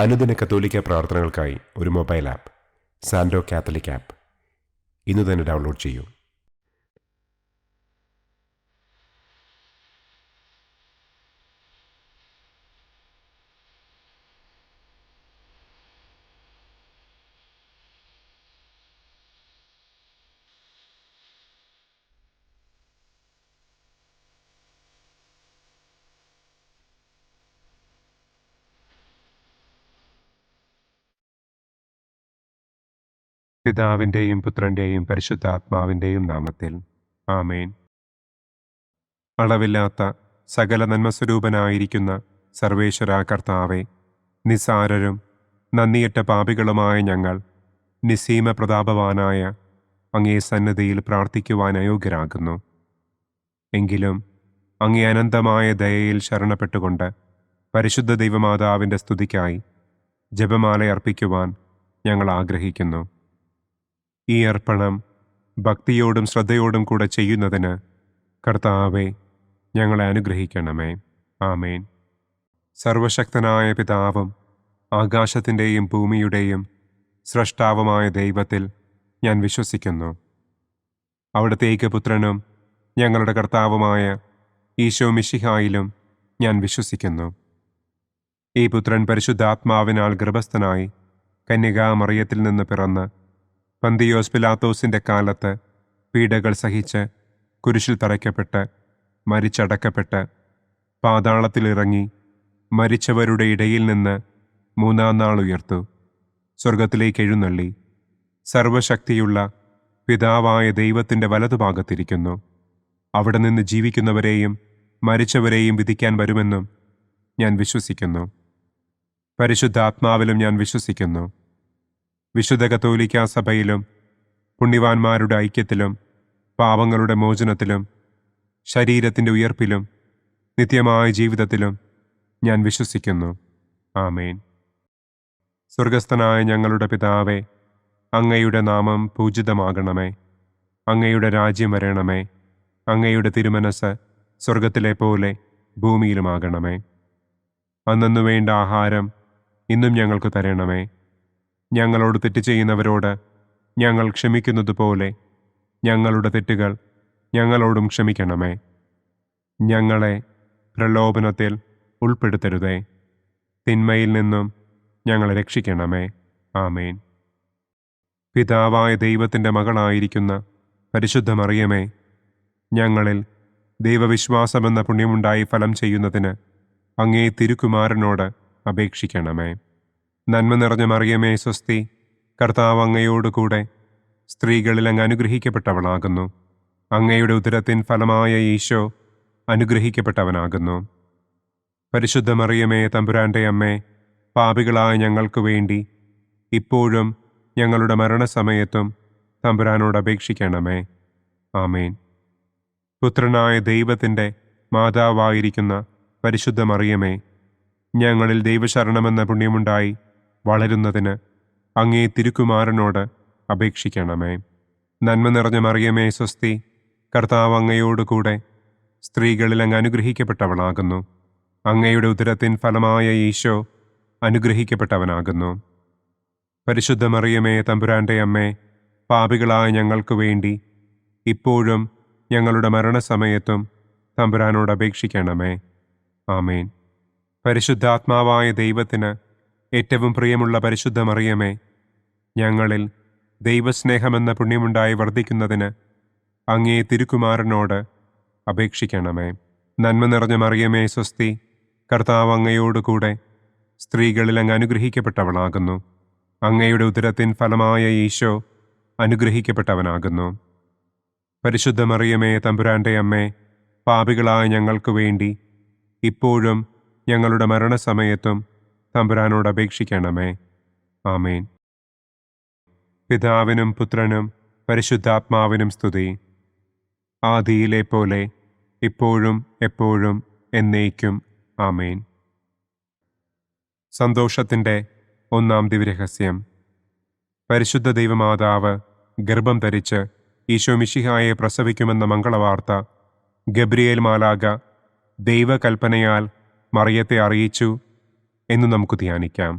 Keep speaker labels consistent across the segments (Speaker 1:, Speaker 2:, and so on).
Speaker 1: അനുദിന കത്തോലിക്ക പ്രാർത്ഥനകൾക്കായി ഒരു മൊബൈൽ ആപ്പ് സാൻഡോ കാത്തലിക് ആപ്പ് ഇന്ന് തന്നെ ഡൗൺലോഡ് ചെയ്യൂ. പിതാവിൻ്റെയും പുത്രൻ്റെയും പരിശുദ്ധാത്മാവിൻ്റെയും നാമത്തിൽ ആമേൻ. അളവില്ലാത്ത സകല നന്മസ്വരൂപനായിരിക്കുന്ന സർവേശ്വര കർത്താവെ, നിസ്സാരരും നന്ദിയറ്റ പാപികളുമായ ഞങ്ങൾ നിസ്സീമ പ്രതാപവാനായ അങ്ങേ സന്നിധിയിൽ പ്രാർത്ഥിക്കുവാൻ അയോഗ്യരാകുന്നു. എങ്കിലും അങ്ങേ അനന്തമായ ദയയിൽ ശരണപ്പെട്ടുകൊണ്ട് പരിശുദ്ധ ദൈവമാതാവിൻ്റെ സ്തുതിക്കായി ജപമാല അർപ്പിക്കുവാൻ ഞങ്ങൾ ആഗ്രഹിക്കുന്നു. ഈ അർപ്പണം ഭക്തിയോടും ശ്രദ്ധയോടും കൂടെ ചെയ്യുന്നതിന് കർത്താവെ ഞങ്ങളെ അനുഗ്രഹിക്കണമേ. ആമേൻ. സർവശക്തനായ പിതാവും ആകാശത്തിൻ്റെയും ഭൂമിയുടെയും സ്രഷ്ടാവുമായ ദൈവത്തിൽ ഞാൻ വിശ്വസിക്കുന്നു. അവിടുത്തെ ഏകപുത്രനും ഞങ്ങളുടെ കർത്താവുമായ ഈശോ മിശിഹായിലും ഞാൻ വിശ്വസിക്കുന്നു. ഈ പുത്രൻ പരിശുദ്ധാത്മാവിനാൽ ഗർഭസ്ഥനായി കന്യകാമറിയത്തിൽ നിന്ന് പിറന്ന് പന്തിയോസ് പിലാത്തോസിൻ്റെ കാലത്ത് പീഡകൾ സഹിച്ച് കുരിശിൽ തറയ്ക്കപ്പെട്ട് മരിച്ചടക്കപ്പെട്ട് പാതാളത്തിലിറങ്ങി മരിച്ചവരുടെ ഇടയിൽ നിന്ന് മൂന്നാം നാൾ ഉയർത്തു സ്വർഗത്തിലേക്ക് എഴുന്നള്ളി സർവശക്തിയുള്ള പിതാവായ ദൈവത്തിൻ്റെ വലതുഭാഗത്തിരിക്കുന്നു. അവിടെ നിന്ന് ജീവിക്കുന്നവരെയും മരിച്ചവരെയും വിധിക്കാൻ വരുമെന്നും ഞാൻ വിശ്വസിക്കുന്നു. പരിശുദ്ധാത്മാവിലും ഞാൻ വിശ്വസിക്കുന്നു. വിശുദ്ധ കത്തോലിക്കാ സഭയിലും പുണ്യവാന്മാരുടെ ഐക്യത്തിലും പാപങ്ങളുടെ മോചനത്തിലും ശരീരത്തിൻ്റെ ഉയർപ്പിലും നിത്യമായ ജീവിതത്തിലും ഞാൻ വിശ്വസിക്കുന്നു. ആമേൻ. സ്വർഗസ്ഥനായ ഞങ്ങളുടെ പിതാവേ, അങ്ങയുടെ നാമം പൂജിതമാകണമേ. അങ്ങയുടെ രാജ്യം വരണമേ. അങ്ങയുടെ തിരുമനസ് സ്വർഗത്തിലെ പോലെ ഭൂമിയിലുമാകണമേ. അന്നന്നു വേണ്ട ആഹാരം ഇന്നും ഞങ്ങൾക്ക് തരണമേ. ഞങ്ങളോട് തെറ്റ് ചെയ്യുന്നവരോട് ഞങ്ങൾ ക്ഷമിക്കുന്നത് പോലെ ഞങ്ങളുടെ തെറ്റുകൾ ഞങ്ങളോടും ക്ഷമിക്കണമേ. ഞങ്ങളെ പ്രലോഭനത്തിൽ ഉൾപ്പെടുത്തരുതേ. തിന്മയിൽ നിന്നും ഞങ്ങളെ രക്ഷിക്കണമേ. ആമേൻ. പിതാവായ ദൈവത്തിൻ്റെ മകളായിരിക്കുന്ന പരിശുദ്ധ മറിയമേ, ഞങ്ങളിൽ ദൈവവിശ്വാസമെന്ന പുണ്യമുണ്ടായി ഫലം ചെയ്യുന്നതിന് അങ്ങേ തിരുക്കുമാരനോട് അപേക്ഷിക്കണമേ. നന്മ നിറഞ്ഞ മറിയമേ സ്വസ്തി, കർത്താവ് അങ്ങയോടുകൂടെ സ്ത്രീകളിൽ അങ്ങ് അനുഗ്രഹിക്കപ്പെട്ടവളാകുന്നു. അങ്ങയുടെ ഉദരത്തിൻ ഫലമായ ഈശോ അനുഗ്രഹിക്കപ്പെട്ടവനാകുന്നു. പരിശുദ്ധ മറിയമേ തമ്പുരാൻ്റെ അമ്മേ, പാപികളായ ഞങ്ങൾക്ക് വേണ്ടി ഇപ്പോഴും ഞങ്ങളുടെ മരണസമയത്തും തമ്പുരാനോട് അപേക്ഷിക്കണമേ. ആമേൻ. പുത്രനായ ദൈവത്തിൻ്റെ മാതാവായിരിക്കുന്ന പരിശുദ്ധ മറിയമേ, ഞങ്ങളിൽ ദൈവശരണമെന്ന പുണ്യമുണ്ടായി വളരുന്നതിന് അങ്ങേ തിരുക്കുമാരനോട് അപേക്ഷിക്കണമേ. നന്മ നിറഞ്ഞ മറിയമേ സ്വസ്തി, കർത്താവ് അങ്ങയോടുകൂടെ സ്ത്രീകളിൽ അങ്ങ് അനുഗ്രഹിക്കപ്പെട്ടവളാകുന്നു. അങ്ങയുടെ ഉദരത്തിൻ ഫലമായ ഈശോ അനുഗ്രഹിക്കപ്പെട്ടവനാകുന്നു. പരിശുദ്ധ മറിയമേ തമ്പുരാൻ്റെ അമ്മേ, പാപികളായ ഞങ്ങൾക്ക് വേണ്ടി ഇപ്പോഴും ഞങ്ങളുടെ മരണസമയത്തും തമ്പുരാനോട് അപേക്ഷിക്കണമേ. ആമേൻ. പരിശുദ്ധാത്മാവായ ദൈവത്തിന് ഏറ്റവും പ്രിയമുള്ള പരിശുദ്ധ മറിയമേ, ഞങ്ങളിൽ ദൈവസ്നേഹമെന്ന പുണ്യമുണ്ടായി വർദ്ധിക്കുന്നതിന് അങ്ങേ തിരുക്കുമാരനോട് അപേക്ഷിക്കണമേ. നന്മ നിറഞ്ഞ മറിയമേ സ്വസ്തി, കർത്താവ് അങ്ങയോടുകൂടെ സ്ത്രീകളിൽ അങ്ങ് അനുഗ്രഹിക്കപ്പെട്ടവളാകുന്നു. അങ്ങയുടെ ഉദരത്തിൻ ഫലമായ ഈശോ അനുഗ്രഹിക്കപ്പെട്ടവനാകുന്നു. പരിശുദ്ധ മറിയമേ തമ്പുരാൻ്റെ അമ്മേ, പാപികളായ ഞങ്ങൾക്ക് വേണ്ടി ഇപ്പോഴും ഞങ്ങളുടെ മരണസമയത്തും തമ്പുരാനോട് അപേക്ഷിക്കണമേ. ആമേൻ. പിതാവിനും പുത്രനും പരിശുദ്ധാത്മാവിനും സ്തുതി. ആദിയിലെ പോലെ ഇപ്പോഴും എപ്പോഴും എന്നേക്കും. ആമേൻ. സന്തോഷത്തിൻ്റെ ഒന്നാം ദിവ്യരഹസ്യം. പരിശുദ്ധ ദൈവമാതാവ് ഗർഭം ധരിച്ച് ഈശോ മിശിഹായെ പ്രസവിക്കുമെന്ന മംഗളവാർത്ത ഗബ്രിയേൽ മാലാഖ ദൈവകൽപ്പനയാൽ മറിയത്തെ അറിയിച്ചു എന്ന് നമുക്ക് ധ്യാനിക്കാം.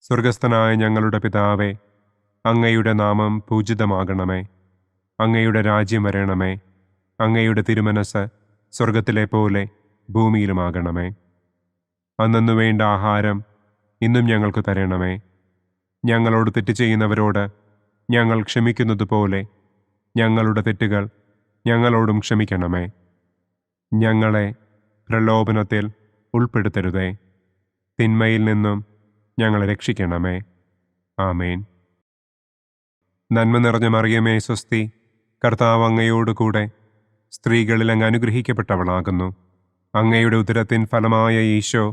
Speaker 2: സ്വർഗസ്ഥനായ ഞങ്ങളുടെ പിതാവേ, അങ്ങയുടെ നാമം പൂജിതമാകണമേ. അങ്ങയുടെ രാജ്യം വരണമേ. അങ്ങയുടെ തിരുമനസ് സ്വർഗത്തിലെ പോലെ ഭൂമിയിലുമാകണമേ. അന്നന്നു വേണ്ട ആഹാരം ഇന്നും ഞങ്ങൾക്ക് തരണമേ. ഞങ്ങളോട് തെറ്റ് ചെയ്യുന്നവരോട് ഞങ്ങൾ ക്ഷമിക്കുന്നത് പോലെ ഞങ്ങളുടെ തെറ്റുകൾ ഞങ്ങളോടും ക്ഷമിക്കണമേ. ഞങ്ങളെ പ്രലോഭനത്തിൽ ഉൾപ്പെടുത്തരുതേ. തിന്മയിൽ നിന്നും ഞങ്ങളെ രക്ഷിക്കണമേ. ആമേൻ. നന്മ നിറഞ്ഞ മറിയമേ സ്വസ്തി, കർത്താവ് അങ്ങയോടുകൂടെ സ്ത്രീകളിൽ അങ്ങ് അനുഗ്രഹിക്കപ്പെട്ടവളാകുന്നു. അങ്ങയുടെ ഉദരത്തിൻ ഫലമായ ഈശോ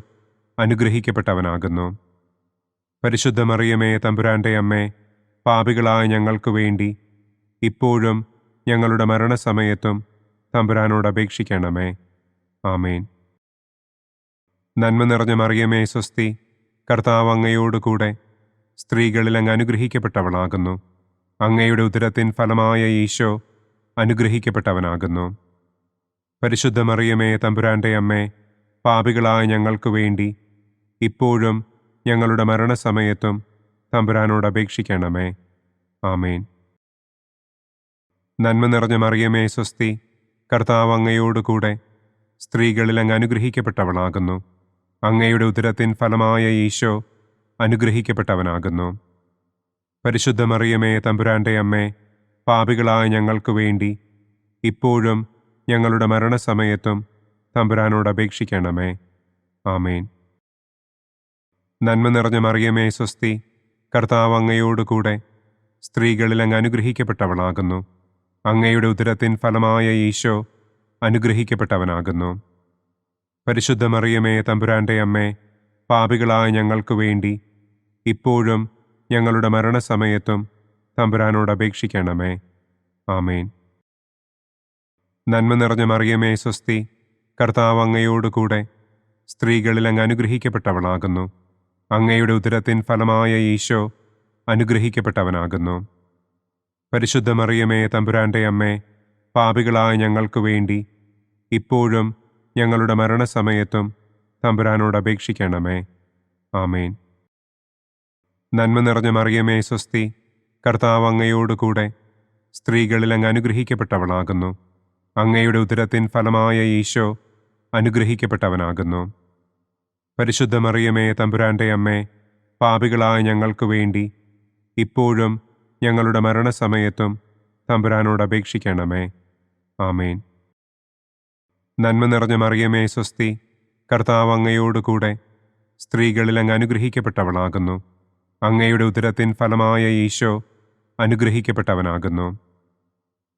Speaker 2: അനുഗ്രഹിക്കപ്പെട്ടവനാകുന്നു. പരിശുദ്ധ മറിയമേ തമ്പുരാൻ്റെ അമ്മേ, പാപികളായ ഞങ്ങൾക്ക് വേണ്ടി ഇപ്പോഴും ഞങ്ങളുടെ മരണസമയത്തും തമ്പുരാനോട് അപേക്ഷിക്കണമേ. ആമേൻ. നന്മ നിറഞ്ഞ മറിയമേ സ്വസ്തി, കർത്താവ് അങ്ങയോടുകൂടെ സ്ത്രീകളിൽ അങ്ങ് അനുഗ്രഹിക്കപ്പെട്ടവളാകുന്നു. അങ്ങയുടെ ഉദരത്തിൻ ഫലമായ ഈശോ അനുഗ്രഹിക്കപ്പെട്ടവനാകുന്നു. പരിശുദ്ധ മറിയമേ തമ്പുരാൻ്റെ അമ്മേ, പാപികളായ ഞങ്ങൾക്ക് വേണ്ടി ഇപ്പോഴും ഞങ്ങളുടെ മരണസമയത്തും തമ്പുരാനോട് അപേക്ഷിക്കണമേ. ആമേൻ. നന്മ നിറഞ്ഞ മറിയമേ സ്വസ്തി, കർത്താവ് അങ്ങയോടുകൂടെ സ്ത്രീകളിൽ അങ്ങ് അനുഗ്രഹിക്കപ്പെട്ടവളാകുന്നു. അങ്ങയുടെ ഉദരത്തിൻ ഫലമായ ഈശോ അനുഗ്രഹിക്കപ്പെട്ടവനാകുന്നു. പരിശുദ്ധ മറിയമേ തമ്പുരാൻ്റെ അമ്മേ, പാപികളായ ഞങ്ങൾക്ക് വേണ്ടി ഇപ്പോഴും ഞങ്ങളുടെ മരണസമയത്തും തമ്പുരാനോട് അപേക്ഷിക്കണമേ. ആമേൻ. നന്മ നിറഞ്ഞ മറിയമേ സ്വസ്തി, കർത്താവ് അങ്ങയോടുകൂടെ സ്ത്രീകളിൽ അങ്ങ് അനുഗ്രഹിക്കപ്പെട്ടവളാകുന്നു. അങ്ങയുടെ ഉദരത്തിൻ ഫലമായ ഈശോ അനുഗ്രഹിക്കപ്പെട്ടവനാകുന്നു. പരിശുദ്ധ മറിയമേ തമ്പുരാൻ്റെ അമ്മേ, പാപികളായ ഞങ്ങൾക്ക് വേണ്ടി ഇപ്പോഴും ഞങ്ങളുടെ മരണസമയത്തും തമ്പുരാനോട് അപേക്ഷിക്കണമേ. ആമേൻ. നന്മ നിറഞ്ഞ മറിയമേ സ്വസ്തി, കർത്താവ് അങ്ങയോടുകൂടെ സ്ത്രീകളിൽ അങ്ങ് അനുഗ്രഹിക്കപ്പെട്ടവളാകുന്നു. അങ്ങയുടെ ഉദരത്തിൻ ഫലമായ ഈശോ അനുഗ്രഹിക്കപ്പെട്ടവനാകുന്നു. പരിശുദ്ധ മറിയമേ തമ്പുരാൻ്റെ അമ്മേ, പാപികളായ ഞങ്ങൾക്ക് വേണ്ടി ഇപ്പോഴും ഞങ്ങളുടെ മരണസമയത്തും തമ്പുരാനോട് അപേക്ഷിക്കണമേ. ആമേൻ. നന്മ നിറഞ്ഞ മറിയമേ സ്വസ്തി, കർത്താവ് അങ്ങയോടുകൂടെ സ്ത്രീകളിൽ അങ്ങ് അനുഗ്രഹിക്കപ്പെട്ടവളാകുന്നു. അങ്ങയുടെ ഉദരത്തിൻ ഫലമായ ഈശോ അനുഗ്രഹിക്കപ്പെട്ടവനാകുന്നു. പരിശുദ്ധ മറിയമേ തമ്പുരാൻ്റെ അമ്മേ, പാപികളായ ഞങ്ങൾക്ക് വേണ്ടി ഇപ്പോഴും ഞങ്ങളുടെ മരണസമയത്തും തമ്പുരാനോട് അപേക്ഷിക്കണമേ. ആമേൻ. നന്മ നിറഞ്ഞ മറിയമേ സ്വസ്തി, കർത്താവ് അങ്ങയോടുകൂടെ സ്ത്രീകളിൽ അങ്ങ് അനുഗ്രഹിക്കപ്പെട്ടവളാകുന്നു. അങ്ങയുടെ ഉദരത്തിൻ ഫലമായ ഈശോ അനുഗ്രഹിക്കപ്പെട്ടവനാകുന്നു.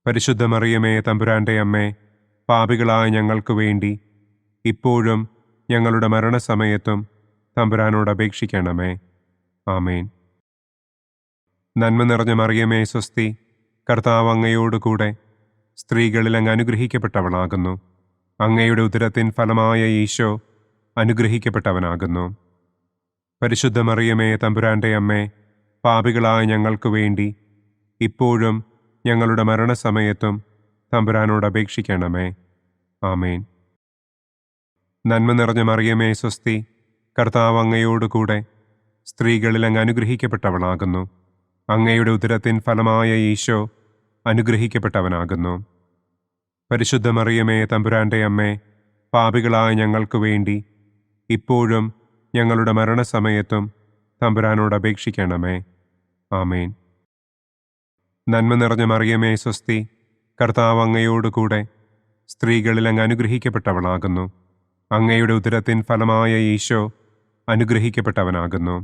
Speaker 2: പരിശുദ്ധ മറിയമേ തമ്പുരാൻ്റെ അമ്മേ, പാപികളായ ഞങ്ങൾക്ക് വേണ്ടി ഇപ്പോഴും ഞങ്ങളുടെ മരണസമയത്തും തമ്പുരാനോട് അപേക്ഷിക്കണമേ. ആമേൻ. നന്മ നിറഞ്ഞ മറിയമേ സ്വസ്തി, കർത്താവ് അങ്ങയോടുകൂടെ സ്ത്രീകളിൽ അങ്ങ് അനുഗ്രഹിക്കപ്പെട്ടവളാകുന്നു. അങ്ങയുടെ ഉദരത്തിൻ ഫലമായ ഈശോ അനുഗ്രഹിക്കപ്പെട്ടവനാകുന്നു. പരിശുദ്ധ മറിയമേ തമ്പുരാൻ്റെ അമ്മേ, പാപികളായ ഞങ്ങൾക്ക് വേണ്ടി ഇപ്പോഴും ഞങ്ങളുടെ മരണസമയത്തും തമ്പുരാനോട് അപേക്ഷിക്കണമേ. ആമേൻ. നന്മ നിറഞ്ഞ മറിയമേ സ്വസ്തി, കർത്താവ് അങ്ങയോടുകൂടെ സ്ത്രീകളിൽ അങ്ങ് അനുഗ്രഹിക്കപ്പെട്ടവളാകുന്നു. അങ്ങയുടെ ഉദരത്തിൻ ഫലമായ ഈശോ അനുഗ്രഹിക്കപ്പെട്ടവനാകുന്നു. പരിശുദ്ധ മറിയമേ തമ്പുരാൻ്റെ അമ്മേ, പാപികളായ ഞങ്ങൾക്ക് വേണ്ടി ഇപ്പോഴും ഞങ്ങളുടെ മരണസമയത്തും തമ്പുരാനോട് അപേക്ഷിക്കണമേ. ആമേൻ. നന്മ നിറഞ്ഞ മറിയമേ സ്വസ്തി, കർത്താവ് അങ്ങയോടുകൂടെ സ്ത്രീകളിൽ അങ്ങ് അനുഗ്രഹിക്കപ്പെട്ടവളാകുന്നു. അങ്ങയുടെ ഉദരത്തിൻ ഫലമായ ഈശോ അനുഗ്രഹിക്കപ്പെട്ടവനാകുന്നു.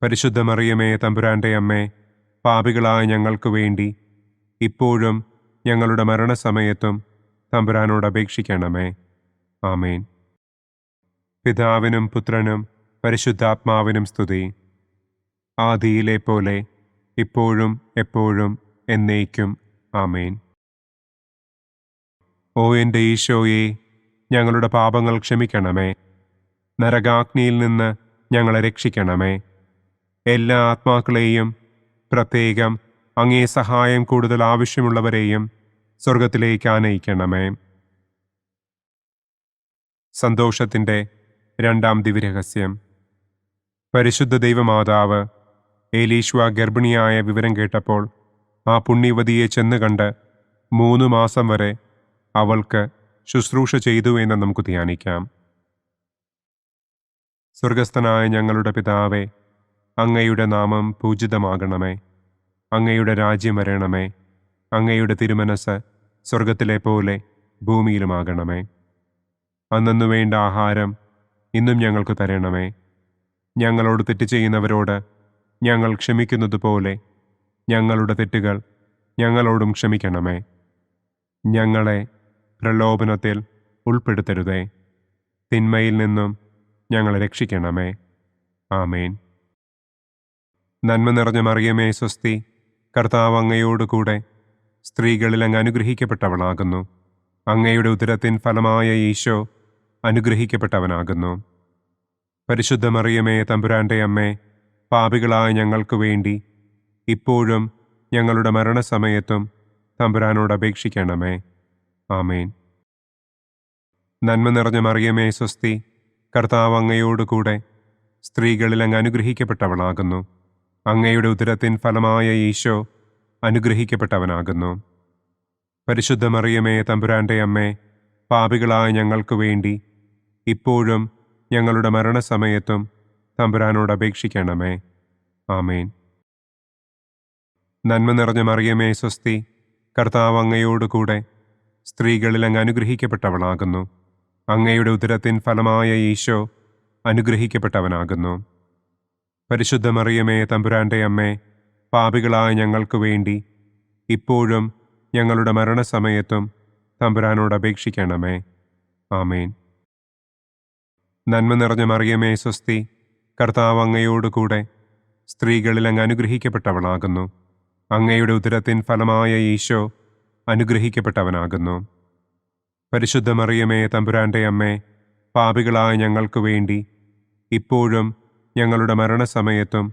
Speaker 2: പരിശുദ്ധ മറിയമേ തമ്പുരാൻ്റെ അമ്മേ, പാപികളായ ഞങ്ങൾക്ക് വേണ്ടി ഇപ്പോഴും ഞങ്ങളുടെ മരണസമയത്തും തമ്പുരാനോട് അപേക്ഷിക്കണമേ. ആമേൻ. പിതാവിനും പുത്രനും പരിശുദ്ധാത്മാവിനും സ്തുതി. ആദിയിലെ പോലെ ഇപ്പോഴും എപ്പോഴും എന്നേക്കും. ആമേൻ. ഓ എൻ്റെ ഈശോയെ, ഞങ്ങളുടെ പാപങ്ങൾ ക്ഷമിക്കണമേ. നരകാഗ്നിയിൽ നിന്ന് ഞങ്ങളെ രക്ഷിക്കണമേ. എല്ലാ ആത്മാക്കളെയും, പ്രത്യേകം അങ്ങേ സഹായം കൂടുതൽ ആവശ്യമുള്ളവരെയും സ്വർഗത്തിലേക്ക് ആനയിക്കണമേ. സന്തോഷത്തിൻ്റെ രണ്ടാം ദിവ്യരഹസ്യം. പരിശുദ്ധ ദൈവമാതാവ് ഏലീശ്വ ഗർഭിണിയായ വിവരം കേട്ടപ്പോൾ ആ പുണ്യവതിയെ ചെന്ന് കണ്ട് 3 മാസം വരെ അവൾക്ക് ശുശ്രൂഷ ചെയ്തു എന്ന് നമുക്ക് ധ്യാനിക്കാം. സ്വർഗസ്ഥനായ ഞങ്ങളുടെ പിതാവേ, അങ്ങയുടെ നാമം പൂജിതമാകണമേ. അങ്ങയുടെ രാജ്യം വരണമേ. അങ്ങയുടെ തിരുമനസ് സ്വർഗത്തിലെ പോലെ ഭൂമിയിലുമാകണമേ. അന്നന്നു വേണ്ട ആഹാരം ഇന്നും ഞങ്ങൾക്ക് തരണമേ. ഞങ്ങളോട് തെറ്റ് ചെയ്യുന്നവരോട് ഞങ്ങൾ ക്ഷമിക്കുന്നത് പോലെ ഞങ്ങളുടെ തെറ്റുകൾ ഞങ്ങളോടും ക്ഷമിക്കണമേ. ഞങ്ങളെ പ്രലോഭനത്തിൽ ഉൾപ്പെടുത്തരുതേ. തിന്മയിൽ നിന്നും ഞങ്ങളെ രക്ഷിക്കണമേ. ആമേൻ. നന്മ നിറഞ്ഞ മറിയമേ സ്വസ്തി, കർത്താവ് അങ്ങയോടുകൂടെ സ്ത്രീകളിൽ അങ്ങ് അനുഗ്രഹിക്കപ്പെട്ടവളാകുന്നു. അങ്ങയുടെ ഉദരത്തിൻ ഫലമായ ഈശോ അനുഗ്രഹിക്കപ്പെട്ടവനാകുന്നു. പരിശുദ്ധ മറിയമേ തമ്പുരാൻ്റെ അമ്മേ, പാപികളായ ഞങ്ങൾക്ക് വേണ്ടി ഇപ്പോഴും ഞങ്ങളുടെ മരണസമയത്തും തമ്പുരാനോട് അപേക്ഷിക്കണമേ. ആമേൻ. നന്മ നിറഞ്ഞ മറിയമേ സ്വസ്തി, കർത്താവ് അങ്ങയോടുകൂടെ സ്ത്രീകളിൽ അങ്ങ് അനുഗ്രഹിക്കപ്പെട്ടവളാകുന്നു. അങ്ങയുടെ ഉദരത്തിൻ ഫലമായ ഈശോ അനുഗ്രഹിക്കപ്പെട്ടവനാകുന്നു. പരിശുദ്ധ മറിയമേ തമ്പുരാൻ്റെ അമ്മേ, പാപികളായ ഞങ്ങൾക്ക് വേണ്ടി ഇപ്പോഴും ഞങ്ങളുടെ മരണസമയത്തും തമ്പുരാനോട് അപേക്ഷിക്കണമേ. ആമേൻ. നന്മ നിറഞ്ഞ മറിയമേ സ്വസ്തി, കർത്താവ് അങ്ങയോടുകൂടെ സ്ത്രീകളിൽ അങ്ങ് അനുഗ്രഹിക്കപ്പെട്ടവളാകുന്നു. അങ്ങയുടെ ഉദരത്തിൻ ഫലമായ ഈശോ അനുഗ്രഹിക്കപ്പെട്ടവനാകുന്നു. പരിശുദ്ധ മറിയമേ തമ്പുരാൻ്റെ അമ്മേ, പാപികളായ ഞങ്ങൾക്ക് വേണ്ടി ഇപ്പോഴും ഞങ്ങളുടെ മരണസമയത്തും തമ്പുരാനോട് അപേക്ഷിക്കണമേ. ആമേൻ. നന്മ നിറഞ്ഞ മറിയമേ സ്വസ്തി, കർത്താവ് അങ്ങയോടുകൂടെ സ്ത്രീകളിൽ അങ്ങ് അനുഗ്രഹിക്കപ്പെട്ടവളാകുന്നു. അങ്ങയുടെ ഉദരത്തിൻ ഫലമായ ഈശോ അനുഗ്രഹിക്കപ്പെട്ടവനാകുന്നു. പരിശുദ്ധ മറിയമേ തമ്പുരാൻ്റെ അമ്മേ, പാപികളായ ഞങ്ങൾക്ക് വേണ്ടി ഇപ്പോഴും ഞങ്ങളുടെ മരണസമയത്തും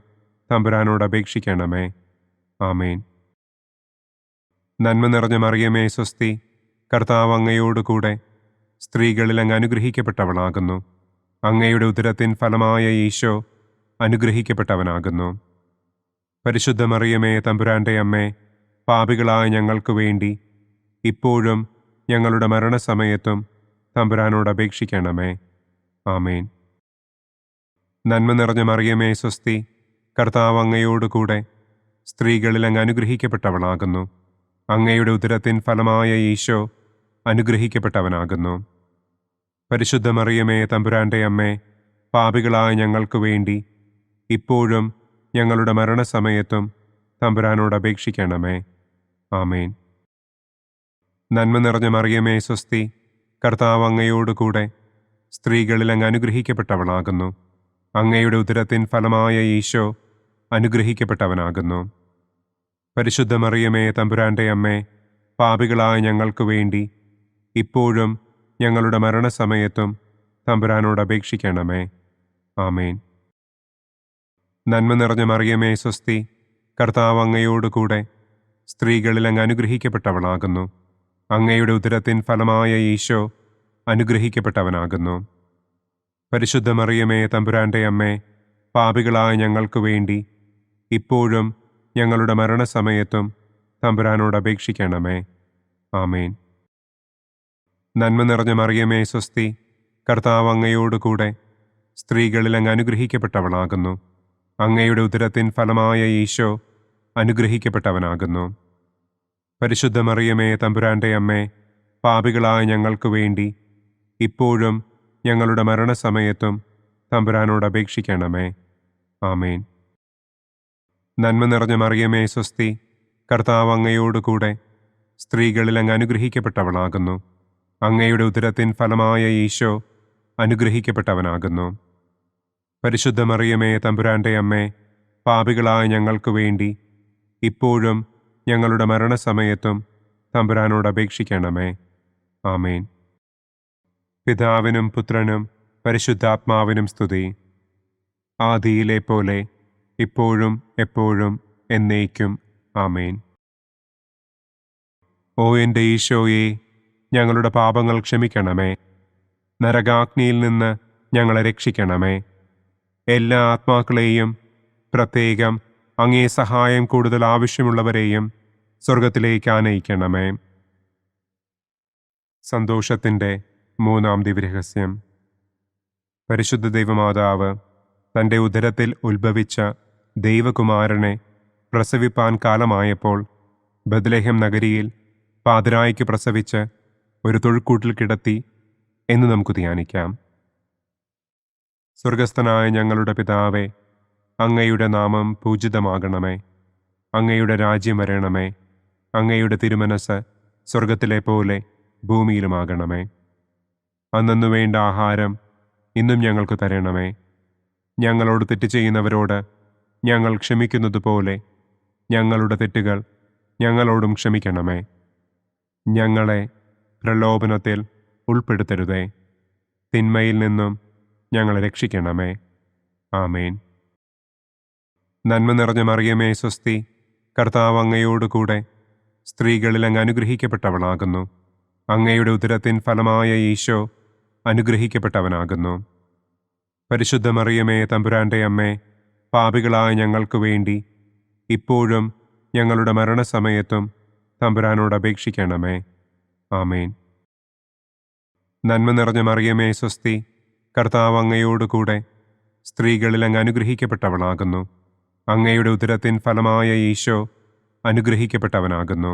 Speaker 2: തമ്പുരാനോട് അപേക്ഷിക്കണമേ. ആമേൻ. നന്മ നിറഞ്ഞ മറിയമേ സ്വസ്തി, കർത്താവ് അങ്ങയോടുകൂടെ സ്ത്രീകളിൽ അങ്ങ് അനുഗ്രഹിക്കപ്പെട്ടവളാകുന്നു. അങ്ങയുടെ ഉദരത്തിൻ ഫലമായ ഈശോ അനുഗ്രഹിക്കപ്പെട്ടവനാകുന്നു. പരിശുദ്ധ മറിയമേ തമ്പുരാൻ്റെ അമ്മേ, പാപികളായ ഞങ്ങൾക്ക് വേണ്ടി ഇപ്പോഴും ഞങ്ങളുടെ മരണസമയത്തും തമ്പുരാനോട് അപേക്ഷിക്കണമേ. ആമേൻ. നന്മ നിറഞ്ഞ മറിയമേ സ്വസ്തി, കർത്താവ് അങ്ങയോടുകൂടെ സ്ത്രീകളിൽ അങ്ങ് അനുഗ്രഹിക്കപ്പെട്ടവളാകുന്നു. അങ്ങയുടെ ഉദരത്തിൻ ഫലമായ ഈശോ അനുഗ്രഹിക്കപ്പെട്ടവനാകുന്നു. പരിശുദ്ധ മറിയമേ തമ്പുരാൻ്റെ അമ്മേ, പാപികളായ ഞങ്ങൾക്ക് വേണ്ടി ഇപ്പോഴും ഞങ്ങളുടെ മരണസമയത്തും തമ്പുരാനോട് അപേക്ഷിക്കണമേ. ആമേൻ. നന്മ നിറഞ്ഞ മറിയമേ സ്വസ്തി, കർത്താവ് അങ്ങയോടുകൂടെ സ്ത്രീകളിൽ അങ്ങ് അനുഗ്രഹിക്കപ്പെട്ടവളാകുന്നു. അങ്ങയുടെ ഉദരത്തിൻ ഫലമായ ഈശോ അനുഗ്രഹിക്കപ്പെട്ടവനാകുന്നു. പരിശുദ്ധ മറിയമേ തമ്പുരാൻ്റെ അമ്മേ, പാപികളായ ഞങ്ങൾക്ക് വേണ്ടി ഇപ്പോഴും ഞങ്ങളുടെ മരണസമയത്തും തമ്പുരാനോട് അപേക്ഷിക്കണമേ. ആമേൻ. നന്മ നിറഞ്ഞ മറിയമേ സ്വസ്തി, കർത്താവ് അങ്ങയോടുകൂടെ സ്ത്രീകളിൽ അങ്ങ് അനുഗ്രഹിക്കപ്പെട്ടവളാകുന്നു. അങ്ങയുടെ ഉദരത്തിൻ ഫലമായ ഈശോ അനുഗ്രഹിക്കപ്പെട്ടവനാകുന്നു. പരിശുദ്ധ മറിയമേ തമ്പുരാൻ്റെ അമ്മേ, പാപികളായ ഞങ്ങൾക്ക് വേണ്ടി ഇപ്പോഴും ഞങ്ങളുടെ മരണസമയത്തും തമ്പുരാനോട് അപേക്ഷിക്കണമേ. ആമേൻ. നന്മ നിറഞ്ഞ മറിയമേ സ്വസ്തി, കർത്താവ് അങ്ങയോടുകൂടെ സ്ത്രീകളിൽ അങ്ങ് അനുഗ്രഹിക്കപ്പെട്ടവളാകുന്നു. അങ്ങയുടെ ഉദരത്തിൻ ഫലമായ ഈശോ അനുഗ്രഹിക്കപ്പെട്ടവനാകുന്നു. പരിശുദ്ധ മറിയമേ തമ്പുരാൻ്റെ അമ്മേ, പാപികളായ ഞങ്ങൾക്ക് വേണ്ടി ഇപ്പോഴും ഞങ്ങളുടെ മരണസമയത്തും തമ്പുരാനോട് അപേക്ഷിക്കണമേ. ആമേൻ. നന്മ നിറഞ്ഞ മറിയമേ സ്വസ്തി, കർത്താവ് അങ്ങയോടുകൂടെ സ്ത്രീകളിൽ അങ്ങ് അനുഗ്രഹിക്കപ്പെട്ടവളാകുന്നു. അങ്ങയുടെ ഉദരത്തിൻ ഫലമായ ഈശോ അനുഗ്രഹിക്കപ്പെട്ടവനാകുന്നു. പരിശുദ്ധ മറിയമേ തമ്പുരാൻ്റെ അമ്മേ, പാപികളായ ഞങ്ങൾക്ക് വേണ്ടി ഇപ്പോഴും ഞങ്ങളുടെ മരണസമയത്തും തമ്പുരാനോട് അപേക്ഷിക്കണമേ. ആമേൻ. പിതാവിനും പുത്രനും പരിശുദ്ധാത്മാവിനും സ്തുതി. ആദിയിലെ പോലെ ഇപ്പോഴും എപ്പോഴും എന്നേക്കും. ആമേൻ. ഓ എൻ്റെ ഈശോയെ, ഞങ്ങളുടെ പാപങ്ങൾ ക്ഷമിക്കണമേ. നരകാഗ്നിയിൽ നിന്ന് ഞങ്ങളെ രക്ഷിക്കണമേ. എല്ലാ ആത്മാക്കളെയും, പ്രത്യേകം അങ്ങേ സഹായം കൂടുതൽ ആവശ്യമുള്ളവരെയും സ്വർഗത്തിലേക്ക് ആനയിക്കണമേ. സന്തോഷത്തിൻ്റെ മൂന്നാം ദിവ്യരഹസ്യം. പരിശുദ്ധ ദൈവമാതാവ് തൻ്റെ ഉദരത്തിൽ ഉത്ഭവിച്ച ദൈവകുമാരനെ പ്രസവിപ്പാൻ കാലമായപ്പോൾ ബത്ലഹേം നഗരിയിൽ പാതിരായ്ക്ക് പ്രസവിച്ച് ഒരു തൊഴുക്കൂട്ടിൽ കിടത്തി എന്ന് നമുക്ക് ധ്യാനിക്കാം. സ്വർഗസ്ഥനായ ഞങ്ങളുടെ പിതാവേ, അങ്ങയുടെ നാമം പൂജിതമാകണമേ. അങ്ങയുടെ രാജ്യം വരണമേ. അങ്ങയുടെ തിരുമനസ് സ്വർഗത്തിലെ പോലെ ഭൂമിയിലുമാകണമേ. അന്നന്നു വേണ്ട ആഹാരം ഇന്നും ഞങ്ങൾക്ക് തരണമേ. ഞങ്ങളോട് തെറ്റ് ചെയ്യുന്നവരോട് ഞങ്ങൾ ക്ഷമിക്കുന്നതുപോലെ ഞങ്ങളുടെ തെറ്റുകൾ ഞങ്ങളോടും ക്ഷമിക്കണമേ. ഞങ്ങളെ പ്രലോഭനത്തിൽ ഉൾപ്പെടുത്തരുതേ. തിന്മയിൽ നിന്നും ഞങ്ങളെ രക്ഷിക്കണമേ. ആമേൻ. നന്മ നിറഞ്ഞ മറിയമേ സ്വസ്തി, കർത്താവ് അങ്ങയോടുകൂടെ സ്ത്രീകളിൽ അങ്ങ് അനുഗ്രഹിക്കപ്പെട്ടവളാകുന്നു. അങ്ങയുടെ ഉദരത്തിൻ ഫലമായ ഈശോ അനുഗ്രഹിക്കപ്പെട്ടവനാകുന്നു. പരിശുദ്ധ മറിയമേ തമ്പുരാൻ്റെ അമ്മേ, പാപികളായ ഞങ്ങൾക്ക് വേണ്ടി ഇപ്പോഴും ഞങ്ങളുടെ മരണസമയത്തും തമ്പുരാനോട് അപേക്ഷിക്കണമേ. ആമേൻ. നന്മ നിറഞ്ഞ മറിയമേ സ്വസ്തി, കർത്താവ് അങ്ങയോടുകൂടെ സ്ത്രീകളിൽ അങ്ങ് അനുഗ്രഹിക്കപ്പെട്ടവളാകുന്നു. അങ്ങയുടെ ഉദരത്തിൻ ഫലമായ ഈശോ അനുഗ്രഹിക്കപ്പെട്ടവനാകുന്നു.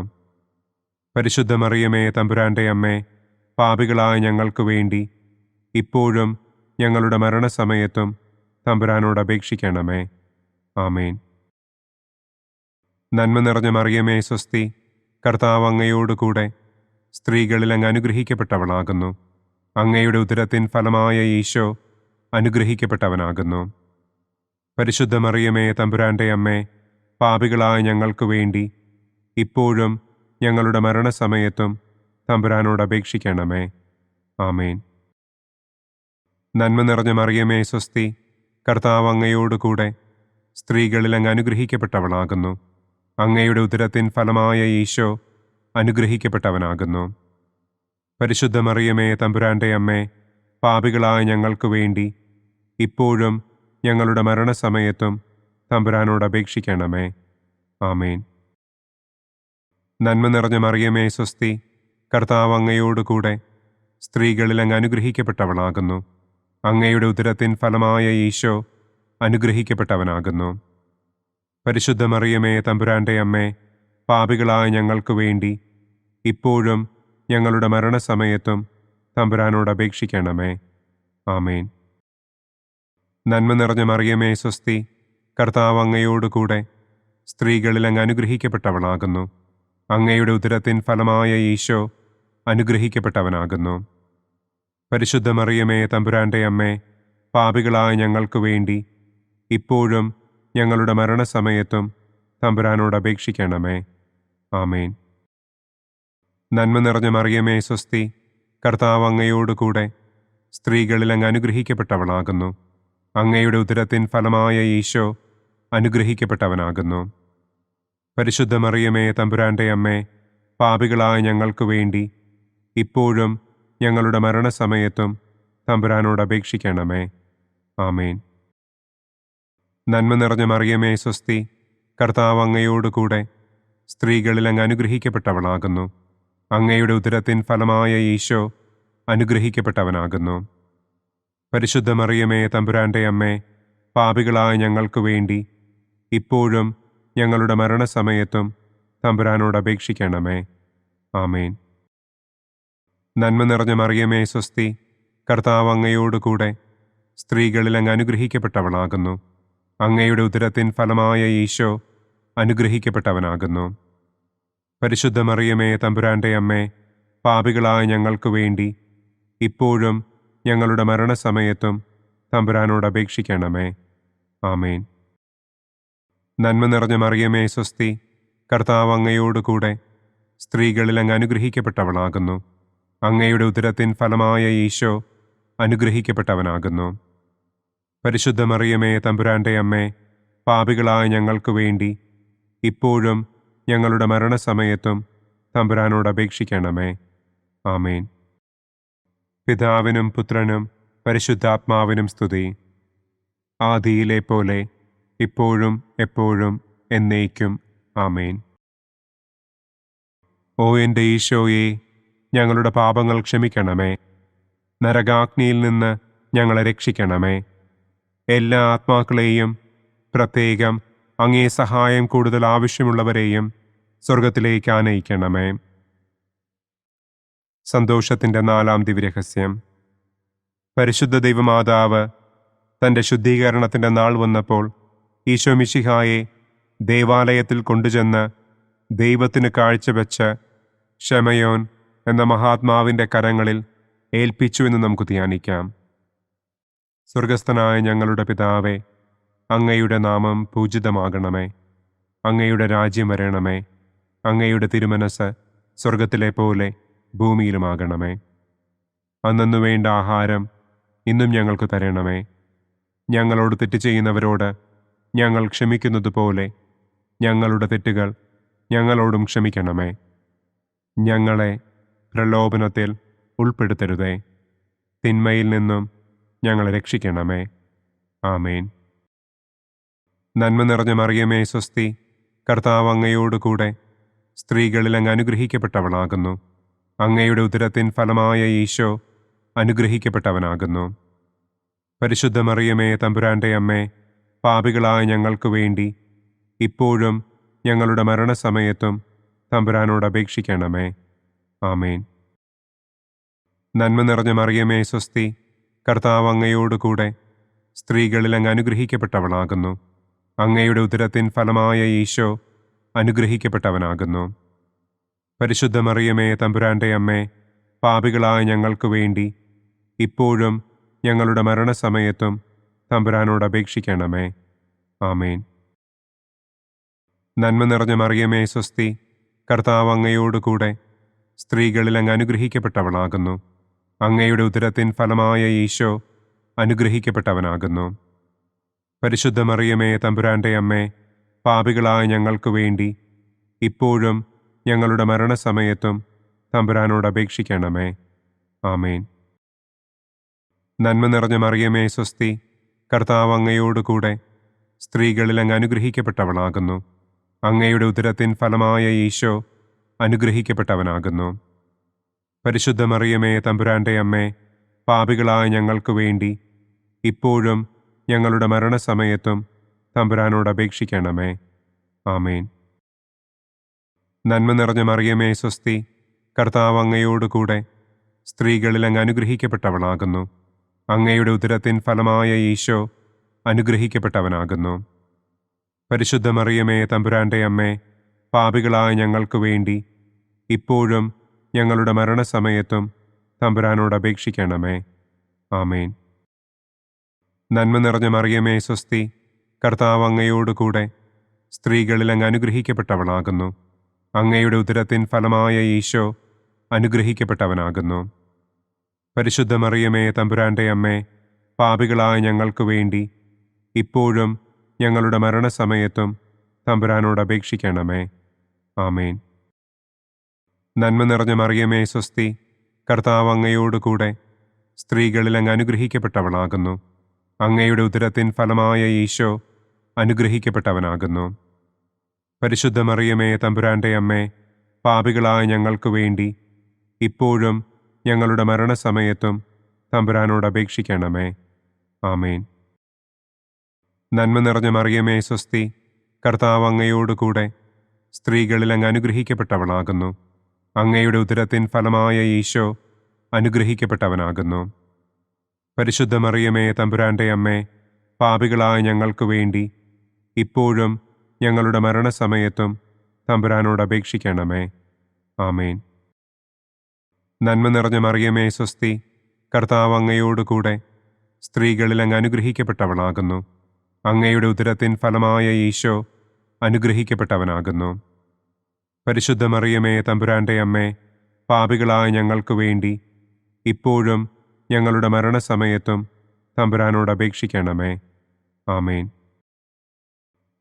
Speaker 2: പരിശുദ്ധ മറിയമേ തമ്പുരാൻ്റെ അമ്മേ, പാപികളായ ഞങ്ങൾക്ക് വേണ്ടി ഇപ്പോഴും ഞങ്ങളുടെ മരണസമയത്തും തമ്പുരാനോട് അപേക്ഷിക്കണമേ. ആമേൻ. നന്മ നിറഞ്ഞ മറിയമേ സ്വസ്തി, കർത്താവ് അങ്ങയോടുകൂടെ സ്ത്രീകളിൽ അങ്ങ് അനുഗ്രഹിക്കപ്പെട്ടവളാകുന്നു. അങ്ങയുടെ ഉദരത്തിൻ ഫലമായ ഈശോ അനുഗ്രഹിക്കപ്പെട്ടവനാകുന്നു. പരിശുദ്ധ മറിയമേ തമ്പുരാൻ്റെ അമ്മേ, പാപികളായ ഞങ്ങൾക്ക് വേണ്ടി ഇപ്പോഴും ഞങ്ങളുടെ മരണസമയത്തും തമ്പുരാനോട് അപേക്ഷിക്കണമേ. ആമേൻ. നന്മ നിറഞ്ഞ മറിയമേ സ്വസ്തി, കർത്താവ് അങ്ങയോടുകൂടെ സ്ത്രീകളിൽ അങ്ങ് അനുഗ്രഹിക്കപ്പെട്ടവളാകുന്നു. അങ്ങയുടെ ഉദരത്തിൻ ഫലമായ ഈശോ അനുഗ്രഹിക്കപ്പെട്ടവനാകുന്നു. പരിശുദ്ധ മറിയമേ തമ്പുരാൻ്റെ അമ്മേ, പാപികളായ ഞങ്ങൾക്ക് വേണ്ടി ഇപ്പോഴും ഞങ്ങളുടെ മരണസമയത്തും തമ്പുരാനോട് അപേക്ഷിക്കണമേ. ആമേൻ. നന്മ നിറഞ്ഞ മറിയമേ സ്വസ്തി, കർത്താവ് അങ്ങയോടുകൂടെ സ്ത്രീകളിൽ അങ്ങ് അനുഗ്രഹിക്കപ്പെട്ടവളാകുന്നു. അങ്ങയുടെ ഉദരത്തിൻ ഫലമായ ഈശോ അനുഗ്രഹിക്കപ്പെട്ടവനാകുന്നു. പരിശുദ്ധ മറിയമേ തമ്പുരാൻ്റെ അമ്മേ, പാപികളായ ഞങ്ങൾക്ക് വേണ്ടി ഇപ്പോഴും ഞങ്ങളുടെ മരണസമയത്തും തമ്പുരാനോട് അപേക്ഷിക്കണമേ. ആമേൻ. നന്മ നിറഞ്ഞ മറിയമേ സ്വസ്തി, കർത്താവ് അങ്ങയോടുകൂടെ സ്ത്രീകളിൽ അങ്ങ് അനുഗ്രഹിക്കപ്പെട്ടവളാകുന്നു. അങ്ങയുടെ ഉദരത്തിൻ ഫലമായ ഈശോ അനുഗ്രഹിക്കപ്പെട്ടവനാകുന്നു. പരിശുദ്ധ മറിയമേ തമ്പുരാൻ്റെ അമ്മേ, പാപികളായ ഞങ്ങൾക്ക് വേണ്ടി ഇപ്പോഴും ഞങ്ങളുടെ മരണസമയത്തും തമ്പുരാനോട് അപേക്ഷിക്കണമേ. ആമേൻ. നന്മ നിറഞ്ഞ മറിയമേ സ്വസ്തി, കർത്താവ് അങ്ങയോടുകൂടെ സ്ത്രീകളിൽ അങ്ങ് അനുഗ്രഹിക്കപ്പെട്ടവളാകുന്നു. അങ്ങയുടെ ഉദരത്തിൻ ഫലമായ ഈശോ അനുഗ്രഹിക്കപ്പെട്ടവനാകുന്നു. പരിശുദ്ധ മറിയമേ തമ്പുരാൻ്റെ അമ്മേ, പാപികളായ ഞങ്ങൾക്ക് വേണ്ടി ഇപ്പോഴും ഞങ്ങളുടെ മരണസമയത്തും തമ്പുരാനോട് അപേക്ഷിക്കണമേ. ആമേൻ. നന്മ നിറഞ്ഞ മറിയമേ സ്വസ്തി, കർത്താവ് അങ്ങയോടുകൂടെ സ്ത്രീകളിൽ അങ്ങ് അനുഗ്രഹിക്കപ്പെട്ടവളാകുന്നു. അങ്ങയുടെ ഉദരത്തിൻ ഫലമായ ഈശോ അനുഗ്രഹിക്കപ്പെട്ടവനാകുന്നു. പരിശുദ്ധ മറിയമേ തമ്പുരാൻ്റെ അമ്മേ, പാപികളായ ഞങ്ങൾക്ക് വേണ്ടി ഇപ്പോഴും ഞങ്ങളുടെ മരണസമയത്തും തമ്പുരാനോട് അപേക്ഷിക്കണമേ. ആമേൻ. നന്മ നിറഞ്ഞ മറിയമേ സ്വസ്തി, കർത്താവ് അങ്ങയോടുകൂടെ സ്ത്രീകളിൽ അങ്ങ് അനുഗ്രഹിക്കപ്പെട്ടവളാകുന്നു. അങ്ങയുടെ ഉദരത്തിൻ ഫലമായ ഈശോ അനുഗ്രഹിക്കപ്പെട്ടവനാകുന്നു. പരിശുദ്ധ മറിയമേ തമ്പുരാൻ്റെ അമ്മേ, പാപികളായ ഞങ്ങൾക്ക് വേണ്ടി ഇപ്പോഴും ഞങ്ങളുടെ മരണസമയത്തും തമ്പുരാനോട് അപേക്ഷിക്കണമേ. ആമേൻ. നന്മ നിറഞ്ഞ മറിയമേ സ്വസ്തി, കർത്താവ് അങ്ങയോടുകൂടെ സ്ത്രീകളിൽ അങ്ങ് അനുഗ്രഹിക്കപ്പെട്ടവളാകുന്നു. അങ്ങയുടെ ഉദരത്തിൻ ഫലമായ ഈശോ അനുഗ്രഹിക്കപ്പെട്ടവനാകുന്നു. പരിശുദ്ധ മറിയമേ തമ്പുരാൻ്റെ അമ്മേ, പാപികളായ ഞങ്ങൾക്ക് വേണ്ടി ഇപ്പോഴും ഞങ്ങളുടെ മരണസമയത്തും തമ്പുരാനോട് അപേക്ഷിക്കണമേ. ആമേൻ. പിതാവിനും പുത്രനും പരിശുദ്ധാത്മാവിനും സ്തുതി. ആദിയിലെ പോലെ ഇപ്പോഴും എപ്പോഴും എന്നേക്കും. ആമേൻ. ഓ എൻ്റെ ഈശോയെ, ഞങ്ങളുടെ പാപങ്ങൾ ക്ഷമിക്കണമേ. നരകാഗ്നിയിൽ നിന്ന് ഞങ്ങളെ രക്ഷിക്കണമേ. എല്ലാ ആത്മാക്കളെയും, പ്രത്യേകം അങ്ങേ സഹായം കൂടുതൽ ആവശ്യമുള്ളവരെയും സ്വർഗത്തിലേക്ക് ആനയിക്കണമേ. സന്തോഷത്തിൻ്റെ 4-ാം ദിവ്യരഹസ്യം. പരിശുദ്ധ ദൈവമാതാവ് തൻ്റെ ശുദ്ധീകരണത്തിൻ്റെ നാൾ വന്നപ്പോൾ ഈശോ മിശിഹായെ ദേവാലയത്തിൽ കൊണ്ടുചെന്ന് ദൈവത്തിന് കാഴ്ചവെച്ച് ശമയോൻ എന്ന മഹാത്മാവിൻ്റെ കരങ്ങളിൽ ഏൽപ്പിച്ചു എന്ന് നമുക്ക് ധ്യാനിക്കാം. സ്വർഗസ്ഥനായ ഞങ്ങളുടെ പിതാവേ, അങ്ങയുടെ നാമം പൂജിതമാകണമേ. അങ്ങയുടെ രാജ്യം വരണമേ. അങ്ങയുടെ തിരുമനസ് സ്വർഗത്തിലെ പോലെ ഭൂമിയിലുമാകണമേ. അന്നന്നു വേണ്ട ആഹാരം ഇന്നും ഞങ്ങൾക്ക് തരണമേ. ഞങ്ങളോട് തെറ്റ് ചെയ്യുന്നവരോട് ഞങ്ങൾ ക്ഷമിക്കുന്നത് പോലെ ഞങ്ങളുടെ തെറ്റുകൾ ഞങ്ങളോടും ക്ഷമിക്കണമേ. ഞങ്ങളെ പ്രലോഭനത്തിൽ ഉൾപ്പെടുത്തരുതേ. തിന്മയിൽ നിന്നും ഞങ്ങളെ രക്ഷിക്കണമേ. ആമേൻ. നന്മ നിറഞ്ഞ മറിയമേ സ്വസ്തി, കർത്താവ് അങ്ങയോട് കൂടെ സ്ത്രീകളിൽ അങ്ങ് അനുഗ്രഹിക്കപ്പെട്ടവളാകുന്നു. അങ്ങയുടെ ഉദരത്തിൻ ഫലമായ ഈശോ അനുഗ്രഹിക്കപ്പെട്ടവനാകുന്നു. പരിശുദ്ധ മറിയമേ തമ്പുരാൻ്റെ അമ്മേ, പാപികളായ ഞങ്ങൾക്ക് വേണ്ടി ഇപ്പോഴും ഞങ്ങളുടെ മരണസമയത്തും തമ്പുരാനോട് അപേക്ഷിക്കണമേ. ആമേൻ. നന്മ നിറഞ്ഞ മറിയമേ സ്വസ്തി, കർത്താവ് അങ്ങയോട് കൂടെ സ്ത്രീകളിൽ അങ്ങ് അനുഗ്രഹിക്കപ്പെട്ടവളാകുന്നു. അങ്ങയുടെ ഉദരത്തിൻ ഫലമായ ഈശോ അനുഗ്രഹിക്കപ്പെട്ടവനാകുന്നു. പരിശുദ്ധ മറിയമേ തമ്പുരാൻ്റെ അമ്മേ, പാപികളായ ഞങ്ങൾക്ക് വേണ്ടി ഇപ്പോഴും ഞങ്ങളുടെ മരണസമയത്തും തമ്പുരാനോട് അപേക്ഷിക്കണമേ. ആമേൻ. നന്മ നിറഞ്ഞ മറിയമേ സ്വസ്തി, കർത്താവ് അങ്ങയോട് കൂടെ സ്ത്രീകളിൽ അങ്ങ് അനുഗ്രഹിക്കപ്പെട്ടവളാകുന്നു. അങ്ങയുടെ ഉദരത്തിൻ ഫലമായ ഈശോ അനുഗ്രഹിക്കപ്പെട്ടവനാകുന്നു. പരിശുദ്ധ മറിയമേ തമ്പുരാൻ്റെ അമ്മേ, പാപികളായ ഞങ്ങൾക്ക് വേണ്ടി ഇപ്പോഴും ഞങ്ങളുടെ മരണസമയത്തും തമ്പുരാനോട് അപേക്ഷിക്കണമേ. ആമേൻ. നന്മ നിറഞ്ഞ മറിയമേ സ്വസ്തി, കർത്താവ് അങ്ങയോട് കൂടെ സ്ത്രീകളിൽ അങ്ങ് അനുഗ്രഹിക്കപ്പെട്ടവളാകുന്നു. അങ്ങയുടെ ഉദരത്തിൻ ഫലമായ ഈശോ അനുഗ്രഹിക്കപ്പെട്ടവനാകുന്നു. പരിശുദ്ധ മറിയമേ തമ്പുരാൻ്റെ അമ്മേ, പാപികളായ ഞങ്ങൾക്ക് വേണ്ടി ഇപ്പോഴും ഞങ്ങളുടെ മരണസമയത്തും തമ്പുരാനോട് അപേക്ഷിക്കണമേ. ആമേൻ. നന്മ നിറഞ്ഞ മറിയമേ സ്വസ്തി, കർത്താവ് അങ്ങയോട് കൂടെ സ്ത്രീകളിൽ അങ്ങ് അനുഗ്രഹിക്കപ്പെട്ടവളാകുന്നു. അങ്ങയുടെ ഉദരത്തിൻ ഫലമായ ഈശോ അനുഗ്രഹിക്കപ്പെട്ടവനാകുന്നു. പരിശുദ്ധ മറിയമേ തമ്പുരാൻ്റെ അമ്മേ, പാപികളായ ഞങ്ങൾക്ക് വേണ്ടി ഇപ്പോഴും ഞങ്ങളുടെ മരണസമയത്തും തമ്പുരാനോട് അപേക്ഷിക്കണമേ. ആമേൻ. നന്മ നിറഞ്ഞ മറിയമേ സ്വസ്തി, കർത്താവ് അങ്ങയോട് കൂടെ സ്ത്രീകളിൽ അങ്ങ് അനുഗ്രഹിക്കപ്പെട്ടവളാകുന്നു. അങ്ങയുടെ ഉദരത്തിൻ ഫലമായ ഈശോ അനുഗ്രഹിക്കപ്പെട്ടവനാകുന്നു. പരിശുദ്ധ മറിയമേ തമ്പുരാൻ്റെ അമ്മേ, പാപികളായ ഞങ്ങൾക്ക് വേണ്ടി ഇപ്പോഴും ഞങ്ങളുടെ മരണസമയത്തും തമ്പുരാനോട് അപേക്ഷിക്കണമേ. ആമേൻ. നന്മ നിറഞ്ഞ മറിയമേ സ്വസ്തി, കർത്താവ് അങ്ങയോട് കൂടെ സ്ത്രീകളിൽ അങ്ങ് അനുഗ്രഹിക്കപ്പെട്ടവളാകുന്നു. അങ്ങയുടെ ഉദരത്തിൻ ഫലമായ ഈശോ അനുഗ്രഹിക്കപ്പെട്ടവനാകുന്നു. പരിശുദ്ധ മറിയമേ തമ്പുരാൻ്റെ അമ്മേ, പാപികളായ ഞങ്ങൾക്ക് വേണ്ടി ഇപ്പോഴും ഞങ്ങളുടെ മരണസമയത്തും തമ്പുരാനോട് അപേക്ഷിക്കണമേ. ആമേൻ. നന്മ നിറഞ്ഞ മറിയമേ സ്വസ്തി, കർത്താവ് അങ്ങയോട് കൂടെ സ്ത്രീകളിൽ അങ്ങ് അനുഗ്രഹിക്കപ്പെട്ടവളാകുന്നു. അങ്ങയുടെ ഉദരത്തിൻ ഫലമായ ഈശോ അനുഗ്രഹിക്കപ്പെട്ടവനാകുന്നു. പരിശുദ്ധ മറിയമേ തമ്പുരാൻ്റെ അമ്മേ, പാപികളായ ഞങ്ങൾക്ക് വേണ്ടി ഇപ്പോഴും ഞങ്ങളുടെ മരണസമയത്തും തമ്പുരാനോട് അപേക്ഷിക്കണമേ. ആമേൻ. നന്മ നിറഞ്ഞ മറിയമേ സ്വസ്തി, കർത്താവ് അങ്ങയോട് കൂടെ സ്ത്രീകളിൽ അങ്ങ് അനുഗ്രഹിക്കപ്പെട്ടവളാകുന്നു. അങ്ങയുടെ ഉദരത്തിൻ ഫലമായ ഈശോ അനുഗ്രഹിക്കപ്പെട്ടവനാകുന്നു. പരിശുദ്ധ മറിയമേ തമ്പുരാൻ്റെ അമ്മേ, പാപികളായ ഞങ്ങൾക്ക് വേണ്ടി ഇപ്പോഴും ഞങ്ങളുടെ മരണസമയത്തും തമ്പുരാനോട് അപേക്ഷിക്കണമേ. ആമേൻ.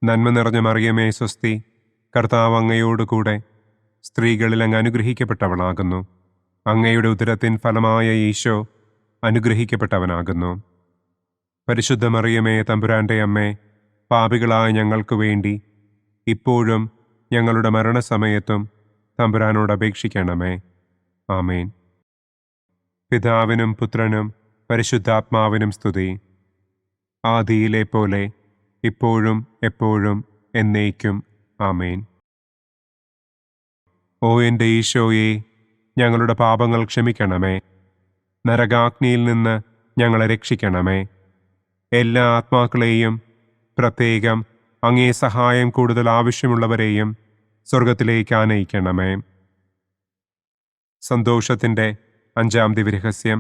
Speaker 2: നന്മ നിറഞ്ഞ മറിയമേ സ്വസ്തി, കർത്താവ് അങ്ങയോട് കൂടെ സ്ത്രീകളിൽ അങ്ങ് അനുഗ്രഹിക്കപ്പെട്ടവളാകുന്നു. അങ്ങയുടെ ഉദരത്തിൻ ഫലമായ ഈശോ അനുഗ്രഹിക്കപ്പെട്ടവനാകുന്നു. പരിശുദ്ധ മറിയമേ തമ്പുരാന്റെ അമ്മേ, പാപികളായ ഞങ്ങൾക്ക് വേണ്ടി ഇപ്പോഴും ഞങ്ങളുടെ മരണസമയത്തും തമ്പുരാനോട് അപേക്ഷിക്കണമേ. ആമേൻ. പിതാവിനും പുത്രനും പരിശുദ്ധാത്മാവിനും സ്തുതി. ആദിയിലെ പോലെ ഇപ്പോഴും എപ്പോഴും എന്നേക്കും. ആമേൻ. ഓ എൻ്റെ ഈശോയെ, ഞങ്ങളുടെ പാപങ്ങൾ ക്ഷമിക്കണമേ. നരകാഗ്നിയിൽ നിന്ന് ഞങ്ങളെ രക്ഷിക്കണമേ. എല്ലാ ആത്മാക്കളെയും, പ്രത്യേകം അങ്ങേ സഹായം കൂടുതൽ ആവശ്യമുള്ളവരെയും സ്വർഗത്തിലേക്ക് ആനയിക്കണമേ. സന്തോഷത്തിൻ്റെ 5-ാം ദിവ്യരഹസ്യം.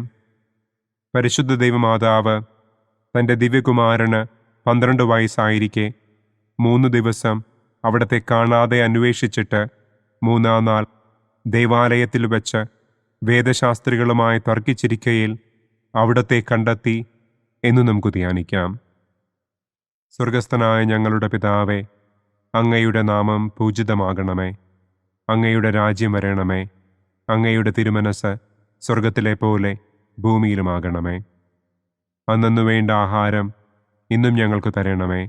Speaker 2: പരിശുദ്ധ ദൈവമാതാവ് തൻ്റെ ദിവ്യകുമാരന് 12 വയസ്സായിരിക്കെ 3 ദിവസം അവിടത്തെ കാണാതെ അന്വേഷിച്ചിട്ട് 3-ാം നാൾ ദേവാലയത്തിൽ വച്ച് വേദശാസ്ത്രികളുമായി തർക്കിച്ചിരിക്കയിൽ അവിടത്തെ കണ്ടെത്തി എന്ന് നമുക്ക് ധ്യാനിക്കാം. സ്വർഗസ്ഥനായ ഞങ്ങളുടെ പിതാവേ, അങ്ങയുടെ നാമം പൂജിതമാകണമേ. അങ്ങയുടെ രാജ്യം വരണമേ. അങ്ങയുടെ തിരുമനസ് സ്വർഗത്തിലെ പോലെ ഭൂമിയിലുമാകണമേ. അന്നു വേണ്ട ആഹാരം ഇന്നും ഞങ്ങൾക്ക് തരണമേ.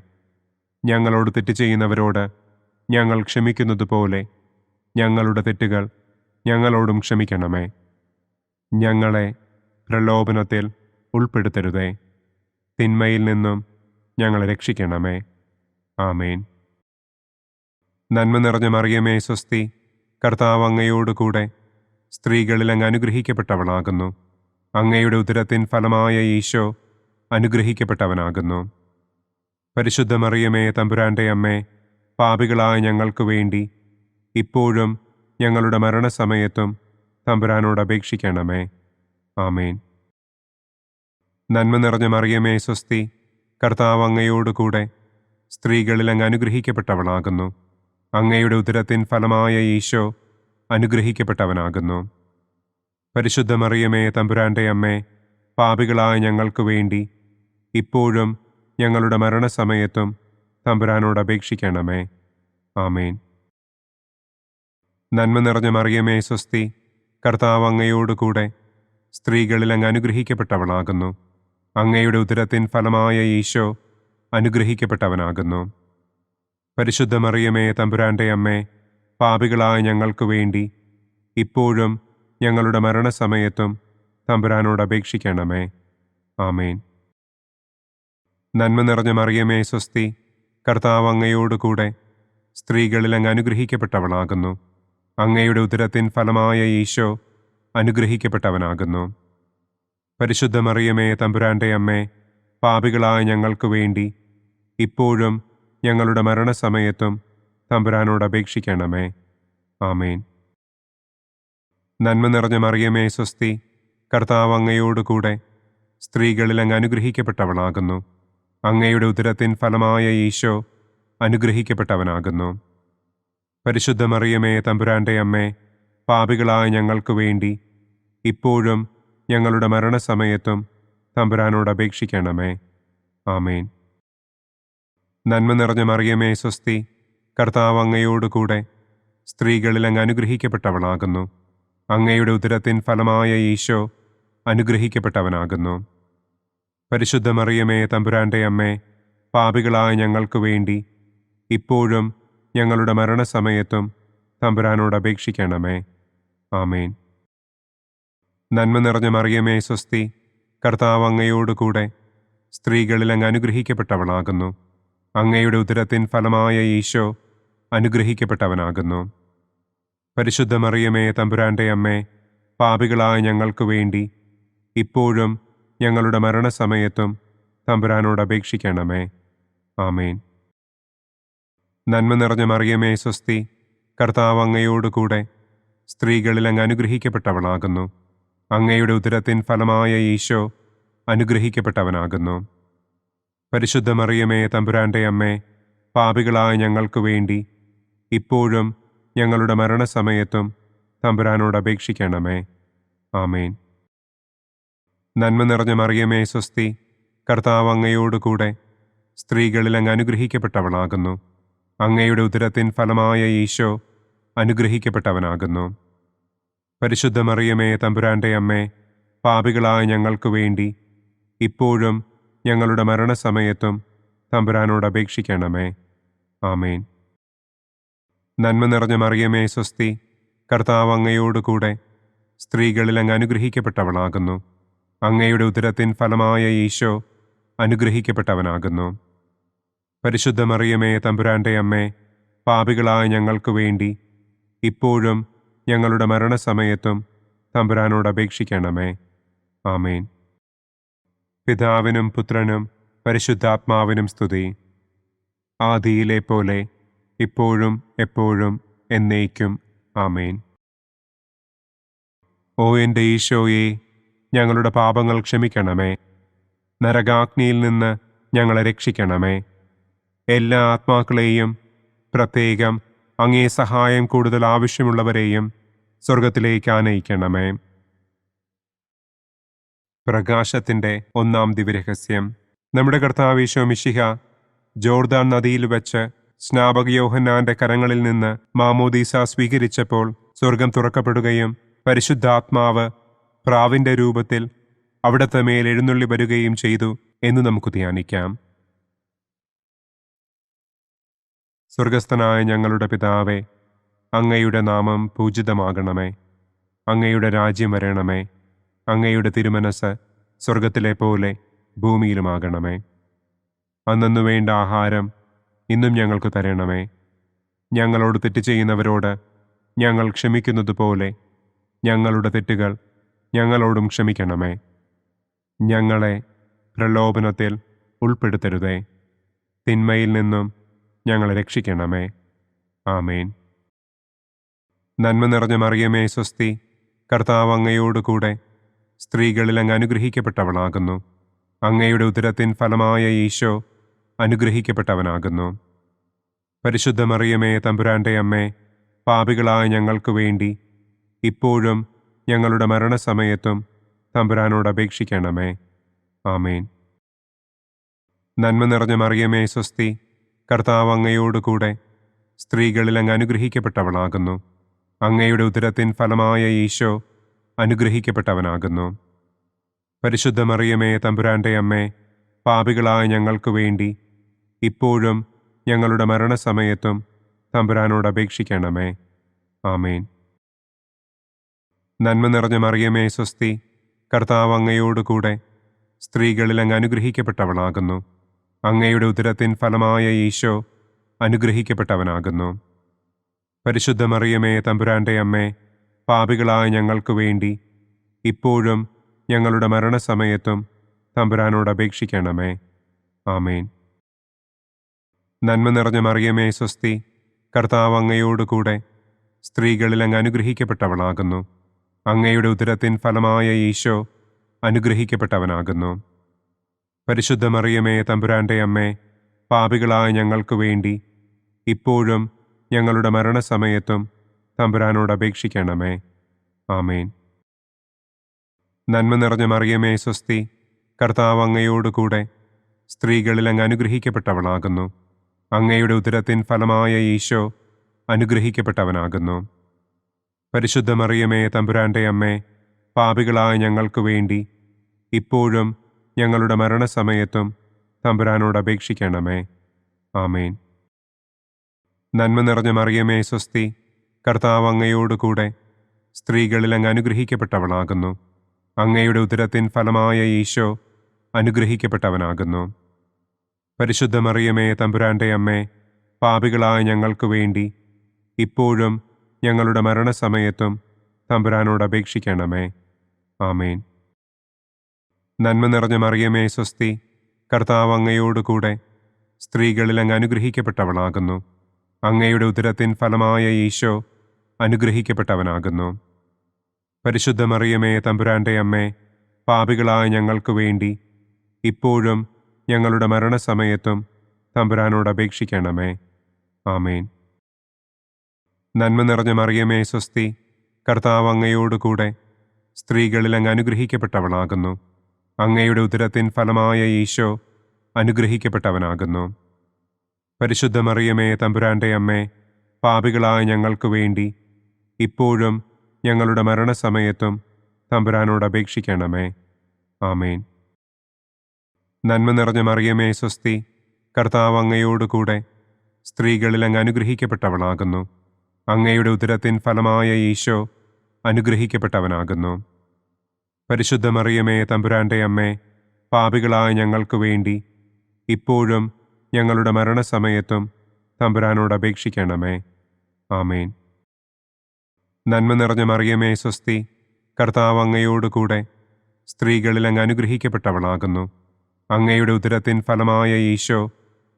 Speaker 2: ഞങ്ങളോട് തെറ്റ് ചെയ്യുന്നവരോട് ഞങ്ങൾ ക്ഷമിക്കുന്നത് പോലെ ഞങ്ങളുടെ തെറ്റുകൾ ഞങ്ങളോടും ക്ഷമിക്കണമേ. ഞങ്ങളെ പ്രലോഭനത്തിൽ ഉൾപ്പെടുത്തരുതേ. തിന്മയിൽ നിന്നും ഞങ്ങളെ രക്ഷിക്കണമേ. ആമേൻ. നന്മ നിറഞ്ഞ മറിയമേ സ്വസ്തി, കർത്താവ് അങ്ങയോടുകൂടെ സ്ത്രീകളിൽ അങ്ങ് അനുഗ്രഹിക്കപ്പെട്ടവളാകുന്നു. അങ്ങയുടെ ഉദരത്തിൻ ഫലമായ ഈശോ അനുഗ്രഹിക്കപ്പെട്ടവനാകുന്നു. പരിശുദ്ധ മറിയമേ തമ്പുരാന്റെ അമ്മേ, പാപികളായ ഞങ്ങൾക്ക് വേണ്ടി ഇപ്പോഴും ഞങ്ങളുടെ മരണസമയത്തും തമ്പുരാനോട് അപേക്ഷിക്കണമേ. ആമേൻ. നന്മ നിറഞ്ഞ മറിയമേ സ്വസ്തി, കർത്താവ് അങ്ങയോടുകൂടെ സ്ത്രീകളിൽ അങ്ങ് അനുഗ്രഹിക്കപ്പെട്ടവളാകുന്നു. അങ്ങയുടെ ഉദരത്തിൻ ഫലമായ ഈശോ അനുഗ്രഹിക്കപ്പെട്ടവനാകുന്നു. പരിശുദ്ധ മറിയമേ തമ്പുരാന്റെ അമ്മേ, പാപികളായ ഞങ്ങൾക്ക് വേണ്ടി ഇപ്പോഴും ഞങ്ങളുടെ മരണസമയത്തും തമ്പുരാനോട് അപേക്ഷിക്കണമേ. ആമേൻ. നന്മ നിറഞ്ഞ മറിയമേ സ്വസ്തി, കർത്താവ് അങ്ങയോടുകൂടെ സ്ത്രീകളിൽ അങ്ങ് അനുഗ്രഹിക്കപ്പെട്ടവളാകുന്നു. അങ്ങയുടെ ഉദരത്തിൻ ഫലമായ ഈശോ അനുഗ്രഹിക്കപ്പെട്ടവനാകുന്നു. പരിശുദ്ധ മറിയമേ തമ്പുരാന്റെ അമ്മേ, പാപികളായ ഞങ്ങൾക്ക് വേണ്ടി ഇപ്പോഴും ഞങ്ങളുടെ മരണസമയത്തും തമ്പുരാനോട് അപേക്ഷിക്കണമേ. ആമേൻ. നന്മ നിറഞ്ഞ മറിയമേ സ്വസ്തി, കർത്താവ് അങ്ങയോടുകൂടെ സ്ത്രീകളിൽ അങ്ങ് അനുഗ്രഹിക്കപ്പെട്ടവളാകുന്നു. അങ്ങയുടെ ഉദരത്തിൻ ഫലമായ ഈശോ അനുഗ്രഹിക്കപ്പെട്ടവനാകുന്നു. പരിശുദ്ധ മറിയമേ തമ്പുരാന്റെ അമ്മേ, പാപികളായ ഞങ്ങൾക്ക് വേണ്ടി ഇപ്പോഴും ഞങ്ങളുടെ മരണസമയത്തും തമ്പുരാനോട് അപേക്ഷിക്കണമേ. ആമേൻ. നന്മ നിറഞ്ഞ മറിയമേ സ്വസ്തി, കർത്താവ് അങ്ങയോടുകൂടെ സ്ത്രീകളിൽ അങ്ങ് അനുഗ്രഹിക്കപ്പെട്ടവളാകുന്നു. അങ്ങയുടെ ഉദരത്തിൻ ഫലമായ ഈശോ അനുഗ്രഹിക്കപ്പെട്ടവനാകുന്നു. പരിശുദ്ധ മറിയമേ തമ്പുരാന്റെ അമ്മേ, പാപികളായ ഞങ്ങൾക്ക് വേണ്ടി ഇപ്പോഴും ഞങ്ങളുടെ മരണസമയത്തും തമ്പുരാനോട് അപേക്ഷിക്കണമേ. ആമേൻ. നന്മ നിറഞ്ഞ മറിയമേ സ്വസ്തി, കർത്താവ് അങ്ങയോടുകൂടെ സ്ത്രീകളിൽ അങ്ങ് അനുഗ്രഹിക്കപ്പെട്ടവളാകുന്നു. അങ്ങയുടെ ഉദരത്തിൻ ഫലമായ ഈശോ അനുഗ്രഹിക്കപ്പെട്ടവനാകുന്നു. പരിശുദ്ധ മറിയമേ തമ്പുരാന്റെ അമ്മേ, പാപികളായ ഞങ്ങൾക്ക് വേണ്ടി ഇപ്പോഴും ഞങ്ങളുടെ മരണസമയത്തും തമ്പുരാനോട് അപേക്ഷിക്കണമേ. ആമേൻ. നന്മ നിറഞ്ഞ മറിയമേ സ്വസ്തി, കർത്താവ് അങ്ങയോടുകൂടെ സ്ത്രീകളിൽ അങ്ങ് അനുഗ്രഹിക്കപ്പെട്ടവളാകുന്നു. അങ്ങയുടെ ഉദരത്തിൻ ഫലമായ ഈശോ അനുഗ്രഹിക്കപ്പെട്ടവനാകുന്നു. പരിശുദ്ധ മറിയമേ തമ്പുരാന്റെ അമ്മേ, പാപികളായ ഞങ്ങൾക്ക് വേണ്ടി ഇപ്പോഴും ഞങ്ങളുടെ മരണസമയത്തും തമ്പുരാനോട് അപേക്ഷിക്കണമേ. ആമേൻ. നന്മ നിറഞ്ഞ മറിയമേ സ്വസ്തി, കർത്താവ് അങ്ങയോടുകൂടെ സ്ത്രീകളിൽ അങ്ങ് അനുഗ്രഹിക്കപ്പെട്ടവളാകുന്നു. അങ്ങയുടെ ഉദരത്തിൻ ഫലമായ ഈശോ അനുഗ്രഹിക്കപ്പെട്ടവനാകുന്നു. പരിശുദ്ധ മറിയമേ തമ്പുരാന്റെ അമ്മേ, പാപികളായ ഞങ്ങൾക്ക് വേണ്ടി ഇപ്പോഴും ഞങ്ങളുടെ മരണസമയത്തും തമ്പുരാനോട് അപേക്ഷിക്കണമേ. ആമേൻ. നന്മ നിറഞ്ഞ മറിയമേ സ്വസ്തി, കർത്താവ് അങ്ങയോടുകൂടെ സ്ത്രീകളിൽ അങ്ങ് അനുഗ്രഹിക്കപ്പെട്ടവളാകുന്നു. അങ്ങയുടെ ഉദരത്തിൻ ഫലമായ ഈശോ അനുഗ്രഹിക്കപ്പെട്ടവനാകുന്നു. പരിശുദ്ധ മറിയമേ തമ്പുരാന്റെ അമ്മേ, പാപികളായ ഞങ്ങൾക്ക് വേണ്ടി ഇപ്പോഴും ഞങ്ങളുടെ മരണസമയത്തും തമ്പുരാനോട് അപേക്ഷിക്കണമേ. ആമേൻ. നന്മ നിറഞ്ഞ മറിയമേ സ്വസ്തി, കർത്താവ് അങ്ങയോടുകൂടെ സ്ത്രീകളിൽ അങ്ങ് അനുഗ്രഹിക്കപ്പെട്ടവളാകുന്നു. അങ്ങയുടെ ഉദരത്തിൻ ഫലമായ ഈശോ അനുഗ്രഹിക്കപ്പെട്ടവനാകുന്നു. പരിശുദ്ധ മറിയമേ തമ്പുരാൻ്റെ അമ്മേ, പാപികളായ ഞങ്ങൾക്ക് വേണ്ടി ഇപ്പോഴും ഞങ്ങളുടെ മരണസമയത്തും തമ്പുരാനോട് അപേക്ഷിക്കണമേ. ആമേൻ. പിതാവിനും പുത്രനും പരിശുദ്ധാത്മാവിനും സ്തുതി. ആദിയിലെ പോലെ ഇപ്പോഴും എപ്പോഴും എന്നേക്കും. ആമേൻ. ഓ എൻ്റെ ഈശോയെ, ഞങ്ങളുടെ പാപങ്ങൾ ക്ഷമിക്കണമേ. നരകാഗ്നിയിൽ നിന്ന് ഞങ്ങളെ രക്ഷിക്കണമേ. എല്ലാ ആത്മാക്കളെയും, പ്രത്യേകം അങ്ങേ സഹായം കൂടുതൽ ആവശ്യമുള്ളവരെയും സ്വർഗത്തിലേക്ക് ആനയിക്കണമേ. പ്രകാശത്തിൻ്റെ ഒന്നാം ദിവ്യരഹസ്യം. നമ്മുടെ കർത്താവ് ഈശോ മിശിഹ ജോർദാൻ നദിയിൽ വെച്ച് സ്നാപക യോഹന്നാന്റെ കരങ്ങളിൽ നിന്ന് മാമോദീസ സ്വീകരിച്ചപ്പോൾ സ്വർഗം തുറക്കപ്പെടുകയും പരിശുദ്ധാത്മാവ് പ്രാവിന്റെ രൂപത്തിൽ അവിടത്തെ മേൽ എഴുന്നള്ളി വരികയും ചെയ്തു എന്ന് നമുക്ക് ധ്യാനിക്കാം. സ്വർഗസ്ഥനായ ഞങ്ങളുടെ പിതാവേ, അങ്ങയുടെ നാമം പൂജിതമാകണമേ. അങ്ങയുടെ രാജ്യം വരണമേ. അങ്ങയുടെ തിരുമനസ് സ്വർഗത്തിലെ പോലെ ഭൂമിയിലുമാകണമേ. അന്നന്നു വേണ്ട ആഹാരം ഇന്നും ഞങ്ങൾക്ക് തരണമേ. ഞങ്ങളോട് തെറ്റ് ചെയ്യുന്നവരോട് ഞങ്ങൾ ക്ഷമിക്കുന്നത് പോലെ ഞങ്ങളുടെ തെറ്റുകൾ ഞങ്ങളോടും ക്ഷമിക്കണമേ. ഞങ്ങളെ പ്രലോഭനത്തിൽ ഉൾപ്പെടുത്തരുതേ, തിന്മയിൽ നിന്നും ഞങ്ങളെ രക്ഷിക്കണമേ. ആമേൻ. നന്മ നിറഞ്ഞ മറിയമേ സ്വസ്തി, കർത്താവ് അങ്ങയോടുകൂടെ സ്ത്രീകളിൽ അങ്ങ് അനുഗ്രഹിക്കപ്പെട്ടവളാകുന്നു. അങ്ങയുടെ ഉദരത്തിൻ ഫലമായ ഈശോ അനുഗ്രഹിക്കപ്പെട്ടവനാകുന്നു. പരിശുദ്ധ മറിയമേ തമ്പുരാൻ്റെ അമ്മേ, പാപികളായ ഞങ്ങൾക്ക് വേണ്ടി ഇപ്പോഴും ഞങ്ങളുടെ മരണസമയത്തും തമ്പുരാനോട് അപേക്ഷിക്കണമേ. ആമേൻ. നന്മ നിറഞ്ഞ മറിയമേ സ്വസ്തി, കർത്താവ് അങ്ങയോടുകൂടെ സ്ത്രീകളിൽ അങ്ങ് അനുഗ്രഹിക്കപ്പെട്ടവളാകുന്നു. അങ്ങയുടെ ഉദരത്തിൻ ഫലമായ ഈശോ അനുഗ്രഹിക്കപ്പെട്ടവനാകുന്നു. പരിശുദ്ധ മറിയമേ തമ്പുരാൻ്റെ അമ്മേ, പാപികളായ ഞങ്ങൾക്ക് വേണ്ടി ഇപ്പോഴും ഞങ്ങളുടെ മരണസമയത്തും തമ്പുരാനോട് അപേക്ഷിക്കണമേ. ആമേൻ. നന്മ നിറഞ്ഞ മറിയമേ സ്വസ്തി, കർത്താവ് അങ്ങയോടുകൂടെ സ്ത്രീകളിൽ അങ്ങ് അനുഗ്രഹിക്കപ്പെട്ടവളാകുന്നു. അങ്ങയുടെ ഉദരത്തിൻ ഫലമായ ഈശോ അനുഗ്രഹിക്കപ്പെട്ടവനാകുന്നു. പരിശുദ്ധ മറിയമേ തമ്പുരാൻ്റെ അമ്മേ, പാപികളായ ഞങ്ങൾക്ക് വേണ്ടി ഇപ്പോഴും ഞങ്ങളുടെ മരണസമയത്തും തമ്പുരാനോട് അപേക്ഷിക്കണമേ. ആമേൻ. നന്മ നിറഞ്ഞ മറിയമേ സ്വസ്തി, കർത്താവ് അങ്ങയോടുകൂടെ സ്ത്രീകളിൽ അങ്ങ് അനുഗ്രഹിക്കപ്പെട്ടവളാകുന്നു. അങ്ങയുടെ ഉദരത്തിൻ ഫലമായ ഈശോ അനുഗ്രഹിക്കപ്പെട്ടവനാകുന്നു. പരിശുദ്ധ മറിയമേ തമ്പുരാൻ്റെ അമ്മേ, പാപികളായ ഞങ്ങൾക്ക് വേണ്ടി ഇപ്പോഴും ഞങ്ങളുടെ മരണസമയത്തും തമ്പുരാനോട് അപേക്ഷിക്കണമേ. ആമേൻ. നന്മ നിറഞ്ഞ മറിയമേ സ്വസ്തി, കർത്താവ് അങ്ങയോടുകൂടെ സ്ത്രീകളിൽ അങ്ങ് അനുഗ്രഹിക്കപ്പെട്ടവളാകുന്നു. അങ്ങയുടെ ഉദരത്തിൻ ഫലമായ ഈശോ അനുഗ്രഹിക്കപ്പെട്ടവനാകുന്നു. പരിശുദ്ധ മറിയമേ തമ്പുരാൻ്റെ അമ്മേ, പാപികളായ ഞങ്ങൾക്ക് വേണ്ടി ഇപ്പോഴും ഞങ്ങളുടെ മരണസമയത്തും തമ്പുരാനോട് അപേക്ഷിക്കണമേ. ആമേൻ. നന്മ നിറഞ്ഞ മറിയമേ സ്വസ്തി, കർത്താവ് അങ്ങയോടുകൂടെ സ്ത്രീകളിൽ അങ്ങ് അനുഗ്രഹിക്കപ്പെട്ടവളാകുന്നു. അങ്ങയുടെ ഉദരത്തിൻ ഫലമായ ഈശോ അനുഗ്രഹിക്കപ്പെട്ടവനാകുന്നു. പരിശുദ്ധ മറിയമേ തമ്പുരാൻ്റെ അമ്മേ, പാപികളായ ഞങ്ങൾക്ക് വേണ്ടി ഇപ്പോഴും ഞങ്ങളുടെ മരണസമയത്തും തമ്പുരാനോട് അപേക്ഷിക്കണമേ. ആമേൻ. നന്മ നിറഞ്ഞ മറിയമേ സ്വസ്തി, കർത്താവ് അങ്ങയോടുകൂടെ സ്ത്രീകളിൽ അങ്ങ് അനുഗ്രഹിക്കപ്പെട്ടവളാകുന്നു. അങ്ങയുടെ ഉദരത്തിൻ ഫലമായ ഈശോ അനുഗ്രഹിക്കപ്പെട്ടവനാകുന്നു. പരിശുദ്ധ മറിയമേ തമ്പുരാൻ്റെ അമ്മേ, പാപികളായ ഞങ്ങൾക്ക് വേണ്ടി ഇപ്പോഴും ഞങ്ങളുടെ മരണസമയത്തും തമ്പുരാനോട് അപേക്ഷിക്കണമേ. ആമേൻ. നന്മ നിറഞ്ഞ മറിയമേ സ്വസ്തി, കർത്താവ് അങ്ങയോടുകൂടെ സ്ത്രീകളിൽ അങ്ങ് അനുഗ്രഹിക്കപ്പെട്ടവളാകുന്നു. അങ്ങയുടെ ഉദരത്തിൻ ഫലമായ ഈശോ അനുഗ്രഹിക്കപ്പെട്ടവനാകുന്നു. പരിശുദ്ധ മറിയമേ തമ്പുരാൻ്റെ അമ്മേ, പാപികളായ ഞങ്ങൾക്ക് വേണ്ടി ഇപ്പോഴും ഞങ്ങളുടെ മരണസമയത്തും തമ്പുരാനോട് അപേക്ഷിക്കണമേ. ആമേൻ. നന്മ നിറഞ്ഞ മറിയമേ സ്വസ്തി, കർത്താവ് അങ്ങയോടുകൂടെ സ്ത്രീകളിൽ അങ്ങ് അനുഗ്രഹിക്കപ്പെട്ടവളാകുന്നു. അങ്ങയുടെ ഉദരത്തിൻ ഫലമായ ഈശോ അനുഗ്രഹിക്കപ്പെട്ടവനാകുന്നു. പരിശുദ്ധ മറിയമേ തമ്പുരാന്റെ അമ്മേ, പാപികളായ ഞങ്ങൾക്ക് വേണ്ടി ഇപ്പോഴും ഞങ്ങളുടെ മരണസമയത്തും തമ്പുരാനോട് അപേക്ഷിക്കണമേ. ആമേൻ. നന്മ നിറഞ്ഞ മറിയമേ സ്വസ്തി, കർത്താവ് അങ്ങയോടുകൂടെ സ്ത്രീകളിൽ അങ്ങ് അനുഗ്രഹിക്കപ്പെട്ടവളാകുന്നു. അങ്ങയുടെ ഉദരത്തിൻ ഫലമായ ഈശോ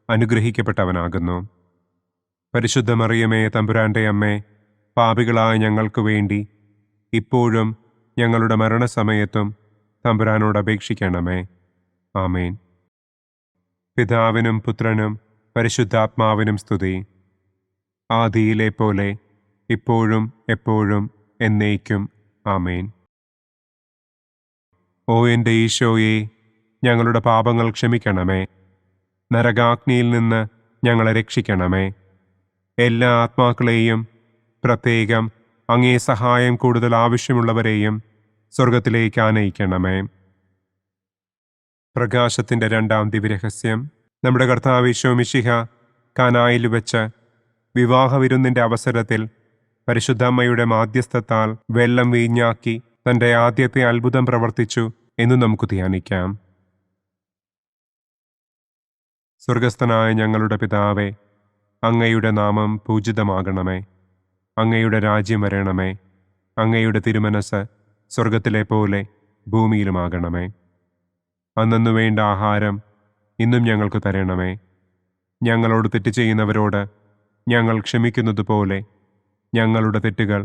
Speaker 2: അനുഗ്രഹിക്കപ്പെട്ടവനാകുന്നു. പരിശുദ്ധ മറിയമേ തമ്പുരാന്റെ അമ്മേ, പാപികളായ ഞങ്ങൾക്ക് വേണ്ടി ഇപ്പോഴും ഞങ്ങളുടെ മരണസമയത്തും തമ്പുരാനോട് അപേക്ഷിക്കണമേ. ആമേൻ. പിതാവിനും പുത്രനും പരിശുദ്ധാത്മാവിനും സ്തുതി. ആദിയിലെ പോലെ ഇപ്പോഴും എപ്പോഴും എന്നേക്കും. ആമേൻ. ഓ എൻ്റെ ഈശോയെ, ഞങ്ങളുടെ പാപങ്ങൾ ക്ഷമിക്കണമേ. നരകാഗ്നിയിൽ നിന്ന് ഞങ്ങളെ രക്ഷിക്കണമേ. എല്ലാ ആത്മാക്കളെയും, പ്രത്യേകം അങ്ങേ സഹായം കൂടുതൽ ആവശ്യമുള്ളവരെയും സ്വർഗത്തിലേക്ക് ആനയിക്കണമേ. പ്രകാശത്തിൻ്റെ രണ്ടാം ദിവ്യരഹസ്യം. നമ്മുടെ കർത്താവ് ഈശോ മിശിഹ കാനായിൽ വെച്ച് വിവാഹവിരുന്നിൻ്റെ അവസരത്തിൽ പരിശുദ്ധമ്മയുടെ മാധ്യസ്ഥത്താൽ വെള്ളം വീഞ്ഞാക്കി തൻ്റെ ആദ്യത്തെ അത്ഭുതം പ്രവർത്തിച്ചു എന്ന് നമുക്ക് ധ്യാനിക്കാം. സ്വർഗസ്ഥനായ ഞങ്ങളുടെ പിതാവേ, അങ്ങയുടെ നാമം പൂജിതമാകണമേ. അങ്ങയുടെ രാജ്യം വരണമേ. അങ്ങയുടെ തിരുമനസ് സ്വർഗത്തിലെ പോലെ ഭൂമിയിലുമാകണമേ. അന്നു വേണ്ട ആഹാരം ഇന്നും ഞങ്ങൾക്ക് തരണമേ. ഞങ്ങളോട് തെറ്റ് ചെയ്യുന്നവരോട് ഞങ്ങൾ ക്ഷമിക്കുന്നത് പോലെ ഞങ്ങളുടെ തെറ്റുകൾ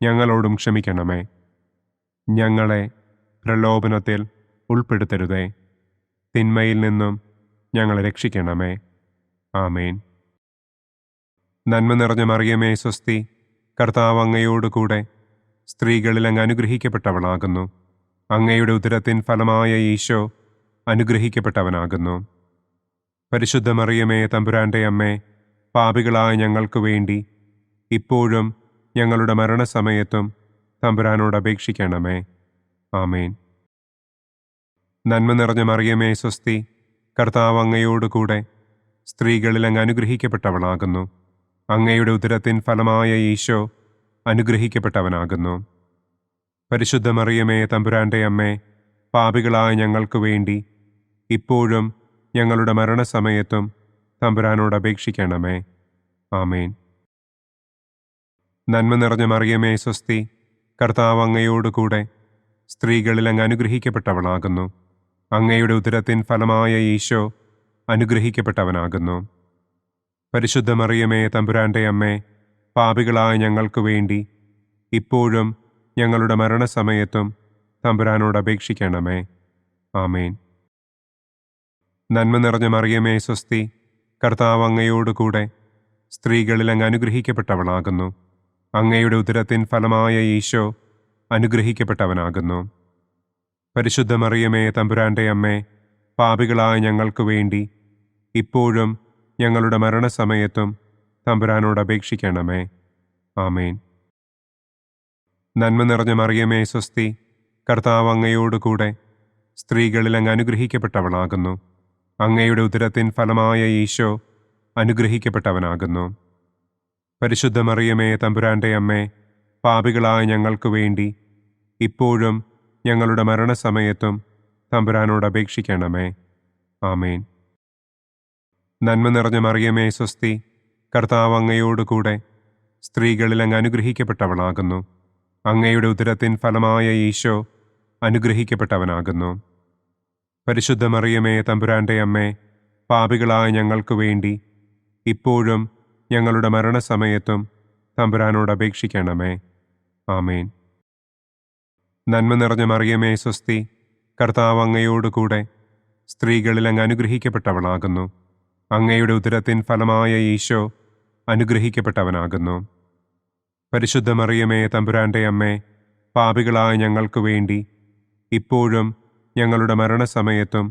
Speaker 2: ഞങ്ങളോടും ക്ഷമിക്കണമേ. ഞങ്ങളെ പ്രലോഭനത്തിൽ ഉൾപ്പെടുത്തരുതേ. തിന്മയിൽ നിന്നും ഞങ്ങളെ രക്ഷിക്കണമേ. ആമേൻ. നന്മ നിറഞ്ഞ മറിയമേ സ്വസ്തി, കർത്താവ് അങ്ങയോടുകൂടെ സ്ത്രീകളിൽ അങ്ങ് അനുഗ്രഹിക്കപ്പെട്ടവളാകുന്നു. അങ്ങയുടെ ഉദരത്തിൻ ഫലമായ ഈശോ അനുഗ്രഹിക്കപ്പെട്ടവനാകുന്നു. പരിശുദ്ധ മറിയമേ തമ്പുരാന്റെ അമ്മേ, പാപികളായ ഞങ്ങൾക്ക് വേണ്ടി ഇപ്പോഴും ഞങ്ങളുടെ മരണസമയത്തും തമ്പുരാനോട് അപേക്ഷിക്കണമേ. ആമേൻ. നന്മ നിറഞ്ഞ മറിയമേ സ്വസ്തി, കർത്താവ് അങ്ങയോടുകൂടെ സ്ത്രീകളിൽ അങ്ങ് അനുഗ്രഹിക്കപ്പെട്ടവളാകുന്നു. അങ്ങയുടെ ഉദരത്തിൻ ഫലമായ ഈശോ അനുഗ്രഹിക്കപ്പെട്ടവനാകുന്നു. പരിശുദ്ധ മറിയമേ തമ്പുരാന്റെ അമ്മേ, പാപികളായ ഞങ്ങൾക്ക് വേണ്ടി ഇപ്പോഴും ഞങ്ങളുടെ മരണസമയത്തും തമ്പുരാനോട് അപേക്ഷിക്കണമേ. ആമേൻ. നന്മ നിറഞ്ഞ മറിയമേ സ്വസ്തി, കർത്താവ് അങ്ങയോടുകൂടെ സ്ത്രീകളിൽ അങ്ങ് അനുഗ്രഹിക്കപ്പെട്ടവളാകുന്നു. അങ്ങയുടെ ഉദരത്തിൻ ഫലമായ ഈശോ അനുഗ്രഹിക്കപ്പെട്ടവനാകുന്നു. പരിശുദ്ധ മറിയമേ തമ്പുരാന്റെ അമ്മേ, പാപികളായ ഞങ്ങൾക്ക് വേണ്ടി ഇപ്പോഴും ഞങ്ങളുടെ മരണസമയത്തും തമ്പുരാനോട് അപേക്ഷിക്കണമേ. ആമേൻ. നന്മ നിറഞ്ഞ മറിയമേ സ്വസ്തി, കർത്താവ് അങ്ങയോടുകൂടെ സ്ത്രീകളിൽ അങ്ങ് അനുഗ്രഹിക്കപ്പെട്ടവളാകുന്നു. അങ്ങയുടെ ഉദരത്തിൻ ഫലമായ ഈശോ അനുഗ്രഹിക്കപ്പെട്ടവനാകുന്നു. പരിശുദ്ധ മറിയമേ തമ്പുരാന്റെ അമ്മേ, പാപികളായ ഞങ്ങൾക്ക് വേണ്ടി ഇപ്പോഴും ഞങ്ങളുടെ മരണസമയത്തും തമ്പുരാനോട് അപേക്ഷിക്കണമേ. ആമേൻ. നന്മ നിറഞ്ഞ മറിയമേ സ്വസ്തി, കർത്താവ് അങ്ങയോടുകൂടെ സ്ത്രീകളിൽ അങ്ങ് അനുഗ്രഹിക്കപ്പെട്ടവളാകുന്നു. അങ്ങയുടെ ഉദരത്തിൻ ഫലമായ ഈശോ അനുഗ്രഹിക്കപ്പെട്ടവനാകുന്നു. പരിശുദ്ധ മറിയമേ തമ്പുരാന്റെ അമ്മേ, പാപികളായ ഞങ്ങൾക്ക് വേണ്ടി ഇപ്പോഴും ഞങ്ങളുടെ മരണസമയത്തും തമ്പുരാനോട് അപേക്ഷിക്കണമേ. ആമേൻ. നന്മ നിറഞ്ഞ മറിയമേ സ്വസ്തി, കർത്താവ് അങ്ങയോടുകൂടെ സ്ത്രീകളിൽ അങ്ങ് അനുഗ്രഹിക്കപ്പെട്ടവളാകുന്നു. അങ്ങയുടെ ഉദരത്തിൻ ഫലമായ ഈശോ അനുഗ്രഹിക്കപ്പെട്ടവനാകുന്നു. പരിശുദ്ധ മറിയമേ തമ്പുരാന്റെ അമ്മേ, പാപികളായ ഞങ്ങൾക്ക് വേണ്ടി ഇപ്പോഴും ഞങ്ങളുടെ മരണസമയത്തും തമ്പുരാനോട് അപേക്ഷിക്കണമേ. ആമേൻ. നന്മ നിറഞ്ഞ മറിയമേ സ്വസ്തി, കർത്താവ് അങ്ങയോടുകൂടെ സ്ത്രീകളിൽ അങ്ങ് അനുഗ്രഹിക്കപ്പെട്ടവളാകുന്നു. അങ്ങയുടെ ഉദരത്തിൻ ഫലമായ ഈശോ അനുഗ്രഹിക്കപ്പെട്ടവനാകുന്നു. പരിശുദ്ധ മറിയമേ തമ്പുരാന്റെ അമ്മേ, പാപികളായ ഞങ്ങൾക്ക് വേണ്ടി ഇപ്പോഴും ഞങ്ങളുടെ മരണസമയത്തും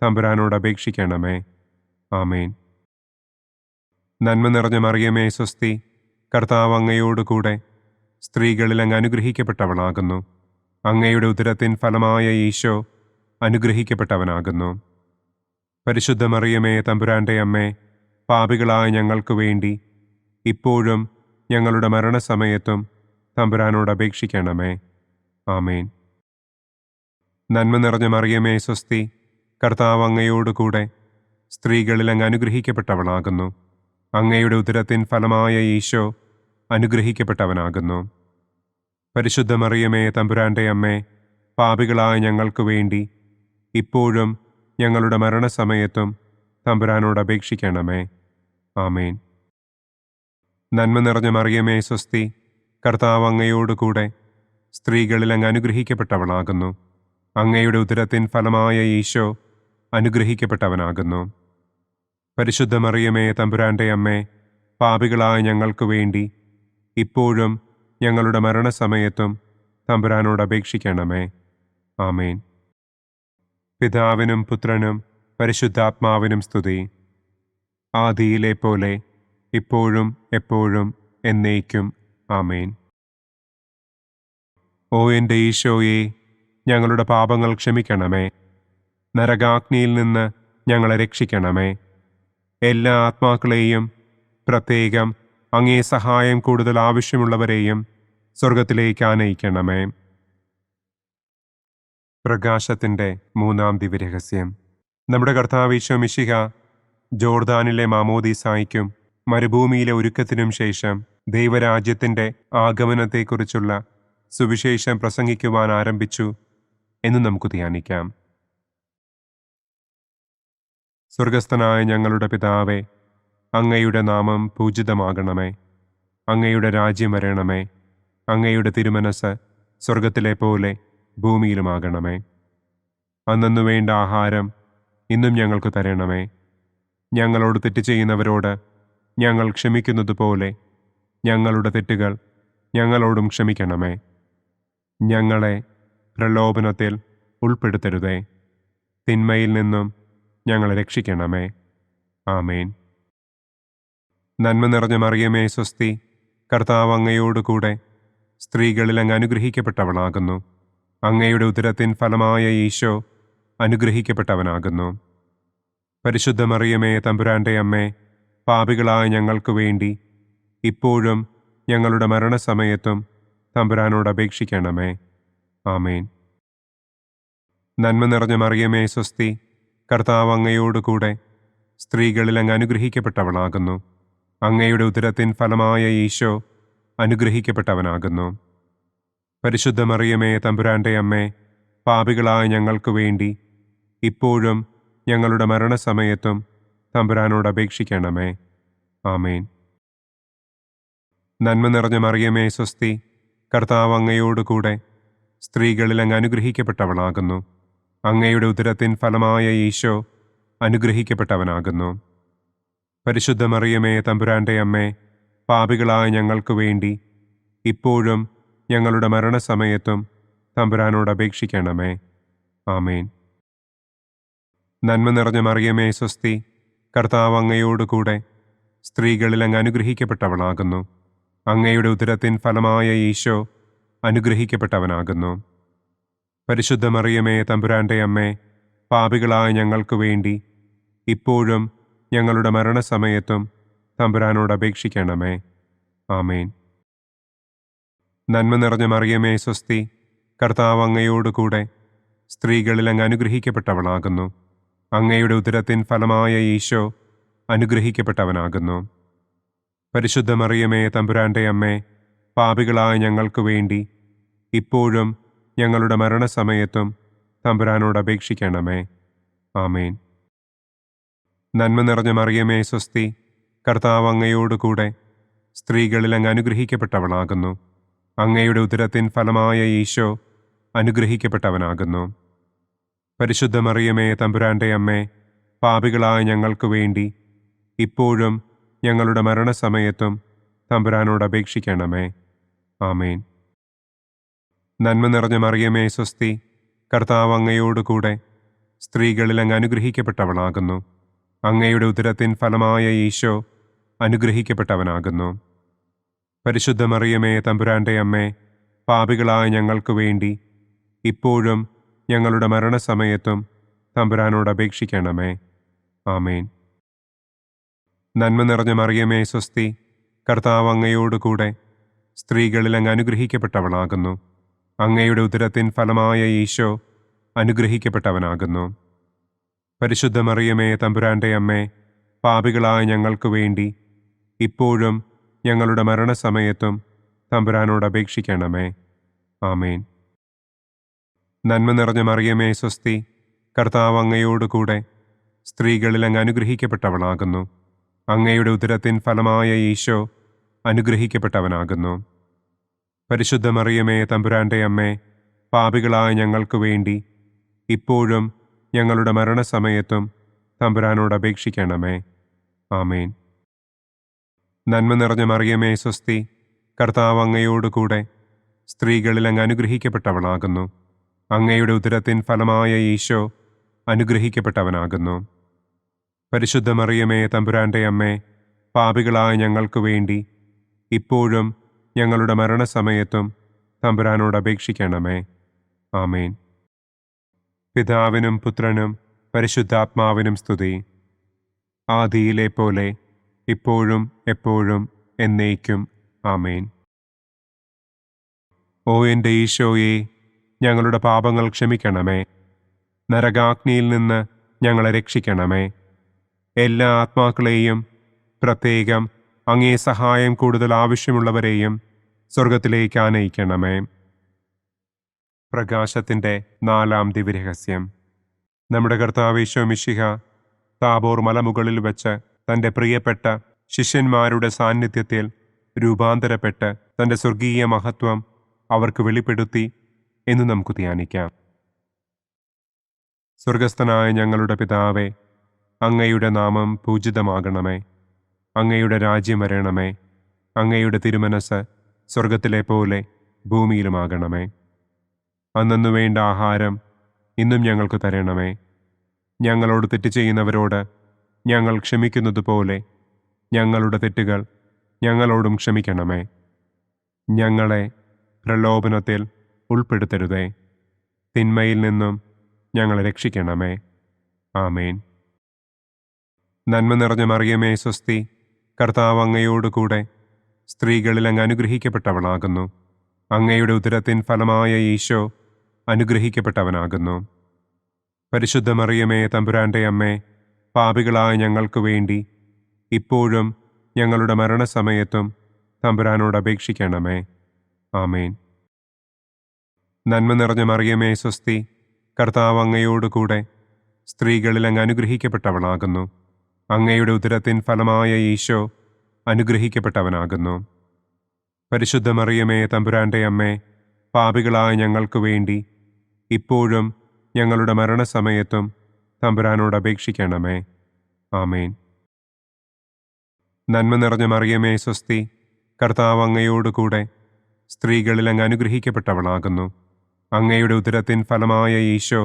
Speaker 2: തമ്പുരാനോട് അപേക്ഷിക്കണമേ. ആമേൻ. നന്മ നിറഞ്ഞ മറിയമേ സ്വസ്തി, കർത്താവ് അങ്ങയോടുകൂടെ സ്ത്രീകളിൽ അങ്ങ് അനുഗ്രഹിക്കപ്പെട്ടവളാകുന്നു. അങ്ങയുടെ ഉദരത്തിൻ ഫലമായ ഈശോ അനുഗ്രഹിക്കപ്പെട്ടവനാകുന്നു. പരിശുദ്ധ മറിയമേ തമ്പുരാന്റെ അമ്മേ, പാപികളായ ഞങ്ങൾക്ക് വേണ്ടി ഇപ്പോഴും ഞങ്ങളുടെ മരണസമയത്തും തമ്പുരാനോട് അപേക്ഷിക്കണമേ. ആമേൻ. നന്മ നിറഞ്ഞ മറിയമേ സ്വസ്തി, കർത്താവ് അങ്ങയോടുകൂടെ സ്ത്രീകളിൽ അങ്ങ് അനുഗ്രഹിക്കപ്പെട്ടവളാകുന്നു. അങ്ങയുടെ ഉദരത്തിൻ ഫലമായ ഈശോ അനുഗ്രഹിക്കപ്പെട്ടവനാകുന്നു. പരിശുദ്ധ മറിയമേ തമ്പുരാന്റെ അമ്മേ, പാപികളായ ഞങ്ങൾക്ക് വേണ്ടി ഇപ്പോഴും ഞങ്ങളുടെ മരണസമയത്തും തമ്പുരാനോട് അപേക്ഷിക്കണമേ. ആമേൻ. നന്മ നിറഞ്ഞ മറിയമേ സ്വസ്തി, കർത്താവ് അങ്ങയോടുകൂടെ സ്ത്രീകളിൽ അങ്ങ് അനുഗ്രഹിക്കപ്പെട്ടവളാകുന്നു. അങ്ങയുടെ ഉദരത്തിൻ ഫലമായ ഈശോ അനുഗ്രഹിക്കപ്പെട്ടവനാകുന്നു. പരിശുദ്ധ മറിയമേ തമ്പുരാന്റെ അമ്മേ, പാപികളായ ഞങ്ങൾക്ക് വേണ്ടി ഇപ്പോഴും ഞങ്ങളുടെ മരണസമയത്തും തമ്പുരാനോട് അപേക്ഷിക്കണമേ. ആമേൻ. പിതാവിനും പുത്രനും പരിശുദ്ധാത്മാവിനും സ്തുതി. ആദിയിലെ പോലെ ഇപ്പോഴും എപ്പോഴും എന്നേക്കും. ആമേൻ. ഓ എൻ്റെ ഈശോയെ, ഞങ്ങളുടെ പാപങ്ങൾ ക്ഷമിക്കണമേ. നരകാഗ്നിയിൽ നിന്ന് ഞങ്ങളെ രക്ഷിക്കണമേ. എല്ലാ ആത്മാക്കളെയും, പ്രത്യേകം അങ്ങേ സഹായം കൂടുതൽ ആവശ്യമുള്ളവരെയും സ്വർഗത്തിലേക്ക് ആനയിക്കണമേ. പ്രകാശത്തിൻ്റെ മൂന്നാം ദിവ്യരഹസ്യം. നമ്മുടെ കർത്താവ് ഈശോ മിശിഹ ജോർദാനിലെ മാമോദീസായ്ക്കും മരുഭൂമിയിലെ ഒരുക്കത്തിനും ശേഷം ദൈവരാജ്യത്തിൻ്റെ ആഗമനത്തെക്കുറിച്ചുള്ള സുവിശേഷം പ്രസംഗിക്കുവാൻ ആരംഭിച്ചു എന്ന് നമുക്ക് ധ്യാനിക്കാം. സ്വർഗസ്ഥനായ ഞങ്ങളുടെ പിതാവേ, അങ്ങയുടെ നാമം പൂജിതമാകണമേ. അങ്ങയുടെ രാജ്യം വരണമേ. അങ്ങയുടെ തിരുമനസ് സ്വർഗത്തിലെ പോലെ ഭൂമിയിലുമാകണമേ. അന്നന്നു വേണ്ട ആഹാരം ഇന്നും ഞങ്ങൾക്ക് തരണമേ. ഞങ്ങളോട് തെറ്റ് ചെയ്യുന്നവരോട് ഞങ്ങൾ ക്ഷമിക്കുന്നതുപോലെ ഞങ്ങളുടെ തെറ്റുകൾ ഞങ്ങളോടും ക്ഷമിക്കണമേ. ഞങ്ങളെ പ്രലോഭനത്തിൽ ഉൾപ്പെടുത്തരുതേ. തിന്മയിൽ നിന്നും ഞങ്ങളെ രക്ഷിക്കണമേ. ആമേൻ. നന്മ നിറഞ്ഞ മറിയമേ സ്വസ്തി, കർത്താവ് അങ്ങയോടുകൂടെ സ്ത്രീകളിൽ അങ്ങ് അനുഗ്രഹിക്കപ്പെട്ടവളാകുന്നു. അങ്ങയുടെ ഉദരത്തിൻ ഫലമായ ഈശോ അനുഗ്രഹിക്കപ്പെട്ടവനാകുന്നു. പരിശുദ്ധ മറിയമേ തമ്പുരാന്റെ അമ്മേ, പാപികളായ ഞങ്ങൾക്ക് വേണ്ടി ഇപ്പോഴും ഞങ്ങളുടെ മരണസമയത്തും തമ്പുരാനോട് അപേക്ഷിക്കണമേ. ആമേൻ. നന്മ നിറഞ്ഞ മറിയമേ സ്വസ്തി, കർത്താവ് അങ്ങയോടുകൂടെ സ്ത്രീകളിൽ അങ്ങ് അനുഗ്രഹിക്കപ്പെട്ടവളാകുന്നു. അങ്ങയുടെ ഉദരത്തിൻ ഫലമായ ഈശോ അനുഗ്രഹിക്കപ്പെട്ടവനാകുന്നു. പരിശുദ്ധ മറിയമേ തമ്പുരാന്റെ അമ്മേ, പാപികളായ ഞങ്ങൾക്ക് വേണ്ടി ഇപ്പോഴും ഞങ്ങളുടെ മരണസമയത്തും തമ്പുരാനോട് അപേക്ഷിക്കണമേ. ആമേൻ. നന്മ നിറഞ്ഞ മറിയമേ സ്വസ്തി, കർത്താവ് അങ്ങയോടുകൂടെ സ്ത്രീകളിൽ അങ്ങ് അനുഗ്രഹിക്കപ്പെട്ടവളാകുന്നു. അങ്ങയുടെ ഉദരത്തിൻ ഫലമായ ഈശോ അനുഗ്രഹിക്കപ്പെട്ടവനാകുന്നു. പരിശുദ്ധ മറിയമേ തമ്പുരാന്റെ അമ്മേ, പാപികളായ ഞങ്ങൾക്ക് വേണ്ടി ഇപ്പോഴും ഞങ്ങളുടെ മരണസമയത്തും തമ്പുരാനോട് അപേക്ഷിക്കണമേ. ആമേൻ. നന്മ നിറഞ്ഞ മറിയമേ സ്വസ്തി, കർത്താവ് അങ്ങയോടുകൂടെ സ്ത്രീകളിൽ അങ്ങ് അനുഗ്രഹിക്കപ്പെട്ടവളാകുന്നു. അങ്ങയുടെ ഉദരത്തിൻ ഫലമായ ഈശോ അനുഗ്രഹിക്കപ്പെട്ടവനാകുന്നു. പരിശുദ്ധ മറിയമേ തമ്പുരാന്റെ അമ്മേ, പാപികളായ ഞങ്ങൾക്ക് വേണ്ടി ഇപ്പോഴും ഞങ്ങളുടെ മരണസമയത്തും തമ്പുരാനോട് അപേക്ഷിക്കണമേ. ആമേൻ. നന്മ നിറഞ്ഞ മറിയമേ സ്വസ്തി, കർത്താവ് അങ്ങയോടുകൂടെ സ്ത്രീകളിൽ അങ്ങ് അനുഗ്രഹിക്കപ്പെട്ടവളാകുന്നു. അങ്ങയുടെ ഉദരത്തിൻ ഫലമായ ഈശോ അനുഗ്രഹിക്കപ്പെട്ടവനാകുന്നു. പരിശുദ്ധ മറിയമേ തമ്പുരാന്റെ അമ്മേ, പാപികളായ ഞങ്ങൾക്ക് വേണ്ടി ഇപ്പോഴും ഞങ്ങളുടെ മരണസമയത്തും തമ്പുരാനോട് അപേക്ഷിക്കണമേ. ആമേൻ. നന്മ നിറഞ്ഞ മറിയമേ സ്വസ്തി, കർത്താവ് അങ്ങയോടുകൂടെ സ്ത്രീകളിൽ അങ്ങ് അനുഗ്രഹിക്കപ്പെട്ടവളാകുന്നു. അങ്ങയുടെ ഉദരത്തിൻ ഫലമായ ഈശോ അനുഗ്രഹിക്കപ്പെട്ടവനാകുന്നു. പരിശുദ്ധ മറിയമേ തമ്പുരാന്റെ അമ്മേ, പാപികളായ ഞങ്ങൾക്ക് വേണ്ടി ഇപ്പോഴും ഞങ്ങളുടെ മരണസമയത്തും തമ്പുരാനോട് അപേക്ഷിക്കണമേ. ആമേൻ. നന്മ നിറഞ്ഞ മറിയമേ സ്വസ്തി, കർത്താവ് അങ്ങയോടുകൂടെ സ്ത്രീകളിൽ അങ്ങ് അനുഗ്രഹിക്കപ്പെട്ടവളാകുന്നു. അങ്ങയുടെ ഉദരത്തിൻ ഫലമായ ഈശോ അനുഗ്രഹിക്കപ്പെട്ടവനാകുന്നു. പരിശുദ്ധ മറിയമേ തമ്പുരാന്റെ അമ്മേ, പാപികളായ ഞങ്ങൾക്ക് വേണ്ടി ഇപ്പോഴും ഞങ്ങളുടെ മരണസമയത്തും തമ്പുരാനോട് അപേക്ഷിക്കണമേ. ആമേൻ. നന്മ നിറഞ്ഞ മറിയമേ സ്വസ്തി, കർത്താവ് അങ്ങയോടുകൂടെ സ്ത്രീകളിൽ അങ്ങ് അനുഗ്രഹിക്കപ്പെട്ടവളാകുന്നു. അങ്ങയുടെ ഉദരത്തിൻ ഫലമായ ഈശോ അനുഗ്രഹിക്കപ്പെട്ടവനാകുന്നു. പരിശുദ്ധ മറിയമേ തമ്പുരാന്റെ അമ്മേ, പാപികളായ ഞങ്ങൾക്ക് വേണ്ടി ഇപ്പോഴും ഞങ്ങളുടെ മരണസമയത്തും തമ്പുരാനോട് അപേക്ഷിക്കണമേ. ആമേൻ. നന്മ നിറഞ്ഞ മറിയമേ സ്വസ്തി, കർത്താവ് അങ്ങയോടുകൂടെ സ്ത്രീകളിൽ അങ്ങ് അനുഗ്രഹിക്കപ്പെട്ടവളാകുന്നു. അങ്ങയുടെ ഉദരത്തിൻ ഫലമായ ഈശോ അനുഗ്രഹിക്കപ്പെട്ടവനാകുന്നു. പരിശുദ്ധ മറിയമേ തമ്പുരാന്റെ അമ്മേ, പാപികളായ ഞങ്ങൾക്ക് വേണ്ടി ഇപ്പോഴും ഞങ്ങളുടെ മരണസമയത്തും തമ്പുരാനോട് അപേക്ഷിക്കണമേ. ആമേൻ. നന്മ നിറഞ്ഞ മറിയമേ സ്വസ്തി, കർത്താവ് അങ്ങയോടുകൂടെ സ്ത്രീകളിൽ അങ്ങ് അനുഗ്രഹിക്കപ്പെട്ടവളാകുന്നു. അങ്ങയുടെ ഉദരത്തിൻ ഫലമായ ഈശോ അനുഗ്രഹിക്കപ്പെട്ടവനാകുന്നു. പരിശുദ്ധ മറിയമേ തമ്പുരാന്റെ അമ്മേ, പാപികളായ ഞങ്ങൾക്ക് വേണ്ടി ഇപ്പോഴും ഞങ്ങളുടെ മരണസമയത്തും തമ്പുരാനോട് അപേക്ഷിക്കണമേ. ആമേൻ. പിതാവിനും പുത്രനും പരിശുദ്ധാത്മാവിനും സ്തുതി. ആദിയിലെ പോലെ ഇപ്പോഴും എപ്പോഴും എന്നേക്കും. ആമേൻ. ഓ എൻ്റെ ഈശോയെ, ഞങ്ങളുടെ പാപങ്ങൾ ക്ഷമിക്കണമേ. നരകാഗ്നിയിൽ നിന്ന് ഞങ്ങളെ രക്ഷിക്കണമേ. എല്ലാ ആത്മാക്കളെയും, പ്രത്യേകം അങ്ങേ സഹായം കൂടുതൽ ആവശ്യമുള്ളവരെയും സ്വർഗത്തിലേക്ക് ആനയിക്കണമേ. പ്രകാശത്തിൻ്റെ 4-ാം ദിവ്യരഹസ്യം. നമ്മുടെ കർത്താവ് ഈശോ മിശിഹ താബോർ മലമുകളിൽ വെച്ച് തൻ്റെ പ്രിയപ്പെട്ട ശിഷ്യന്മാരുടെ സാന്നിധ്യത്തിൽ രൂപാന്തരപ്പെട്ട് തൻ്റെ സ്വർഗീയ മഹത്വം അവർക്ക് വെളിപ്പെടുത്തി എന്ന് നമുക്ക് ധ്യാനിക്കാം. സ്വർഗസ്ഥനായ ഞങ്ങളുടെ പിതാവേ, അങ്ങയുടെ നാമം പൂജിതമാകണമേ. അങ്ങയുടെ രാജ്യം വരണമേ. അങ്ങയുടെ തിരുമനസ് സ്വർഗത്തിലെ പോലെ ഭൂമിയിലുമാകണമേ. അന്നു വേണ്ട ആഹാരം ഇന്നും ഞങ്ങൾക്ക് തരണമേ. ഞങ്ങളോട് തെറ്റ് ചെയ്യുന്നവരോട് ഞങ്ങൾ ക്ഷമിക്കുന്നത് പോലെ ഞങ്ങളുടെ തെറ്റുകൾ ഞങ്ങളോടും ക്ഷമിക്കണമേ. ഞങ്ങളെ പ്രലോഭനത്തിൽ ഉൾപ്പെടുത്തരുതേ. തിന്മയിൽ നിന്നും ഞങ്ങളെ രക്ഷിക്കണമേ. ആമേൻ. നന്മ നിറഞ്ഞ മറിയമേ സ്വസ്തി, കർത്താവ് അങ്ങയോടുകൂടെ സ്ത്രീകളിൽ അങ്ങ് അനുഗ്രഹിക്കപ്പെട്ടവളാകുന്നു. അങ്ങയുടെ ഉദരത്തിൻ ഫലമായ ഈശോ അനുഗ്രഹിക്കപ്പെട്ടവനാകുന്നു. പരിശുദ്ധ മറിയമേ തമ്പുരാന്റെ അമ്മേ, പാപികളായ ഞങ്ങൾക്ക് വേണ്ടി ഇപ്പോഴും ഞങ്ങളുടെ മരണസമയത്തും തമ്പുരാനോട് അപേക്ഷിക്കണമേ. ആമേൻ. നന്മ നിറഞ്ഞ മറിയമേ സ്വസ്തി, കർത്താവ് അങ്ങയോടുകൂടെ സ്ത്രീകളിൽ അങ്ങ് അനുഗ്രഹിക്കപ്പെട്ടവളാകുന്നു. അങ്ങയുടെ ഉദരത്തിൻ ഫലമായ ഈശോ അനുഗ്രഹിക്കപ്പെട്ടവനാകുന്നു. പരിശുദ്ധ മറിയമേ തമ്പുരാന്റെ അമ്മേ, പാപികളായ ഞങ്ങൾക്ക് വേണ്ടി ഇപ്പോഴും ഞങ്ങളുടെ മരണസമയത്തും തമ്പുരാനോട് അപേക്ഷിക്കണമേ. ആമേൻ. നന്മ നിറഞ്ഞ മറിയമേ സ്വസ്തി, കർത്താവ് അങ്ങയോടുകൂടെ സ്ത്രീകളിൽ അങ്ങ് അനുഗ്രഹിക്കപ്പെട്ടവളാകുന്നു. അങ്ങയുടെ ഉദരത്തിൻ ഫലമായ ഈശോ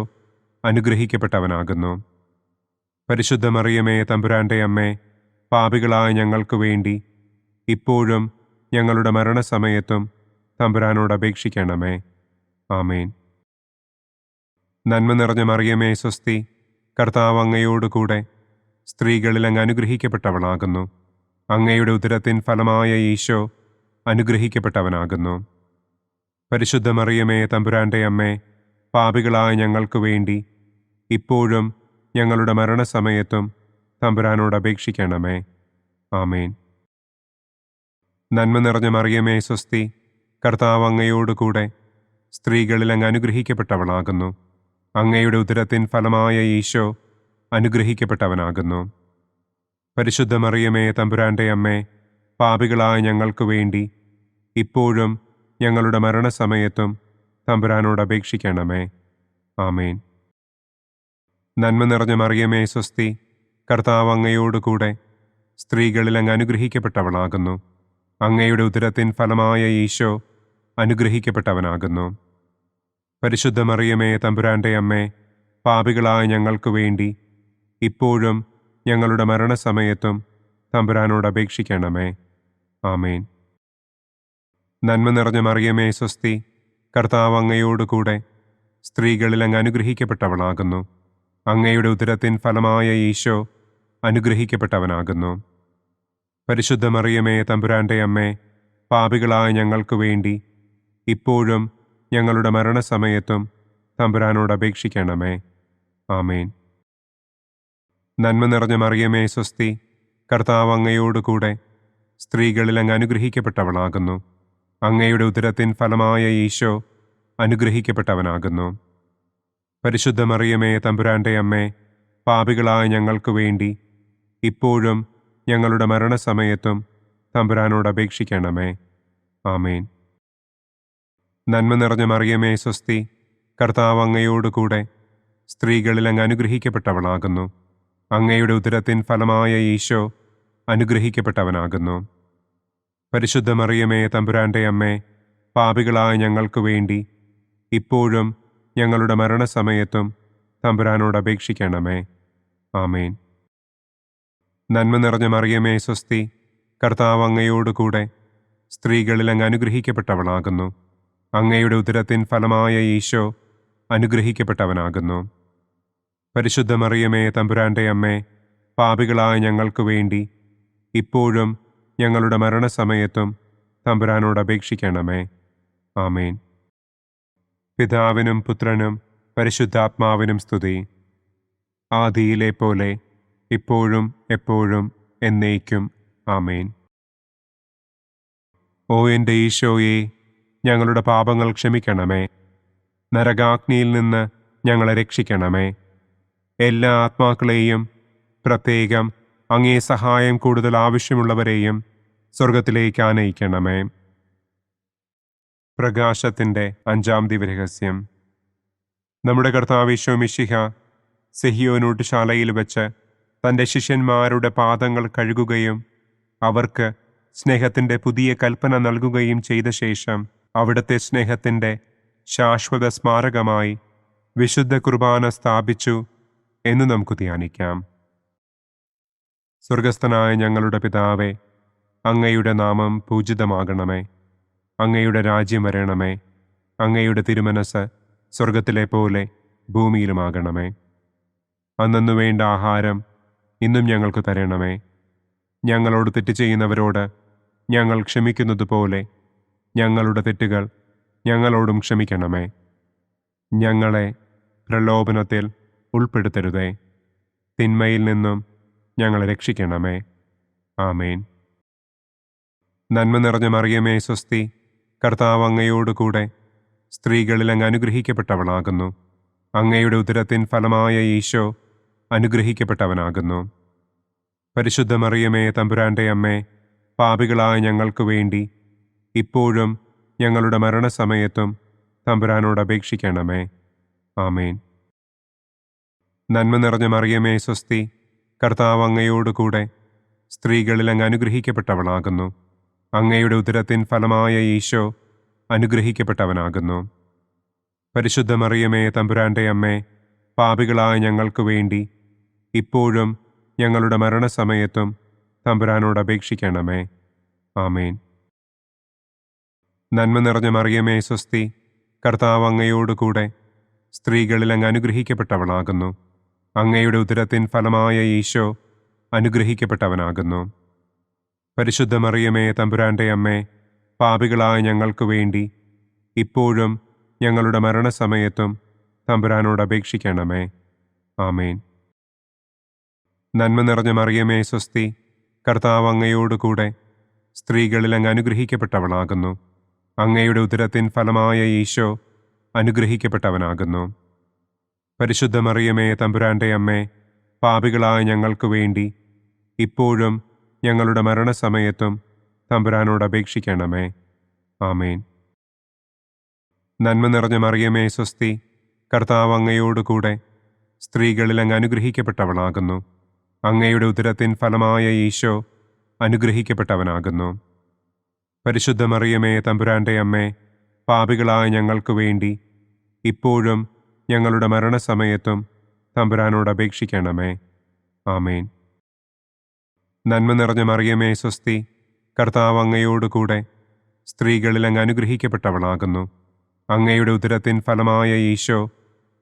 Speaker 2: അനുഗ്രഹിക്കപ്പെട്ടവനാകുന്നു. പരിശുദ്ധ മറിയമേ തമ്പുരാന്റെ അമ്മേ, പാപികളായ ഞങ്ങൾക്ക് വേണ്ടി ഇപ്പോഴും ഞങ്ങളുടെ മരണസമയത്തും തമ്പുരാനോട് അപേക്ഷിക്കണമേ. ആമേൻ. നന്മ നിറഞ്ഞ മറിയമേ സ്വസ്തി, കർത്താവ് അങ്ങയോടുകൂടെ സ്ത്രീകളിൽ അങ്ങ് അനുഗ്രഹിക്കപ്പെട്ടവളാകുന്നു. അങ്ങയുടെ ഉദരത്തിൻ ഫലമായ ഈശോ അനുഗ്രഹിക്കപ്പെട്ടവനാകുന്നു. പരിശുദ്ധ മറിയമേ തമ്പുരാന്റെ അമ്മേ, പാപികളായ ഞങ്ങൾക്ക് വേണ്ടി ഇപ്പോഴും ഞങ്ങളുടെ മരണസമയത്തും തമ്പുരാനോട് അപേക്ഷിക്കണമേ. ആമേൻ. നന്മ നിറഞ്ഞ മറിയമേ സ്വസ്തി, കർത്താവ് അങ്ങയോടുകൂടെ സ്ത്രീകളിൽ അങ്ങ് അനുഗ്രഹിക്കപ്പെട്ടവളാകുന്നു. അങ്ങയുടെ ഉദരത്തിൻ ഫലമായ ഈശോ അനുഗ്രഹിക്കപ്പെട്ടവനാകുന്നു. പരിശുദ്ധ മറിയമേ തമ്പുരാന്റെ അമ്മേ, പാപികളായ ഞങ്ങൾക്ക് വേണ്ടി ഇപ്പോഴും ഞങ്ങളുടെ മരണസമയത്തും തമ്പുരാനോട് അപേക്ഷിക്കണമേ. ആമേൻ. നന്മ നിറഞ്ഞ മറിയമേ സ്വസ്തി, കർത്താവ് അങ്ങയോടുകൂടെ സ്ത്രീകളിൽ അങ്ങ് അനുഗ്രഹിക്കപ്പെട്ടവളാകുന്നു. അങ്ങയുടെ ഉദരത്തിൻ ഫലമായ ഈശോ അനുഗ്രഹിക്കപ്പെട്ടവനാകുന്നു. പരിശുദ്ധ മറിയമേ തമ്പുരാന്റെ അമ്മേ, പാപികളായ ഞങ്ങൾക്ക് വേണ്ടി ഇപ്പോഴും ഞങ്ങളുടെ മരണസമയത്തും തമ്പുരാനോട് അപേക്ഷിക്കണമേ. ആമേൻ. നന്മ നിറഞ്ഞ മറിയമേ സ്വസ്തി, കർത്താവ് അങ്ങയോടുകൂടെ സ്ത്രീകളിൽ അങ്ങ് അനുഗ്രഹിക്കപ്പെട്ടവളാകുന്നു. അങ്ങയുടെ ഉദരത്തിൻ ഫലമായ ഈശോ അനുഗ്രഹിക്കപ്പെട്ടവനാകുന്നു. പരിശുദ്ധ മറിയമേ തമ്പുരാന്റെ അമ്മേ, പാപികളായ ഞങ്ങൾക്ക് വേണ്ടി ഇപ്പോഴും ഞങ്ങളുടെ മരണസമയത്തും തമ്പുരാനോട് അപേക്ഷിക്കണമേ. ആമേൻ. നന്മ നിറഞ്ഞ മറിയമേ സ്വസ്തി, കർത്താവ് അങ്ങയോടുകൂടെ സ്ത്രീകളിൽ അങ്ങ് അനുഗ്രഹിക്കപ്പെട്ടവളാകുന്നു. അങ്ങയുടെ ഉദരത്തിൻ ഫലമായ ഈശോ അനുഗ്രഹിക്കപ്പെട്ടവനാകുന്നു. പരിശുദ്ധ മറിയമേ തമ്പുരാന്റെ അമ്മേ, പാപികളായ ഞങ്ങൾക്ക് വേണ്ടി ഇപ്പോഴും ഞങ്ങളുടെ മരണസമയത്തും തമ്പുരാനോട് അപേക്ഷിക്കണമേ. ആമേൻ. നന്മ നിറഞ്ഞ മറിയമേ സ്വസ്തി, കർത്താവ് അങ്ങയോടുകൂടെ സ്ത്രീകളിൽ അങ്ങ് അനുഗ്രഹിക്കപ്പെട്ടവളാകുന്നു. അങ്ങയുടെ ഉദരത്തിൻ ഫലമായ ഈശോ അനുഗ്രഹിക്കപ്പെട്ടവനാകുന്നു. പരിശുദ്ധ മറിയമേ തമ്പുരാന്റെ അമ്മേ, പാപികളായ ഞങ്ങൾക്ക് വേണ്ടി ഇപ്പോഴും ഞങ്ങളുടെ മരണസമയത്തും തമ്പുരാനോട് അപേക്ഷിക്കണമേ. ആമേൻ. നന്മ നിറഞ്ഞ മറിയമേ സ്വസ്തി, കർത്താവ് അങ്ങയോടുകൂടെ സ്ത്രീകളിൽ അങ്ങ് അനുഗ്രഹിക്കപ്പെട്ടവളാകുന്നു. അങ്ങയുടെ ഉദരത്തിൻ ഫലമായ ഈശോ അനുഗ്രഹിക്കപ്പെട്ടവനാകുന്നു. പരിശുദ്ധ മറിയമേ തമ്പുരാന്റെ അമ്മേ, പാപികളായ ഞങ്ങൾക്ക് വേണ്ടി ഇപ്പോഴും ഞങ്ങളുടെ മരണസമയത്തും തമ്പുരാനോട് അപേക്ഷിക്കണമേ. ആമേൻ. പിതാവിനും പുത്രനും പരിശുദ്ധാത്മാവിനും സ്തുതി. ആദിയിലെ പോലെ ഇപ്പോഴും എപ്പോഴും എന്നേക്കും. ആമേൻ. ഓ എൻ്റെ ഈശോയെ, ഞങ്ങളുടെ പാപങ്ങൾ ക്ഷമിക്കണമേ. നരകാഗ്നിയിൽ നിന്ന് ഞങ്ങളെ രക്ഷിക്കണമേ. എല്ലാ ആത്മാക്കളെയും, പ്രത്യേകം അങ്ങേ സഹായം കൂടുതൽ ആവശ്യമുള്ളവരെയും സ്വർഗത്തിലേക്ക് ആനയിക്കണമേ. പ്രകാശത്തിൻ്റെ 5-ാം ദിവ്യരഹസ്യം. നമ്മുടെ കർത്താവ് ഈശോ മിശിഹ സെഹിയോനൂട്ടുശാലയിൽ വെച്ച് തൻ്റെ ശിഷ്യന്മാരുടെ പാദങ്ങൾ കഴുകുകയും അവർക്ക് സ്നേഹത്തിൻ്റെ പുതിയ കൽപ്പന നൽകുകയും ചെയ്ത ശേഷം അവിടുത്തെ സ്നേഹത്തിൻ്റെ ശാശ്വത സ്മാരകമായി വിശുദ്ധ കുർബാന സ്ഥാപിച്ചു എന്ന് നമുക്ക് ധ്യാനിക്കാം. സ്വർഗസ്ഥനായ ഞങ്ങളുടെ പിതാവേ, അങ്ങയുടെ നാമം പൂജിതമാകണമേ. അങ്ങയുടെ രാജ്യം വരണമേ. അങ്ങയുടെ തിരുമനസ് സ്വർഗത്തിലെ പോലെ ഭൂമിയിലുമാകണമേ. അന്നന്നു വേണ്ട ആഹാരം ഇന്നും ഞങ്ങൾക്ക് തരണമേ. ഞങ്ങളോട് തെറ്റ് ചെയ്യുന്നവരോട് ഞങ്ങൾ ക്ഷമിക്കുന്നത് പോലെ ഞങ്ങളുടെ തെറ്റുകൾ ഞങ്ങളോടും ക്ഷമിക്കണമേ. ഞങ്ങളെ പ്രലോഭനത്തിൽ ഉൾപ്പെടുത്തരുതേ. തിന്മയിൽ നിന്നും ഞങ്ങളെ രക്ഷിക്കണമേ. ആമേൻ. നന്മ നിറഞ്ഞ മറിയമേ സ്വസ്തി, കർത്താവ് അങ്ങയോടുകൂടെ സ്ത്രീകളിൽ അങ്ങ് അനുഗ്രഹിക്കപ്പെട്ടവളാകുന്നു. അങ്ങയുടെ ഉദരത്തിൻ ഫലമായ ഈശോ അനുഗ്രഹിക്കപ്പെട്ടവനാകുന്നു. പരിശുദ്ധ മറിയമേ തമ്പുരാന്റെ അമ്മേ, പാപികളായ ഞങ്ങൾക്ക് വേണ്ടി ഇപ്പോഴും ഞങ്ങളുടെ മരണസമയത്തും തമ്പുരാനോട് അപേക്ഷിക്കണമേ. ആമേൻ. നന്മ നിറഞ്ഞ മറിയമേ സ്വസ്തി, കർത്താവ് അങ്ങയോടുകൂടെ സ്ത്രീകളിൽ അങ്ങ് അനുഗ്രഹിക്കപ്പെട്ടവളാകുന്നു. അങ്ങയുടെ ഉദരത്തിൻ ഫലമായ ഈശോ അനുഗ്രഹിക്കപ്പെട്ടവനാകുന്നു. പരിശുദ്ധ മറിയമേ തമ്പുരാന്റെ അമ്മേ, പാപികളായ ഞങ്ങൾക്ക് വേണ്ടി ഇപ്പോഴും ഞങ്ങളുടെ മരണസമയത്തും തമ്പുരാനോട് അപേക്ഷിക്കണമേ. ആമേൻ. നന്മ നിറഞ്ഞ മറിയമേ സ്വസ്തി, കർത്താവ് അങ്ങയോടുകൂടെ സ്ത്രീകളിൽ അങ്ങ് അനുഗ്രഹിക്കപ്പെട്ടവളാകുന്നു. അങ്ങയുടെ ഉദരത്തിൻ ഫലമായ ഈശോ അനുഗ്രഹിക്കപ്പെട്ടവനാകുന്നു. പരിശുദ്ധ മറിയമേ തമ്പുരാന്റെ അമ്മേ, പാപികളായ ഞങ്ങൾക്ക് വേണ്ടി ഇപ്പോഴും ഞങ്ങളുടെ മരണസമയത്തും തമ്പുരാനോട് അപേക്ഷിക്കണമേ. ആമേൻ. നന്മ നിറഞ്ഞ മറിയമേ സ്വസ്തി, കർത്താവ് അങ്ങയോടുകൂടെ സ്ത്രീകളിൽ അങ്ങ് അനുഗ്രഹിക്കപ്പെട്ടവളാകുന്നു. അങ്ങയുടെ ഉദരത്തിൻ ഫലമായ ഈശോ അനുഗ്രഹിക്കപ്പെട്ടവനാകുന്നു. പരിശുദ്ധ മറിയമേ തമ്പുരാന്റെ അമ്മേ, പാപികളായ ഞങ്ങൾക്ക് വേണ്ടി ഇപ്പോഴും ഞങ്ങളുടെ മരണസമയത്തും തമ്പുരാനോട് അപേക്ഷിക്കണമേ. ആമേൻ. നന്മ നിറഞ്ഞ മറിയമേ സ്വസ്തി, കർത്താവ് അങ്ങയോടുകൂടെ സ്ത്രീകളിൽ അങ്ങ് അനുഗ്രഹിക്കപ്പെട്ടവളാകുന്നു. അങ്ങയുടെ ഉദരത്തിൻ ഫലമായ ഈശോ അനുഗ്രഹിക്കപ്പെട്ടവനാകുന്നു. പരിശുദ്ധ മറിയമേ തമ്പുരാന്റെ അമ്മേ, പാപികളായ ഞങ്ങൾക്ക് വേണ്ടി ഇപ്പോഴും ഞങ്ങളുടെ മരണസമയത്തും തമ്പുരാനോട് അപേക്ഷിക്കണമേ. ആമേൻ. നന്മ നിറഞ്ഞ മറിയമേ സ്വസ്തി, കർത്താവ് അങ്ങയോടുകൂടെ സ്ത്രീകളിൽ അങ്ങ് അനുഗ്രഹിക്കപ്പെട്ടവളാകുന്നു. അങ്ങയുടെ ഉദരത്തിൻ ഫലമായ ഈശോ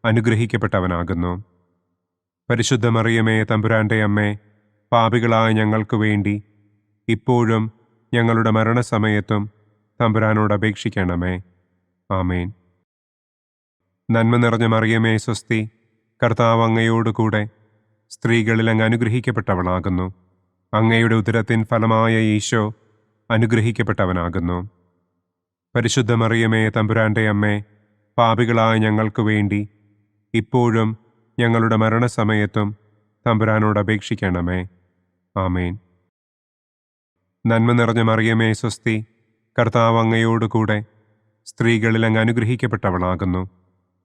Speaker 2: അനുഗ്രഹിക്കപ്പെട്ടവനാകുന്നു. പരിശുദ്ധ മറിയമേ തമ്പുരാന്റെ അമ്മേ, പാപികളായ ഞങ്ങൾക്ക് വേണ്ടി ഇപ്പോഴും ഞങ്ങളുടെ മരണസമയത്തും തമ്പുരാനോട് അപേക്ഷിക്കണമേ. ആമേൻ. നന്മ നിറഞ്ഞ മറിയമേ സ്വസ്തി, കർത്താവ് അങ്ങയോട് കൂടെ സ്ത്രീകളിൽ അങ്ങ് അനുഗ്രഹിക്കപ്പെട്ടവളാകുന്നു. അങ്ങയുടെ ഉദരത്തിൻ ഫലമായ ഈശോ അനുഗ്രഹിക്കപ്പെട്ടവനാകുന്നു. പരിശുദ്ധ മറിയമേ തമ്പുരാൻ്റെ അമ്മേ, പാപികളായ ഞങ്ങൾക്ക് വേണ്ടി ഇപ്പോഴും ഞങ്ങളുടെ മരണസമയത്തും തമ്പുരാനോട് അപേക്ഷിക്കണമേ. ആമേൻ. നന്മ നിറഞ്ഞ മറിയമേ സ്വസ്തി, കർത്താവ് അങ്ങയോട് കൂടെ സ്ത്രീകളിൽ അങ്ങ് അനുഗ്രഹിക്കപ്പെട്ടവളാകുന്നു.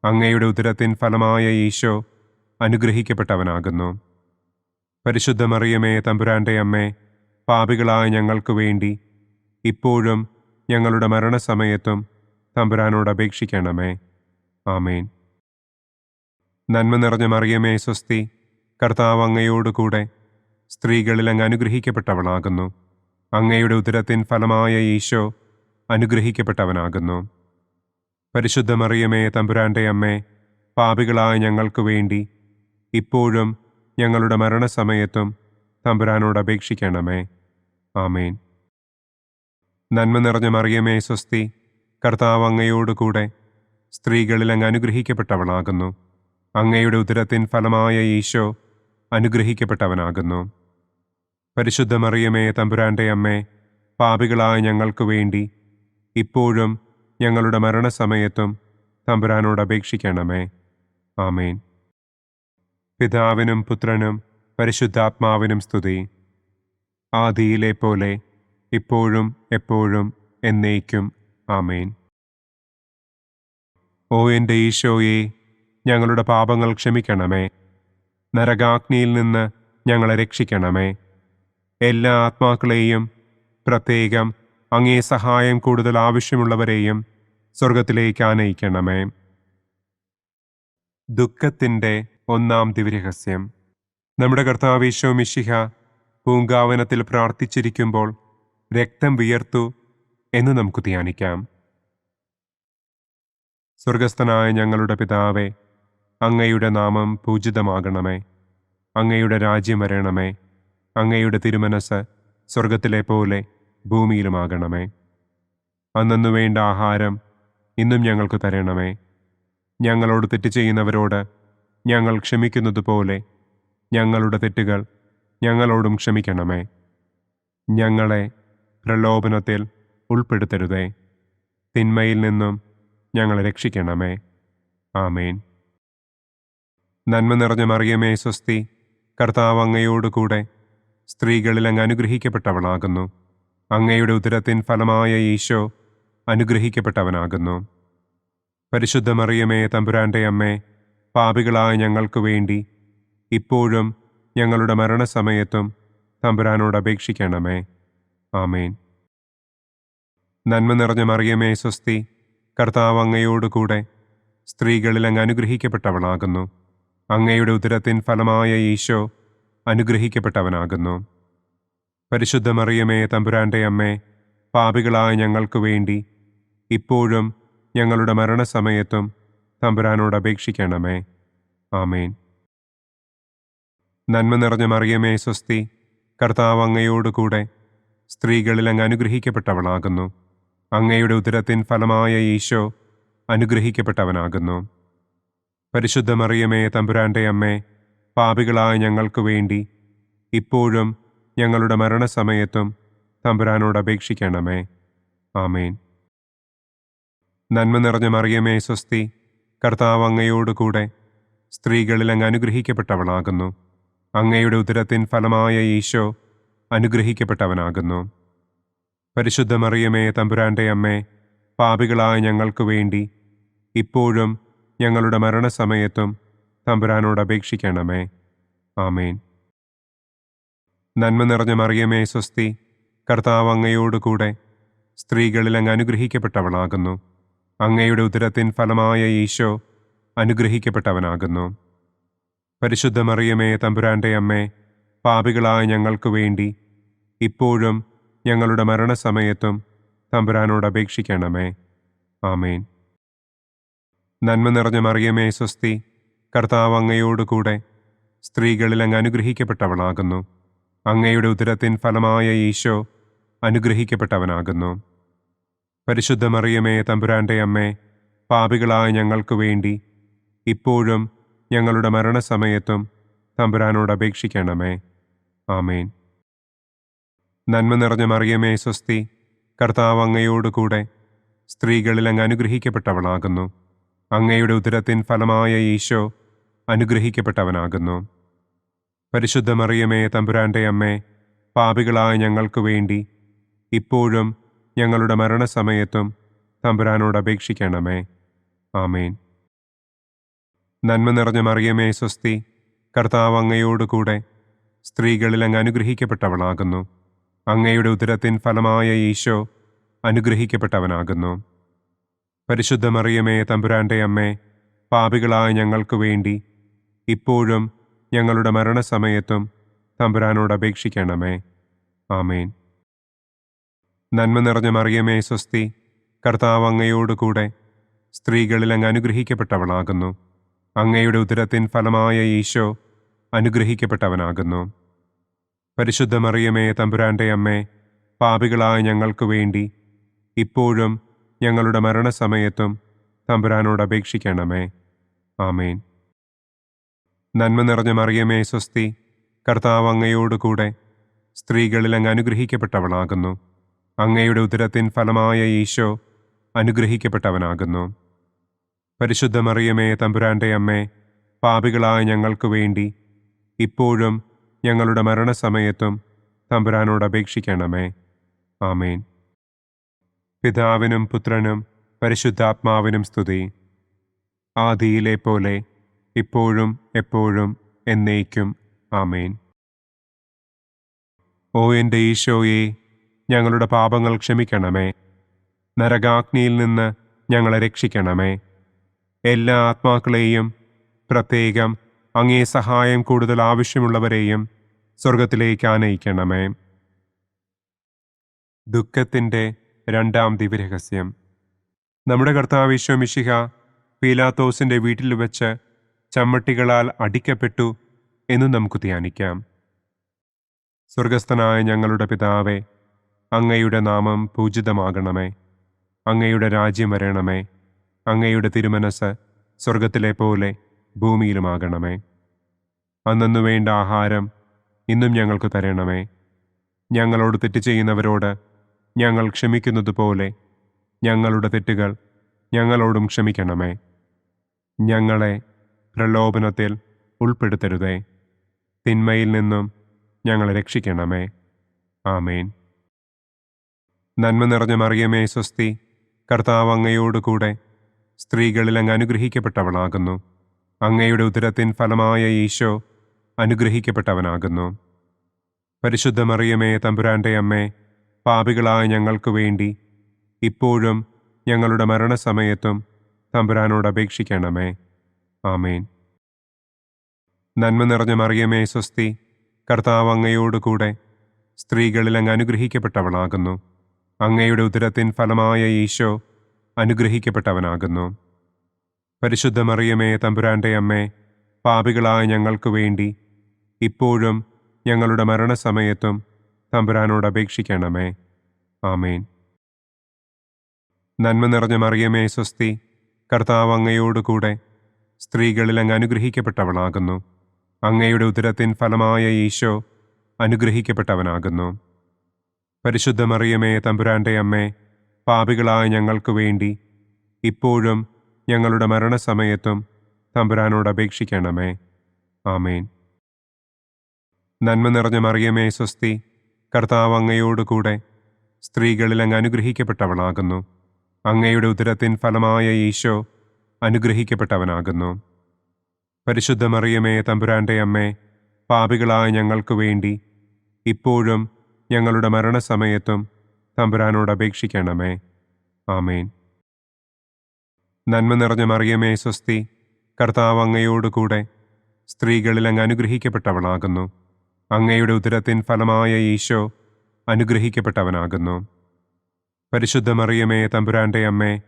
Speaker 2: അങ്ങയുടെ ഉദരത്തിൻ ഫലമായ ഈശോ അനുഗ്രഹിക്കപ്പെട്ടവനാകുന്നു. പരിശുദ്ധ മറിയമേ തമ്പുരാൻ്റെ അമ്മേ, പാപികളായ ഞങ്ങൾക്ക് വേണ്ടി ഇപ്പോഴും ഞങ്ങളുടെ മരണസമയത്തും തമ്പുരാനോട് അപേക്ഷിക്കണമേ. ആമേൻ. നന്മ നിറഞ്ഞ മറിയമേ സ്വസ്തി, കർത്താവ് അങ്ങയോട് കൂടെ സ്ത്രീകളിൽ അങ്ങ് അനുഗ്രഹിക്കപ്പെട്ടവളാകുന്നു. അങ്ങയുടെ ഉദരത്തിൻ ഫലമായ ഈശോ അനുഗ്രഹിക്കപ്പെട്ടവനാകുന്നു. പരിശുദ്ധ മറിയമേ തമ്പുരാൻ്റെ അമ്മേ, പാപികളായ ഞങ്ങൾക്ക് വേണ്ടി ഇപ്പോഴും ഞങ്ങളുടെ മരണസമയത്തും തമ്പുരാനോട് അപേക്ഷിക്കണമേ. ആമേൻ. നന്മ നിറഞ്ഞ മറിയമേ സ്വസ്തി, കർത്താവ് അങ്ങയോട് കൂടെ സ്ത്രീകളിൽ അങ്ങ് അനുഗ്രഹിക്കപ്പെട്ടവളാകുന്നു. അങ്ങയുടെ ഉദരത്തിൻ ഫലമായ ഈശോ അനുഗ്രഹിക്കപ്പെട്ടവനാകുന്നു. പരിശുദ്ധ മറിയമേ തമ്പുരാൻ്റെ അമ്മേ, പാപികളായ ഞങ്ങൾക്ക് വേണ്ടി ഇപ്പോഴും ഞങ്ങളുടെ മരണസമയത്തും തമ്പുരാനോട് അപേക്ഷിക്കണമേ. ആമേൻ. പിതാവിനും പുത്രനും പരിശുദ്ധാത്മാവിനും സ്തുതി. ആദിയിലെ പോലെ ഇപ്പോഴും എപ്പോഴും എന്നേക്കും. ആമേൻ. ഓ എൻ്റെ ഈശോയെ, ഞങ്ങളുടെ പാപങ്ങൾ ക്ഷമിക്കണമേ. നരകാഗ്നിയിൽ നിന്ന് ഞങ്ങളെ രക്ഷിക്കണമേ. എല്ലാ ആത്മാക്കളെയും, പ്രത്യേകം അങ്ങേ സഹായം കൂടുതൽ ആവശ്യമുള്ളവരെയും സ്വർഗത്തിലേക്ക് ആനയിക്കണമേ. ദുഃഖത്തിൻ്റെ ഒന്നാം ദിവ്യരഹസ്യം. നമ്മുടെ കർത്താവ് ഈശോ മിശിഹ പൂങ്കാവനത്തിൽ പ്രാർത്ഥിച്ചിരിക്കുമ്പോൾ രക്തം വിയർത്തു എന്ന് നമുക്ക് ധ്യാനിക്കാം. സ്വർഗസ്ഥനായ ഞങ്ങളുടെ പിതാവേ, അങ്ങയുടെ നാമം പൂജിതമാകണമേ. അങ്ങയുടെ രാജ്യം വരണമേ. അങ്ങയുടെ തിരുമനസ് സ്വർഗത്തിലെ പോലെ ഭൂമിയിലുമാകണമേ. അന്നു വേണ്ട ആഹാരം ഇന്നും ഞങ്ങൾക്ക് തരണമേ. ഞങ്ങളോട് തെറ്റ് ചെയ്യുന്നവരോട് ഞങ്ങൾ ക്ഷമിക്കുന്നതുപോലെ ഞങ്ങളുടെ തെറ്റുകൾ ഞങ്ങളോടും ക്ഷമിക്കണമേ. ഞങ്ങളെ പ്രലോഭനത്തിൽ ഉൾപ്പെടുത്തരുതേ. തിന്മയിൽ നിന്നും ഞങ്ങളെ രക്ഷിക്കണമേ. ആമേൻ. നന്മ നിറഞ്ഞ മറിയമേ സ്വസ്തി, കർത്താവ് അങ്ങയോട് കൂടെ സ്ത്രീകളിൽ അങ്ങ് അനുഗ്രഹിക്കപ്പെട്ടവളാകുന്നു. അങ്ങയുടെ ഉദരത്തിൻ ഫലമായ ഈശോ അനുഗ്രഹിക്കപ്പെട്ടവനാകുന്നു. പരിശുദ്ധ മറിയമേ തമ്പുരാൻ്റെ അമ്മേ, പാപികളായ ഞങ്ങൾക്ക് വേണ്ടി ഇപ്പോഴും ഞങ്ങളുടെ മരണസമയത്തും തമ്പുരാനോട് അപേക്ഷിക്കണമേ. ആമേൻ. നന്മ നിറഞ്ഞ മറിയമേ സ്വസ്തി, കർത്താവ് അങ്ങയോട് കൂടെ സ്ത്രീകളിൽ അങ്ങ് അനുഗ്രഹിക്കപ്പെട്ടവളാകുന്നു. അങ്ങയുടെ ഉദരത്തിൻ ഫലമായ ഈശോ അനുഗ്രഹിക്കപ്പെട്ടവനാകുന്നു. പരിശുദ്ധ മറിയമേ തമ്പുരാൻ്റെ അമ്മേ, പാപികളായ ഞങ്ങൾക്ക് വേണ്ടി ഇപ്പോഴും ഞങ്ങളുടെ മരണസമയത്തും തമ്പുരാനോട് അപേക്ഷിക്കണമേ. ആമേൻ. നന്മ നിറഞ്ഞ മറിയമേ സ്വസ്തി, കർത്താവ് അങ്ങയോട് കൂടെ സ്ത്രീകളിൽ അങ്ങ് അനുഗ്രഹിക്കപ്പെട്ടവളാകുന്നു. അങ്ങയുടെ ഉദരത്തിൻ ഫലമായ ഈശോ അനുഗ്രഹിക്കപ്പെട്ടവനാകുന്നു. പരിശുദ്ധ മറിയമേ തമ്പുരാൻ്റെ അമ്മേ, പാപികളായ ഞങ്ങൾക്ക് വേണ്ടി ഇപ്പോഴും ഞങ്ങളുടെ മരണസമയത്തും തമ്പുരാനോട് അപേക്ഷിക്കണമേ. ആമേൻ. നന്മ നിറഞ്ഞ മറിയമേ സ്വസ്തി, കർത്താവ് അങ്ങയോട് കൂടെ സ്ത്രീകളിൽ അങ്ങ് അനുഗ്രഹിക്കപ്പെട്ടവളാകുന്നു. അങ്ങയുടെ ഉദരത്തിൻ ഫലമായ ഈശോ അനുഗ്രഹിക്കപ്പെട്ടവനാകുന്നു. പരിശുദ്ധ മറിയമേ തമ്പുരാൻ്റെ അമ്മേ, പാപികളായ ഞങ്ങൾക്ക് വേണ്ടി ഇപ്പോഴും ഞങ്ങളുടെ മരണസമയത്തും തമ്പുരാനോട് അപേക്ഷിക്കണമേ. ആമേൻ. നന്മ നിറഞ്ഞ മറിയമേ സ്വസ്തി, കർത്താവ് അങ്ങയോട് കൂടെ സ്ത്രീകളിൽ അങ്ങ് അനുഗ്രഹിക്കപ്പെട്ടവളാകുന്നു. അങ്ങയുടെ ഉദരത്തിൻ ഫലമായ ഈശോ അനുഗ്രഹിക്കപ്പെട്ടവനാകുന്നു. പരിശുദ്ധ മറിയമേ തമ്പുരാൻ്റെ അമ്മേ, പാപികളായ ഞങ്ങൾക്ക് വേണ്ടി ഇപ്പോഴും ഞങ്ങളുടെ മരണസമയത്തും തമ്പുരാനോട് അപേക്ഷിക്കണമേ. ആമേൻ. നന്മ നിറഞ്ഞ മറിയമേ സ്വസ്തി, കർത്താവ് അങ്ങയോട് കൂടെ സ്ത്രീകളിൽ അങ്ങ് അനുഗ്രഹിക്കപ്പെട്ടവളാകുന്നു. അങ്ങയുടെ ഉദരത്തിൻ ഫലമായ ഈശോ അനുഗ്രഹിക്കപ്പെട്ടവനാകുന്നു. പരിശുദ്ധ മറിയമേ, തമ്പുരാന്റെ അമ്മേ, പാപികളായ ഞങ്ങൾക്ക് വേണ്ടി ഇപ്പോഴും ഞങ്ങളുടെ മരണസമയത്തും തമ്പുരാനോട് അപേക്ഷിക്കണമേ. ആമേൻ. നന്മ നിറഞ്ഞ മറിയമേ, സ്വസ്തി, കർത്താവ് അങ്ങയോടുകൂടെ സ്ത്രീകളിൽ അങ്ങ് അനുഗ്രഹിക്കപ്പെട്ടവളാകുന്നു. അങ്ങയുടെ ഉദരത്തിൻ ഫലമായ ഈശോ അനുഗ്രഹിക്കപ്പെട്ടവനാകുന്നു. പരിശുദ്ധ മറിയമേ, തമ്പുരാന്റെ അമ്മേ, പാപികളായ ഞങ്ങൾക്ക് വേണ്ടി ഇപ്പോഴും ഞങ്ങളുടെ മരണസമയത്തും തമ്പുരാനോട് അപേക്ഷിക്കണമേ. ആമേൻ. നന്മ നിറഞ്ഞ മറിയമേ, സ്വസ്തി, കർത്താവ് അങ്ങയോടുകൂടെ സ്ത്രീകളിൽ അങ്ങ് അനുഗ്രഹിക്കപ്പെട്ടവളാകുന്നു. അങ്ങയുടെ ഉദരത്തിൻ ഫലമായ ഈശോ അനുഗ്രഹിക്കപ്പെട്ടവനാകുന്നു. പരിശുദ്ധ മറിയമേ, തമ്പുരാന്റെ അമ്മേ, പാപികളായ ഞങ്ങൾക്ക് വേണ്ടി ഇപ്പോഴും ഞങ്ങളുടെ മരണസമയത്തും തമ്പുരാനോട് അപേക്ഷിക്കണമേ. ആമേൻ. നന്മ നിറഞ്ഞ മറിയമേ, സ്വസ്തി, കർത്താവ് അങ്ങയോടുകൂടെ സ്ത്രീകളിൽ അങ്ങ് അനുഗ്രഹിക്കപ്പെട്ടവളാകുന്നു. അങ്ങയുടെ ഉദരത്തിൻ ഫലമായ ഈശോ അനുഗ്രഹിക്കപ്പെട്ടവനാകുന്നു. പരിശുദ്ധ മറിയമേ, തമ്പുരാന്റെ അമ്മേ, പാപികളായ ഞങ്ങൾക്ക് വേണ്ടി ഇപ്പോഴും ഞങ്ങളുടെ മരണസമയത്തും തമ്പുരാനോട് അപേക്ഷിക്കണമേ. ആമേൻ. നന്മ നിറഞ്ഞ മറിയമേ, സ്വസ്തി, കർത്താവ് അങ്ങയോടുകൂടെ സ്ത്രീകളിൽ അങ്ങ് അനുഗ്രഹിക്കപ്പെട്ടവളാകുന്നു. അങ്ങയുടെ ഉദരത്തിൻ ഫലമായ ഈശോ അനുഗ്രഹിക്കപ്പെട്ടവനാകുന്നു. പരിശുദ്ധ മറിയമേ, തമ്പുരാന്റെ അമ്മേ, പാപികളായ ഞങ്ങൾക്ക് വേണ്ടി ഇപ്പോഴും ഞങ്ങളുടെ മരണസമയത്തും തമ്പുരാനോട് അപേക്ഷിക്കണമേ. ആമേൻ. പിതാവിനും പുത്രനും പരിശുദ്ധാത്മാവിനും സ്തുതി. ആദിയിലെ പോലെ ഇപ്പോഴും എപ്പോഴും എന്നേക്കും. ആമേൻ. ഓ എൻ്റെ ഈശോയെ, ഞങ്ങളുടെ പാപങ്ങൾ ക്ഷമിക്കണമേ. നരകാഗ്നിയിൽ നിന്ന് ഞങ്ങളെ രക്ഷിക്കണമേ. എല്ലാ ആത്മാക്കളെയും, പ്രത്യേകം അങ്ങേ സഹായം കൂടുതൽ ആവശ്യമുള്ളവരെയും സ്വർഗത്തിലേക്ക് ആനയിക്കണമേ. ദുഃഖത്തിൻ്റെ രണ്ടാം ദിവ്യരഹസ്യം. നമ്മുടെ കർത്താവ് ഈശോ മിശിഹ പീലാത്തോസിൻ്റെ വീട്ടിൽ വെച്ച് ചമ്മട്ടികളാൽ അടിക്കപ്പെട്ടു എന്ന് നമുക്ക് ധ്യാനിക്കാം. സ്വർഗസ്ഥനായ ഞങ്ങളുടെ പിതാവേ, അങ്ങയുടെ നാമം പൂജിതമാകണമേ. അങ്ങയുടെ രാജ്യം വരണമേ. അങ്ങയുടെ തിരുമനസ് സ്വർഗത്തിലെ പോലെ ഭൂമിയിലുമാകണമേ. അന്നന്നു വേണ്ട ആഹാരം ഇന്നും ഞങ്ങൾക്ക് തരണമേ. ഞങ്ങളോട് തെറ്റ് ചെയ്യുന്നവരോട് ഞങ്ങൾ ക്ഷമിക്കുന്നത് പോലെ ഞങ്ങളുടെ തെറ്റുകൾ ഞങ്ങളോടും ക്ഷമിക്കണമേ. ഞങ്ങളെ പ്രലോഭനത്തിൽ ഉൾപ്പെടുത്തരുതേ. തിന്മയിൽ നിന്നും ഞങ്ങളെ രക്ഷിക്കണമേ. ആമേൻ. നന്മ നിറഞ്ഞ മറിയമേ, സ്വസ്തി, കർത്താവ് അങ്ങയോടുകൂടെ സ്ത്രീകളിൽ അങ്ങ് അനുഗ്രഹിക്കപ്പെട്ടവളാകുന്നു. അങ്ങയുടെ ഉദരത്തിൻ ഫലമായ ഈശോ അനുഗ്രഹിക്കപ്പെട്ടവനാകുന്നു. പരിശുദ്ധ മറിയമേ, തമ്പുരാന്റെ അമ്മേ, പാപികളായ ഞങ്ങൾക്ക് വേണ്ടി ഇപ്പോഴും ഞങ്ങളുടെ മരണസമയത്തും തമ്പുരാനോട് അപേക്ഷിക്കണമേ. ആമേൻ. നന്മ നിറഞ്ഞ മറിയമേ, സ്വസ്തി, കർത്താവ് അങ്ങയോടുകൂടെ സ്ത്രീകളിൽ അങ്ങ് അനുഗ്രഹിക്കപ്പെട്ടവളാകുന്നു. അങ്ങയുടെ ഉദരത്തിൻ ഫലമായ ഈശോ അനുഗ്രഹിക്കപ്പെട്ടവനാകുന്നു. പരിശുദ്ധ മറിയമേ, തമ്പുരാന്റെ അമ്മേ, പാപികളായ ഞങ്ങൾക്ക് വേണ്ടി ഇപ്പോഴും ഞങ്ങളുടെ മരണസമയത്തും തമ്പുരാനോട് അപേക്ഷിക്കണമേ. ആമേൻ. നന്മ നിറഞ്ഞ മറിയമേ, സ്വസ്തി, കർത്താവ് അങ്ങയോടുകൂടെ സ്ത്രീകളിൽ അങ്ങ് അനുഗ്രഹിക്കപ്പെട്ടവളാകുന്നു. അങ്ങയുടെ ഉദരത്തിൻ ഫലമായ ഈശോ അനുഗ്രഹിക്കപ്പെട്ടവനാകുന്നു. പരിശുദ്ധ മറിയമേ, തമ്പുരാന്റെ അമ്മേ, പാപികളായ ഞങ്ങൾക്ക് വേണ്ടി ഇപ്പോഴും ഞങ്ങളുടെ മരണസമയത്തും തമ്പുരാനോട് അപേക്ഷിക്കണമേ. ആമേൻ. നന്മ നിറഞ്ഞ മറിയമേ, സ്വസ്തി, കർത്താവ് അങ്ങയോടുകൂടെ സ്ത്രീകളിൽ അങ്ങ് അനുഗ്രഹിക്കപ്പെട്ടവളാകുന്നു. അങ്ങയുടെ ഉദരത്തിൻ ഫലമായ ഈശോ അനുഗ്രഹിക്കപ്പെട്ടവനാകുന്നു. പരിശുദ്ധ മറിയമേ, തമ്പുരാന്റെ അമ്മേ, പാപികളായ ഞങ്ങൾക്ക് വേണ്ടി ഇപ്പോഴും ഞങ്ങളുടെ മരണസമയത്തും തമ്പുരാനോട് അപേക്ഷിക്കണമേ. ആമേൻ. നന്മ നിറഞ്ഞ മറിയമേ, സ്വസ്തി, കർത്താവ് അങ്ങയോടുകൂടെ സ്ത്രീകളിൽ അങ്ങ് അനുഗ്രഹിക്കപ്പെട്ടവളാകുന്നു. അങ്ങയുടെ ഉദരത്തിൻ ഫലമായ ഈശോ അനുഗ്രഹിക്കപ്പെട്ടവനാകുന്നു. പരിശുദ്ധ മറിയമേ, തമ്പുരാന്റെ അമ്മേ,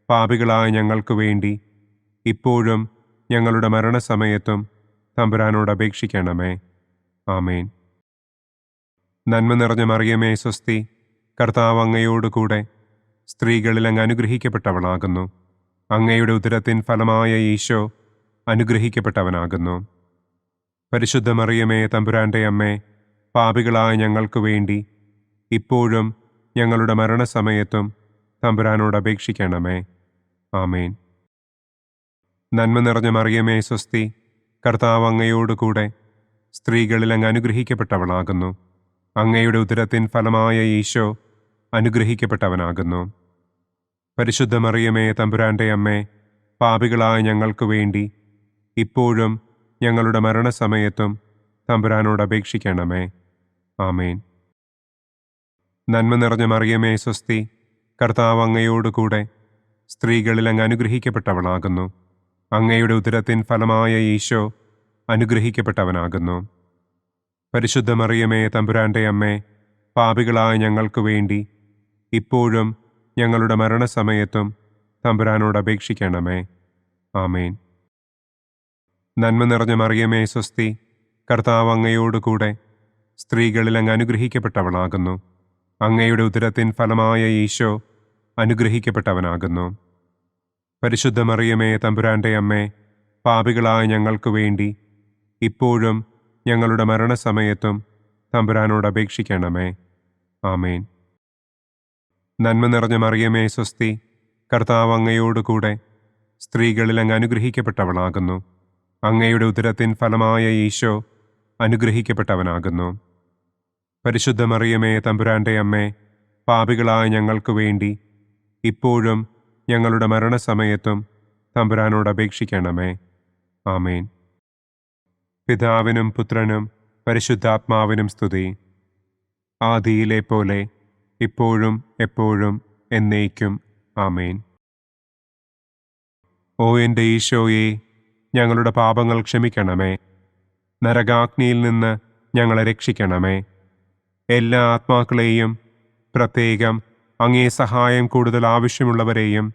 Speaker 2: പാപികളായ ഞങ്ങൾക്ക് വേണ്ടി ഇപ്പോഴും ഞങ്ങളുടെ മരണസമയത്തും തമ്പുരാനോട് അപേക്ഷിക്കണമേ. ആമേൻ. നന്മ നിറഞ്ഞ മറിയമേ സ്വസ്തി, കർത്താവ് അങ്ങയോട് കൂടെ സ്ത്രീകളിൽ അങ്ങ് അനുഗ്രഹിക്കപ്പെട്ടവളാകുന്നു. അങ്ങയുടെ ഉദരത്തിൻ ഫലമായ ഈശോ അനുഗ്രഹിക്കപ്പെട്ടവനാകുന്നു. പരിശുദ്ധ മറിയമേ തമ്പുരാന്റെ അമ്മേ, പാപികളായ ഞങ്ങൾക്ക് വേണ്ടി ഇപ്പോഴും ഞങ്ങളുടെ മരണസമയത്തും തമ്പുരാനോട് അപേക്ഷിക്കണമേ. ആമേൻ. നന്മ നിറഞ്ഞ മറിയമേ സ്വസ്തി, കർത്താവ് അങ്ങയോട് കൂടെ സ്ത്രീകളിൽ അങ്ങ് അനുഗ്രഹിക്കപ്പെട്ടവളാകുന്നു. അങ്ങയുടെ ഉദരത്തിൻ ഫലമായ ഈശോ അനുഗ്രഹിക്കപ്പെട്ടവനാകുന്നു. പരിശുദ്ധ മറിയമേ തമ്പുരാന്റെ അമ്മേ, പാപികളായ ഞങ്ങൾക്ക് വേണ്ടി ഇപ്പോഴും ഞങ്ങളുടെ മരണസമയത്തും തമ്പുരാനോട് അപേക്ഷിക്കണമേ. ആമേൻ. നന്മ നിറഞ്ഞ മറിയമേ സ്വസ്തി, കർത്താവ് അങ്ങയോട് കൂടെ സ്ത്രീകളിൽ അങ്ങ് അനുഗ്രഹിക്കപ്പെട്ടവളാകുന്നു. അങ്ങയുടെ ഉദരത്തിൻ ഫലമായ ഈശോ അനുഗ്രഹിക്കപ്പെട്ടവനാകുന്നു. പരിശുദ്ധ മറിയമേ തമ്പുരാന്റെ അമ്മേ, പാപികളായ ഞങ്ങൾക്ക് വേണ്ടി ഇപ്പോഴും ഞങ്ങളുടെ മരണസമയത്തും തമ്പുരാനോട് അപേക്ഷിക്കണമേ. ആമേൻ. നന്മ നിറഞ്ഞ മറിയമേ സ്വസ്തി, കർത്താവ് അങ്ങയോട് കൂടെ സ്ത്രീകളിൽ അങ്ങ് അനുഗ്രഹിക്കപ്പെട്ടവളാകുന്നു. അങ്ങയുടെ ഉദരത്തിൻ ഫലമായ ഈശോ അനുഗ്രഹിക്കപ്പെട്ടവനാകുന്നു. പരിശുദ്ധ മറിയമേ തമ്പുരാന്റെ അമ്മേ, പാപികളായ ഞങ്ങൾക്ക് വേണ്ടി ഇപ്പോഴും ഞങ്ങളുടെ മരണസമയത്തും തമ്പുരാനോട് അപേക്ഷിക്കണമേ. ആമേൻ. നന്മ നിറഞ്ഞ മറിയമേ സ്വസ്തി, കർത്താവ് അങ്ങയോട് കൂടെ സ്ത്രീകളിൽ അങ്ങ് അനുഗ്രഹിക്കപ്പെട്ടവളാകുന്നു. അങ്ങയുടെ ഉദരത്തിൻ ഫലമായ ഈശോ അനുഗ്രഹിക്കപ്പെട്ടവനാകുന്നു. പരിശുദ്ധ മറിയമേ തമ്പുരാന്റെ അമ്മേ, പാപികളായ ഞങ്ങൾക്ക് വേണ്ടി ഇപ്പോഴും ഞങ്ങളുടെ മരണസമയത്തും തമ്പുരാനോട് അപേക്ഷിക്കണമേ. ആമേൻ. പിതാവിനും പുത്രനും പരിശുദ്ധാത്മാവിനും സ്തുതി. ആദിയിലെ പോലെ ഇപ്പോഴും എപ്പോഴും എന്നേക്കും. ആമേൻ. ഓ എൻ്റെ ഈശോയെ, ഞങ്ങളുടെ പാപങ്ങൾ ക്ഷമിക്കണമേ. നരകാഗ്നിയിൽ നിന്ന് ഞങ്ങളെ രക്ഷിക്കണമേ. എല്ലാ ആത്മാക്കളെയും, പ്രത്യേകം അങ്ങേ സഹായം കൂടുതൽ ആവശ്യമുള്ളവരെയും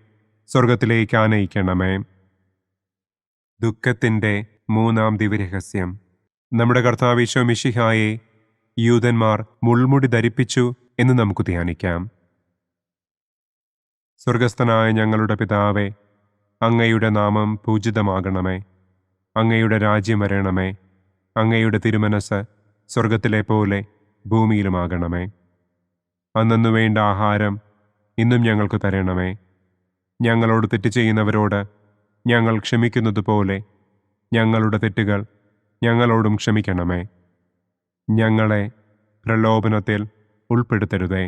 Speaker 2: സ്വർഗത്തിലേക്ക് ആനയിക്കണമേ. ദുഃഖത്തിൻ്റെ മൂന്നാം ദിവ്യരഹസ്യം. നമ്മുടെ കർത്താവ് ഈശോ മിശിഹായെ യൂദന്മാർ മുൾമുടി ധരിപ്പിച്ചു എന്ന് നമുക്ക് ധ്യാനിക്കാം. സ്വർഗസ്ഥനായ ഞങ്ങളുടെ പിതാവേ, അങ്ങയുടെ നാമം പൂജിതമാകണമേ. അങ്ങയുടെ രാജ്യം വരണമേ. അങ്ങയുടെ തിരുമനസ് സ്വർഗത്തിലെ പോലെ ഭൂമിയിലുമാകണമേ. അന്നന്നു വേണ്ട ആഹാരം ഇന്നും ഞങ്ങൾക്ക് തരണമേ. ഞങ്ങളോട് തെറ്റ് ചെയ്യുന്നവരോട് ഞങ്ങൾ ക്ഷമിക്കുന്നത് പോലെ ഞങ്ങളുടെ തെറ്റുകൾ ഞങ്ങളോടും ക്ഷമിക്കണമേ. ഞങ്ങളെ പ്രലോഭനത്തിൽ ഉൾപ്പെടുത്തരുതേ,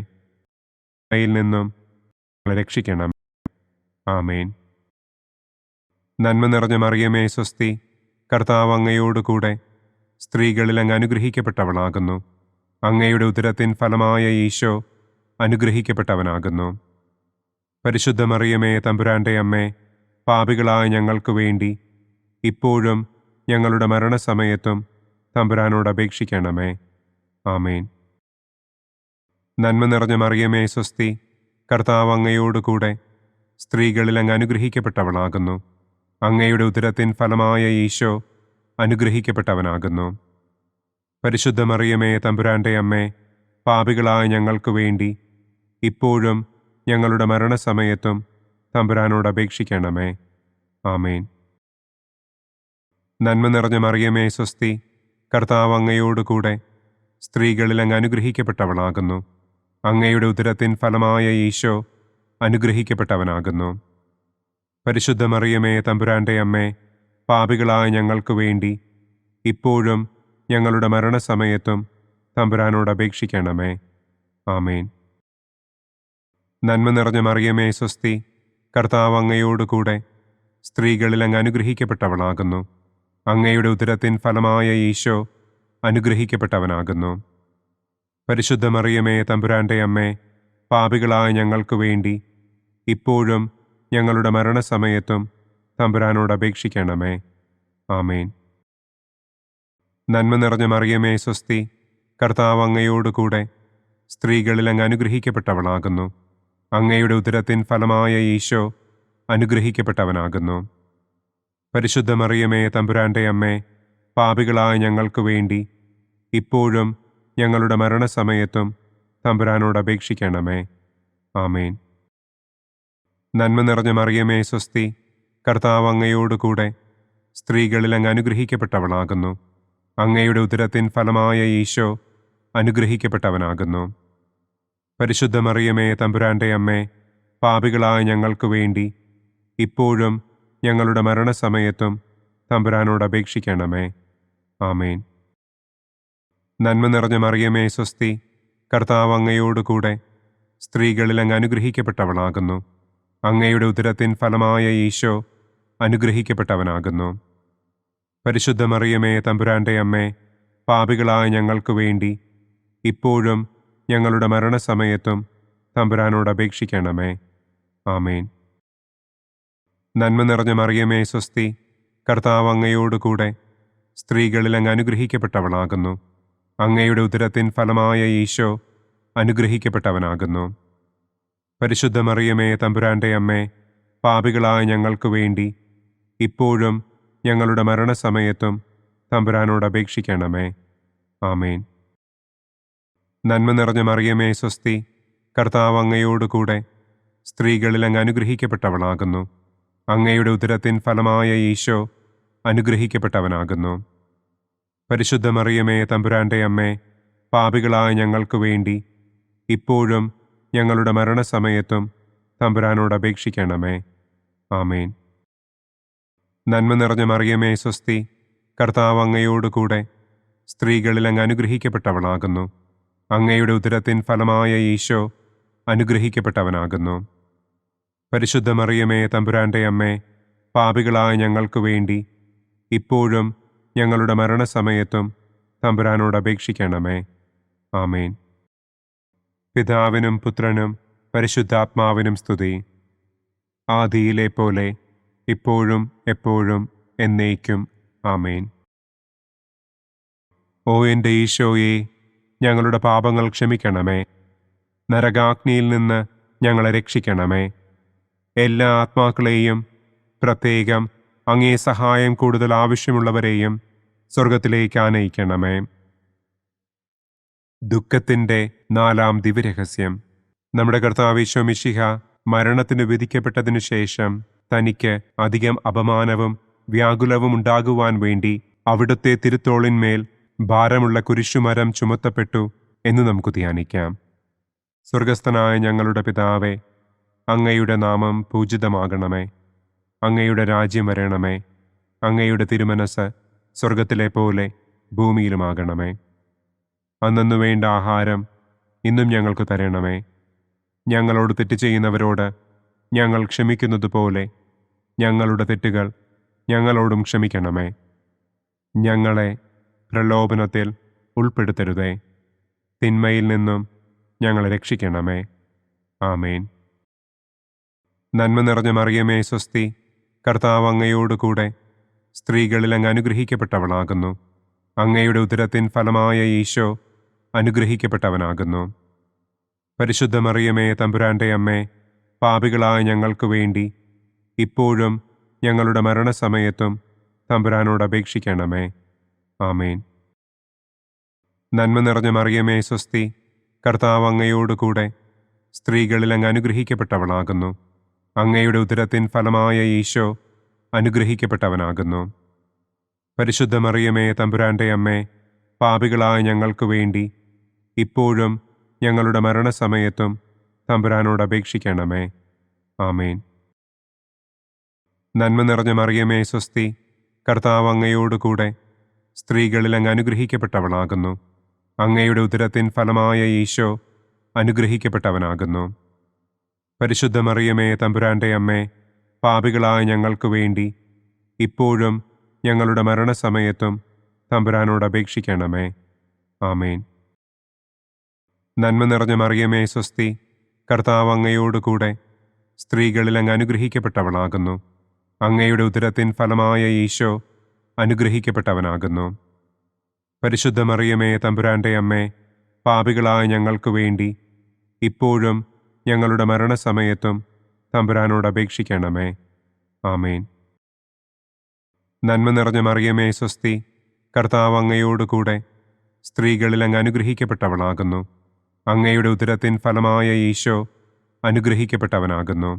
Speaker 2: യിൽ നിന്നും ഞങ്ങളെ രക്ഷിക്കണം. ആമേൻ. നന്മ നിറഞ്ഞ മറിയമേ സ്വസ്തി, കർത്താവ് അങ്ങയോട് കൂടെ സ്ത്രീകളിൽ അങ്ങ് അനുഗ്രഹിക്കപ്പെട്ടവളാകുന്നു. അങ്ങയുടെ ഉദരത്തിൻ ഫലമായ ഈശോ അനുഗ്രഹിക്കപ്പെട്ടവനാകുന്നു. പരിശുദ്ധ മറിയമേ തമ്പുരാന്റെ അമ്മേ, പാപികളായ ഞങ്ങൾക്ക് വേണ്ടി ഇപ്പോഴും ഞങ്ങളുടെ മരണസമയത്തും തമ്പുരാനോട് അപേക്ഷിക്കണമേ. ആമേൻ. നന്മ നിറഞ്ഞ മറിയമേ സ്വസ്തി, കർത്താവ് അങ്ങയോട് കൂടെ സ്ത്രീകളിൽ അങ്ങ് അനുഗ്രഹിക്കപ്പെട്ടവളാകുന്നു. അങ്ങയുടെ ഉദരത്തിൻ ഫലമായ ഈശോ അനുഗ്രഹിക്കപ്പെട്ടവനാകുന്നു. പരിശുദ്ധ മറിയമേ തമ്പുരാന്റെ അമ്മേ, പാപികളായ ഞങ്ങൾക്ക് വേണ്ടി ഇപ്പോഴും ഞങ്ങളുടെ മരണസമയത്തും തമ്പുരാനോട് അപേക്ഷിക്കണമേ. ആമേൻ. നന്മ നിറഞ്ഞ മറിയമേ സ്വസ്തി, കർത്താവ് അങ്ങയോട് കൂടെ സ്ത്രീകളിൽ അങ്ങ് അനുഗ്രഹിക്കപ്പെട്ടവളാകുന്നു. അങ്ങയുടെ ഉദരത്തിൻ ഫലമായ ഈശോ അനുഗ്രഹിക്കപ്പെട്ടവനാകുന്നു. പരിശുദ്ധ മറിയമേ തമ്പുരാന്റെ അമ്മേ, പാപികളായ ഞങ്ങൾക്ക് വേണ്ടി ഇപ്പോഴും ഞങ്ങളുടെ മരണസമയത്തും തമ്പുരാനോട് അപേക്ഷിക്കണമേ. ആമേൻ. നന്മ നിറഞ്ഞ മറിയമേ സ്വസ്തി, കർത്താവ് അങ്ങയോട് കൂടെ സ്ത്രീകളിൽ അങ്ങ് അനുഗ്രഹിക്കപ്പെട്ടവളാകുന്നു. അങ്ങയുടെ ഉദരത്തിൻ ഫലമായ ഈശോ അനുഗ്രഹിക്കപ്പെട്ടവനാകുന്നു. പരിശുദ്ധ മറിയമേ തമ്പുരാന്റെ അമ്മേ, പാപികളായ ഞങ്ങൾക്ക് വേണ്ടി ഇപ്പോഴും ഞങ്ങളുടെ മരണസമയത്തും തമ്പുരാനോട് അപേക്ഷിക്കണമേ. ആമേൻ. നന്മ നിറഞ്ഞ മറിയമേ സ്വസ്തി, കർത്താവ് അങ്ങയോട് കൂടെ സ്ത്രീകളിൽ അങ്ങ് അനുഗ്രഹിക്കപ്പെട്ടവളാകുന്നു. അങ്ങയുടെ ഉദരത്തിൻ ഫലമായ ഈശോ അനുഗ്രഹിക്കപ്പെട്ടവനാകുന്നു. പരിശുദ്ധ മറിയമേ തമ്പുരാന്റെ അമ്മേ, പാപികളായ ഞങ്ങൾക്ക് വേണ്ടി ഇപ്പോഴും ഞങ്ങളുടെ മരണസമയത്തും തമ്പുരാനോട് അപേക്ഷിക്കണമേ. ആമേൻ. നന്മ നിറഞ്ഞ മറിയമേ സ്വസ്തി, കർത്താവ് അങ്ങയോട് കൂടെ സ്ത്രീകളിൽ അങ്ങ് അനുഗ്രഹിക്കപ്പെട്ടവളാകുന്നു. അങ്ങയുടെ ഉദരത്തിൻ ഫലമായ ഈശോ അനുഗ്രഹിക്കപ്പെട്ടവനാകുന്നു. പരിശുദ്ധ മറിയമേ തമ്പുരാന്റെ അമ്മേ, പാപികളായ ഞങ്ങൾക്ക് വേണ്ടി ഇപ്പോഴും ഞങ്ങളുടെ മരണസമയത്തും തമ്പുരാനോട് അപേക്ഷിക്കണമേ. ആമേൻ. നന്മ നിറഞ്ഞ മറിയമേ സ്വസ്തി, കർത്താവ് അങ്ങയോട് കൂടെ സ്ത്രീകളിൽ അങ്ങ് അനുഗ്രഹിക്കപ്പെട്ടവളാകുന്നു. അങ്ങയുടെ ഉദരത്തിൻ ഫലമായ ഈശോ അനുഗ്രഹിക്കപ്പെട്ടവനാകുന്നു. പരിശുദ്ധ മറിയമേ തമ്പുരാന്റെ അമ്മേ, പാപികളായ ഞങ്ങൾക്ക് വേണ്ടി ഇപ്പോഴും ഞങ്ങളുടെ മരണസമയത്തും തമ്പുരാനോട് അപേക്ഷിക്കണമേ. ആമേൻ. നന്മ നിറഞ്ഞ മറിയമേ സ്വസ്തി, കർത്താവ് അങ്ങയോട് കൂടെ സ്ത്രീകളിൽ അങ്ങ് അനുഗ്രഹിക്കപ്പെട്ടവളാകുന്നു. അങ്ങയുടെ ഉദരത്തിൻ ഫലമായ ഈശോ അനുഗ്രഹിക്കപ്പെട്ടവനാകുന്നു. പരിശുദ്ധ മറിയമേ തമ്പുരാന്റെ അമ്മേ, പാപികളായ ഞങ്ങൾക്ക് വേണ്ടി ഇപ്പോഴും ഞങ്ങളുടെ മരണസമയത്തും തമ്പുരാനോട് അപേക്ഷിക്കണമേ. ആമേൻ. നന്മ നിറഞ്ഞ മറിയമേ സ്വസ്തി, കർത്താവ് അങ്ങയോട് കൂടെ സ്ത്രീകളിൽ അങ്ങ് അനുഗ്രഹിക്കപ്പെട്ടവളാകുന്നു. അങ്ങയുടെ ഉദരത്തിൻ ഫലമായ ഈശോ അനുഗ്രഹിക്കപ്പെട്ടവനാകുന്നു. പരിശുദ്ധ മറിയമേ തമ്പുരാന്റെ അമ്മേ, പാപികളായ ഞങ്ങൾക്ക് വേണ്ടി ഇപ്പോഴും ഞങ്ങളുടെ മരണസമയത്തും തമ്പുരാനോട് അപേക്ഷിക്കണമേ. ആമേൻ. നന്മ നിറഞ്ഞ മറിയമേ സ്വസ്തി, കർത്താവ് അങ്ങയോട് കൂടെ സ്ത്രീകളിൽ അങ്ങ് അനുഗ്രഹിക്കപ്പെട്ടവളാകുന്നു. അങ്ങയുടെ ഉദരത്തിൻ ഫലമായ ഈശോ അനുഗ്രഹിക്കപ്പെട്ടവനാകുന്നു. പരിശുദ്ധ മറിയമേ തമ്പുരാന്റെ അമ്മേ, പാപികളായ ഞങ്ങൾക്ക് വേണ്ടി ഇപ്പോഴും ഞങ്ങളുടെ മരണസമയത്തും തമ്പുരാനോട് അപേക്ഷിക്കണമേ. ആമേൻ. പിതാവിനും പുത്രനും പരിശുദ്ധാത്മാവിനും സ്തുതി. ആദിയിലെ പോലെ ഇപ്പോഴും എപ്പോഴും എന്നേക്കും. ആമേൻ. ഓ എൻ്റെ ഈശോയെ, ഞങ്ങളുടെ പാപങ്ങൾ ക്ഷമിക്കണമേ. നരകാഗ്നിയിൽ നിന്ന് ഞങ്ങളെ രക്ഷിക്കണമേ. എല്ലാ ആത്മാക്കളെയും, പ്രത്യേകം അങ്ങേ സഹായം കൂടുതൽ ആവശ്യമുള്ളവരെയും സ്വർഗത്തിലേക്ക് ആനയിക്കണമേ. ദുഃഖത്തിൻ്റെ 4-ാം ദിവ്യരഹസ്യം. നമ്മുടെ കർത്താവ് ഈശോ മിശിഹ മരണത്തിന് വിധിക്കപ്പെട്ടതിനു ശേഷം തനിക്ക് അധികം അപമാനവും വ്യാകുലവും ഉണ്ടാകുവാൻ വേണ്ടി അവിടുത്തെ തിരുത്തോളിന്മേൽ ഭാരമുള്ള കുരിശുമരം ചുമത്തപ്പെട്ടു എന്ന് നമുക്ക് ധ്യാനിക്കാം. സ്വർഗസ്ഥനായ ഞങ്ങളുടെ പിതാവേ, അങ്ങയുടെ നാമം പൂജിതമാകണമേ. അങ്ങയുടെ രാജ്യം വരണമേ. അങ്ങയുടെ തിരുമനസ് സ്വർഗത്തിലെ പോലെ ഭൂമിയിലുമാകണമേ. അന്നന്നു വേണ്ട ആഹാരം ഇന്നും ഞങ്ങൾക്ക് തരണമേ. ഞങ്ങളോട് തെറ്റ് ചെയ്യുന്നവരോട് ഞങ്ങൾ ക്ഷമിക്കുന്നത് പോലെ ഞങ്ങളുടെ തെറ്റുകൾ ഞങ്ങളോടും ക്ഷമിക്കണമേ. ഞങ്ങളെ പ്രലോഭനത്തിൽ ഉൾപ്പെടുത്തരുതേ. തിന്മയിൽ നിന്നും ഞങ്ങളെ രക്ഷിക്കണമേ. ആമേൻ. നന്മ നിറഞ്ഞ മറിയമേ സ്വസ്തി, കർത്താവ് അങ്ങയോട് കൂടെ സ്ത്രീകളിൽ അങ്ങ് അനുഗ്രഹിക്കപ്പെട്ടവളാകുന്നു. അങ്ങയുടെ ഉദരത്തിൻ ഫലമായ ഈശോ അനുഗ്രഹിക്കപ്പെട്ടവനാകുന്നു. പരിശുദ്ധ മറിയമേ തമ്പുരാന്റെ അമ്മേ, പാപികളായ ഞങ്ങൾക്ക് വേണ്ടി ഇപ്പോഴും ഞങ്ങളുടെ മരണസമയത്തും തമ്പുരാനോട് അപേക്ഷിക്കണമേ. ആമേൻ. നന്മ നിറഞ്ഞ മറിയമേ സ്വസ്തി, കർത്താവ് അങ്ങയോട് കൂടെ സ്ത്രീകളിൽ അങ്ങ് അനുഗ്രഹിക്കപ്പെട്ടവളാകുന്നു. അങ്ങയുടെ ഉദരത്തിൻ ഫലമായ ഈശോ അനുഗ്രഹിക്കപ്പെട്ടവനാകുന്നു. പരിശുദ്ധ മറിയമേ തമ്പുരാന്റെ അമ്മേ, പാപികളായ ഞങ്ങൾക്ക് വേണ്ടി ഇപ്പോഴും ഞങ്ങളുടെ മരണസമയത്തും തമ്പുരാനോട് അപേക്ഷിക്കണമേ. ആമേൻ. നന്മ നിറഞ്ഞ മറിയമേ സ്വസ്തി, കർത്താവ് അങ്ങയോട് കൂടെ സ്ത്രീകളിൽ അങ്ങ് അനുഗ്രഹിക്കപ്പെട്ടവളാകുന്നു. അങ്ങയുടെ ഉദരത്തിൻ ഫലമായ ഈശോ അനുഗ്രഹിക്കപ്പെട്ടവനാകുന്നു. പരിശുദ്ധ മറിയമേ തമ്പുരാന്റെ അമ്മേ, പാപികളായ ഞങ്ങൾക്ക് വേണ്ടി ഇപ്പോഴും ഞങ്ങളുടെ മരണസമയത്തും തമ്പുരാനോട് അപേക്ഷിക്കണമേ. ആമേൻ. നന്മ നിറഞ്ഞ മറിയമേ സ്വസ്തി, കർത്താവ് അങ്ങയോട് കൂടെ സ്ത്രീകളിൽ അങ്ങ് അനുഗ്രഹിക്കപ്പെട്ടവളാകുന്നു. അങ്ങയുടെ ഉദരത്തിൻ ഫലമായ ഈശോ അനുഗ്രഹിക്കപ്പെട്ടവനാകുന്നു. പരിശുദ്ധ മറിയമേ തമ്പുരാന്റെ അമ്മേ, പാപികളായ ഞങ്ങൾക്ക് വേണ്ടി ഇപ്പോഴും ഞങ്ങളുടെ മരണസമയത്തും തമ്പുരാനോട് അപേക്ഷിക്കണമേ. ആമേൻ. നന്മ നിറഞ്ഞ മറിയമേ സ്വസ്തി, കർത്താവ് അങ്ങയോട് കൂടെ സ്ത്രീകളിൽ അങ്ങ് അനുഗ്രഹിക്കപ്പെട്ടവളാകുന്നു. അങ്ങയുടെ ഉദരത്തിൻ ഫലമായ ഈശോ അനുഗ്രഹിക്കപ്പെട്ടവനാകുന്നു.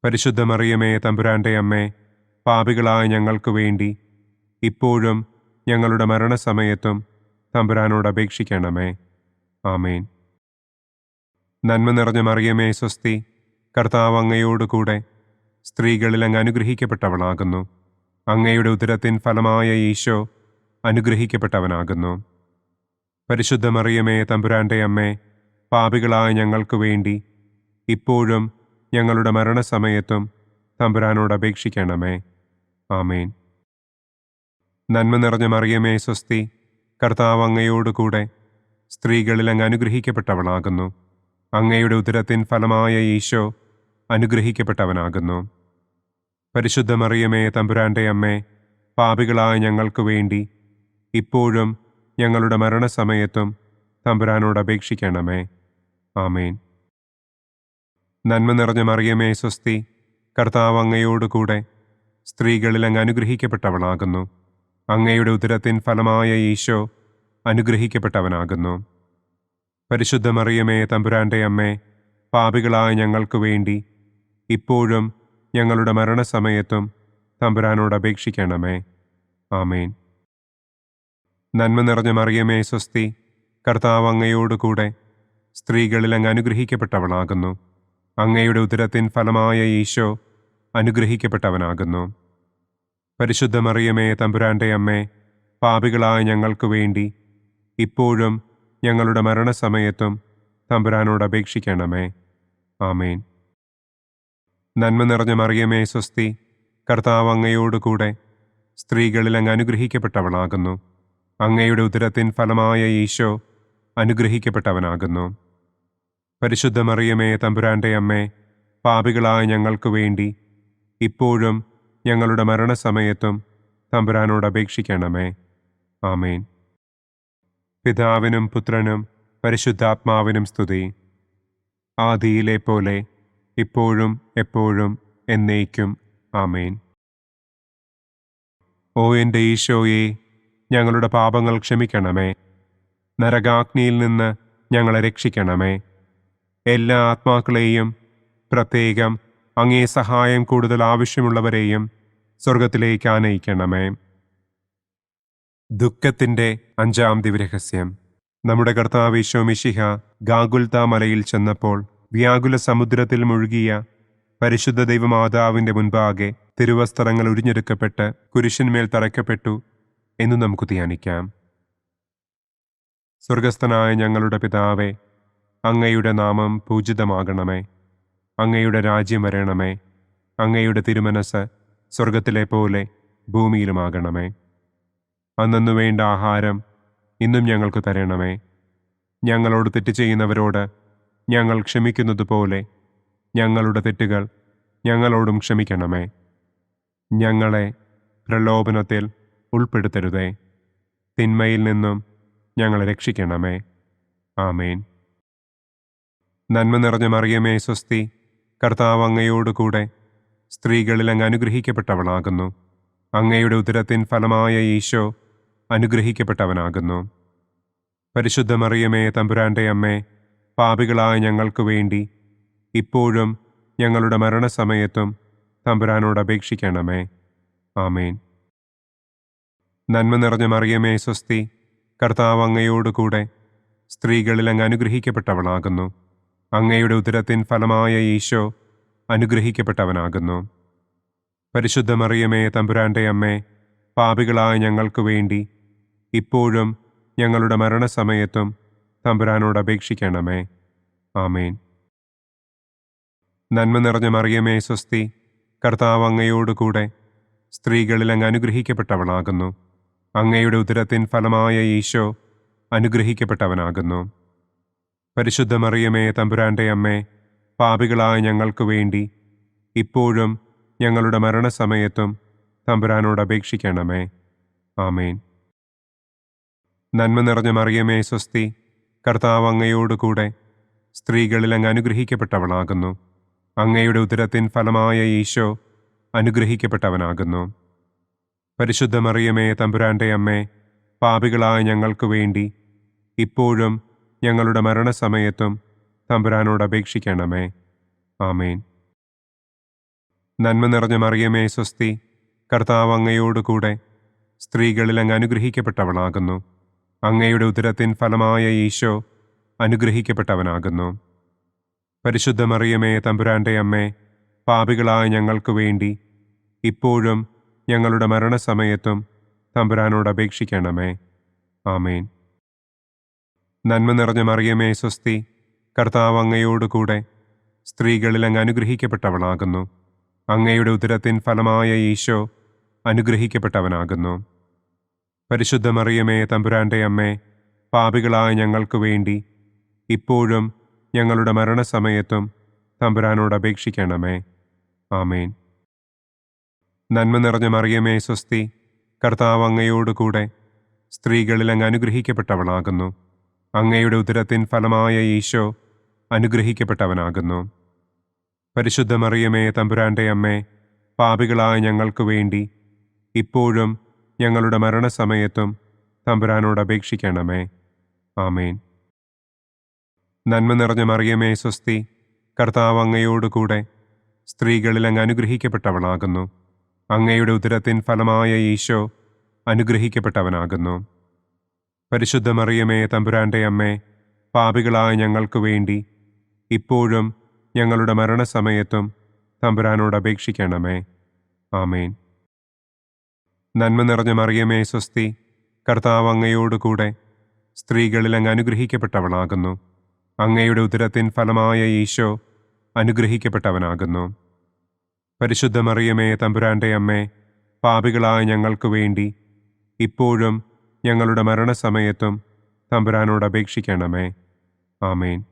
Speaker 2: പരിശുദ്ധ മറിയമേ, തമ്പുരാന്റെ അമ്മേ, പാപികളായ ഞങ്ങൾക്ക് വേണ്ടി ഇപ്പോഴും ഞങ്ങളുടെ മരണസമയത്തും തമ്പുരാനോട് അപേക്ഷിക്കണമേ. ആമേൻ. നന്മ നിറഞ്ഞ മറിയമേ, സ്വസ്തി, കർത്താവ് അങ്ങയോടുകൂടെ സ്ത്രീകളിൽ അങ്ങ് അനുഗ്രഹിക്കപ്പെട്ടവളാകുന്നു. അങ്ങയുടെ ഉദരത്തിൻ ഫലമായ ഈശോ അനുഗ്രഹിക്കപ്പെട്ടവനാകുന്നു. പരിശുദ്ധ മറിയമേ, തമ്പുരാന്റെ അമ്മേ, പാപികളായ ഞങ്ങൾക്ക് വേണ്ടി ഇപ്പോഴും ഞങ്ങളുടെ മരണസമയത്തും തമ്പുരാനോട് അപേക്ഷിക്കണമേ. ആമേൻ. നന്മ നിറഞ്ഞ മറിയമേ, സ്വസ്തി, കർത്താവ് അങ്ങയോടുകൂടെ സ്ത്രീകളിൽ അങ്ങ് അനുഗ്രഹിക്കപ്പെട്ടവളാകുന്നു. അങ്ങയുടെ ഉദരത്തിൻ ഫലമായ ഈശോ അനുഗ്രഹിക്കപ്പെട്ടവനാകുന്നു. പരിശുദ്ധ മറിയമേ, തമ്പുരാന്റെ അമ്മേ, പാപികളായ ഞങ്ങൾക്ക് വേണ്ടി ഇപ്പോഴും ഞങ്ങളുടെ മരണസമയത്തും തമ്പുരാനോട് അപേക്ഷിക്കണമേ. ആമേൻ. നന്മ നിറഞ്ഞ മറിയമേ, സ്വസ്തി, കർത്താവ് അങ്ങയോടുകൂടെ സ്ത്രീകളിൽ അങ്ങ് അനുഗ്രഹിക്കപ്പെട്ടവളാകുന്നു. അങ്ങയുടെ ഉദരത്തിൻ ഫലമായ ഈശോ അനുഗ്രഹിക്കപ്പെട്ടവനാകുന്നു. പരിശുദ്ധ മറിയമേ, തമ്പുരാന്റെ അമ്മേ, പാപികളായ ഞങ്ങൾക്ക് വേണ്ടി ഇപ്പോഴും ഞങ്ങളുടെ മരണസമയത്തും തമ്പുരാനോട് അപേക്ഷിക്കണമേ. ആമേൻ. നന്മ നിറഞ്ഞ മറിയമേ, സ്വസ്തി, കർത്താവ് അങ്ങയോടുകൂടെ സ്ത്രീകളിൽ അങ്ങ് അനുഗ്രഹിക്കപ്പെട്ടവളാകുന്നു. അങ്ങയുടെ ഉദരത്തിൻ ഫലമായ ഈശോ അനുഗ്രഹിക്കപ്പെട്ടവനാകുന്നു. പരിശുദ്ധ മറിയമേ, തമ്പുരാന്റെ അമ്മേ, പാപികളായ ഞങ്ങൾക്ക് വേണ്ടി ഇപ്പോഴും ഞങ്ങളുടെ മരണസമയത്തും തമ്പുരാനോട് അപേക്ഷിക്കണമേ. ആമേൻ. നന്മ നിറഞ്ഞ മറിയമേ, സ്വസ്തി, കർത്താവ് അങ്ങയോടുകൂടെ സ്ത്രീകളിൽ അങ്ങ് അനുഗ്രഹിക്കപ്പെട്ടവളാകുന്നു. അങ്ങയുടെ ഉദരത്തിൻ ഫലമായ ഈശോ അനുഗ്രഹിക്കപ്പെട്ടവനാകുന്നു. പരിശുദ്ധ മറിയമേ, തമ്പുരാന്റെ അമ്മേ, പാപികളായ ഞങ്ങൾക്ക് വേണ്ടി ഇപ്പോഴും ഞങ്ങളുടെ മരണസമയത്തും തമ്പുരാനോട് അപേക്ഷിക്കണമേ. ആമേൻ. പിതാവിനും പുത്രനും പരിശുദ്ധാത്മാവിനും സ്തുതി. ആദിയിലെ പോലെ ഇപ്പോഴും എപ്പോഴും എന്നേക്കും. ആമേൻ. ഓ എൻ്റെ ഈശോയെ, ഞങ്ങളുടെ പാപങ്ങൾ ക്ഷമിക്കണമേ. നരകാഗ്നിയിൽ നിന്ന് ഞങ്ങളെ രക്ഷിക്കണമേ. എല്ലാ ആത്മാക്കളെയും, പ്രത്യേകം അങ്ങേ സഹായം കൂടുതൽ ആവശ്യമുള്ളവരെയും സ്വർഗത്തിലേക്ക് ആനയിക്കണമേ. ദുഃഖത്തിൻ്റെ 5-ാം ദിവ്യരഹസ്യം. നമ്മുടെ കർത്താവ് ഈശോ മിശിഹ ഗാഗുൽത്ത മലയിൽ ചെന്നപ്പോൾ വ്യാകുല സമുദ്രത്തിൽ മുഴുകിയ പരിശുദ്ധ ദൈവമാതാവിൻ്റെ മുൻപാകെ തിരുവസ്ത്രങ്ങൾ ഉരിഞ്ഞെടുക്കപ്പെട്ട് കുരിശിന്മേൽ തറയ്ക്കപ്പെട്ടു എന്ന് നമുക്ക് ധ്യാനിക്കാം. സ്വർഗസ്ഥനായ ഞങ്ങളുടെ പിതാവേ, അങ്ങയുടെ നാമം പൂജിതമാകണമേ. അങ്ങയുടെ രാജ്യം വരണമേ. അങ്ങയുടെ തിരുമനസ് സ്വർഗത്തിലെ പോലെ ഭൂമിയിലുമാകണമേ. അന്നന്നു വേണ്ട ആഹാരം ഇന്നും ഞങ്ങൾക്ക് തരണമേ. ഞങ്ങളോട് തെറ്റ് ചെയ്യുന്നവരോട് ഞങ്ങൾ ക്ഷമിക്കുന്നത് പോലെ ഞങ്ങളുടെ തെറ്റുകൾ ഞങ്ങളോടും ക്ഷമിക്കണമേ. ഞങ്ങളെ പ്രലോഭനത്തിൽ ഉൾപ്പെടുത്തരുതേ. തിന്മയിൽ നിന്നും ഞങ്ങളെ രക്ഷിക്കണമേ. ആമേൻ. നന്മ നിറഞ്ഞ മറിയമേ, സ്വസ്തി, കർത്താവ് അങ്ങയോടുകൂടെ സ്ത്രീകളിൽ അങ്ങ് അനുഗ്രഹിക്കപ്പെട്ടവളാകുന്നു. അങ്ങയുടെ ഉദരത്തിൻ ഫലമായ ഈശോ അനുഗ്രഹിക്കപ്പെട്ടവനാകുന്നു. പരിശുദ്ധ മറിയമേ, തമ്പുരാന്റെ അമ്മേ, പാപികളായ ഞങ്ങൾക്ക് വേണ്ടി ഇപ്പോഴും ഞങ്ങളുടെ മരണസമയത്തും തമ്പുരാനോട് അപേക്ഷിക്കണമേ. ആമേൻ. നന്മ നിറഞ്ഞ മറിയമേ, സ്വസ്തി, കർത്താവ് അങ്ങയോടുകൂടെ സ്ത്രീകളിൽ അങ്ങ് അനുഗ്രഹിക്കപ്പെട്ടവളാകുന്നു. അങ്ങയുടെ ഉദരത്തിൻ ഫലമായ ഈശോ അനുഗ്രഹിക്കപ്പെട്ടവനാകുന്നു. പരിശുദ്ധ മറിയമേ, തമ്പുരാന്റെ അമ്മേ, പാപികളായ ഞങ്ങൾക്ക് വേണ്ടി ഇപ്പോഴും ഞങ്ങളുടെ മരണസമയത്തും തമ്പുരാനോട് അപേക്ഷിക്കണമേ. ആമേൻ. നന്മ നിറഞ്ഞ മറിയമേ, സ്വസ്തി, കർത്താവ് അങ്ങയോടുകൂടെ സ്ത്രീകളിൽ അങ്ങ് അനുഗ്രഹിക്കപ്പെട്ടവളാകുന്നു. അങ്ങയുടെ ഉദരത്തിൻ ഫലമായ ഈശോ അനുഗ്രഹിക്കപ്പെട്ടവനാകുന്നു. പരിശുദ്ധ മറിയമേ, തമ്പുരാന്റെ അമ്മേ, പാപികളായ ഞങ്ങൾക്ക് വേണ്ടി ഇപ്പോഴും ഞങ്ങളുടെ മരണസമയത്തും തമ്പുരാനോട് അപേക്ഷിക്കണമേ. ആമേൻ. നന്മ നിറഞ്ഞ മറിയമേ, സ്വസ്തി, കർത്താവ് അങ്ങയോടുകൂടെ സ്ത്രീകളിൽ അങ്ങ് അനുഗ്രഹിക്കപ്പെട്ടവളാകുന്നു. അങ്ങയുടെ ഉദരത്തിൻ ഫലമായ ഈശോ അനുഗ്രഹിക്കപ്പെട്ടവനാകുന്നു. പരിശുദ്ധ മറിയമേ, തമ്പുരാന്റെ അമ്മേ, പാപികളായ ഞങ്ങൾക്ക് വേണ്ടി ഇപ്പോഴും ഞങ്ങളുടെ മരണസമയത്തും തമ്പുരാനോട് അപേക്ഷിക്കണമേ. ആമേൻ. നന്മ നിറഞ്ഞ മറിയമേ സ്വസ്തി, കർത്താവ് അങ്ങയോടുകൂടെ സ്ത്രീകളിൽ അങ്ങ് അനുഗ്രഹിക്കപ്പെട്ടവളാകുന്നു. അങ്ങയുടെ ഉദരത്തിൻ ഫലമായ ഈശോ അനുഗ്രഹിക്കപ്പെട്ടവനാകുന്നു. പരിശുദ്ധ മറിയമേ തമ്പുരാന്റെ അമ്മേ, പാപികളായ ഞങ്ങൾക്ക് വേണ്ടി ഇപ്പോഴും ഞങ്ങളുടെ മരണസമയത്തും തമ്പുരാനോട് അപേക്ഷിക്കണമേ. ആമേൻ. നന്മ നിറഞ്ഞ മറിയമേ സ്വസ്തി, കർത്താവ് അങ്ങയോടുകൂടെ സ്ത്രീകളിൽ അങ്ങ് അനുഗ്രഹിക്കപ്പെട്ടവളാകുന്നു. അങ്ങയുടെ ഉദരത്തിൻ ഫലമായ ഈശോ അനുഗ്രഹിക്കപ്പെട്ടവനാകുന്നു. പരിശുദ്ധ മറിയമേ തമ്പുരാന്റെ അമ്മേ, പാപികളായ ഞങ്ങൾക്ക് വേണ്ടി ഇപ്പോഴും ഞങ്ങളുടെ മരണസമയത്തും തമ്പുരാനോട് അപേക്ഷിക്കണമേ. ആമേൻ. നന്മ നിറഞ്ഞ മറിയമേ സ്വസ്തി, കർത്താവ് അങ്ങയോടുകൂടെ സ്ത്രീകളിൽ അങ്ങ് അനുഗ്രഹിക്കപ്പെട്ടവളാകുന്നു. അങ്ങയുടെ ഉദരത്തിൻ ഫലമായ ഈശോ അനുഗ്രഹിക്കപ്പെട്ടവനാകുന്നു. പരിശുദ്ധ മറിയമേ തമ്പുരാന്റെ അമ്മേ, പാപികളായ ഞങ്ങൾക്ക് വേണ്ടി ഇപ്പോഴും ഞങ്ങളുടെ മരണസമയത്തും തമ്പുരാനോട് അപേക്ഷിക്കണമേ. ആമേൻ. നന്മ നിറഞ്ഞ മറിയമേ സ്വസ്തി, കർത്താവ് അങ്ങയോടുകൂടെ സ്ത്രീകളിൽ അങ്ങ് അനുഗ്രഹിക്കപ്പെട്ടവളാകുന്നു. അങ്ങയുടെ ഉദരത്തിൻ ഫലമായ ഈശോ അനുഗ്രഹിക്കപ്പെട്ടവനാകുന്നു. പരിശുദ്ധ മറിയമേ തമ്പുരാന്റെ അമ്മേ, പാപികളായ ഞങ്ങൾക്ക് വേണ്ടി ഇപ്പോഴും ഞങ്ങളുടെ മരണസമയത്തും തമ്പുരാനോട് അപേക്ഷിക്കണമേ. ആമേൻ. നന്മ നിറഞ്ഞ മറിയമേ സ്വസ്തി, കർത്താവ് അങ്ങയോടുകൂടെ സ്ത്രീകളിൽ അങ്ങ് അനുഗ്രഹിക്കപ്പെട്ടവളാകുന്നു. അങ്ങയുടെ ഉദരത്തിൻ ഫലമായ ഈശോ അനുഗ്രഹിക്കപ്പെട്ടവനാകുന്നു. പരിശുദ്ധ മറിയമേ തമ്പുരാന്റെ അമ്മേ, പാപികളായ ഞങ്ങൾക്ക് വേണ്ടി ഇപ്പോഴും ഞങ്ങളുടെ മരണസമയത്തും തമ്പുരാനോട് അപേക്ഷിക്കണമേ. ആമേൻ.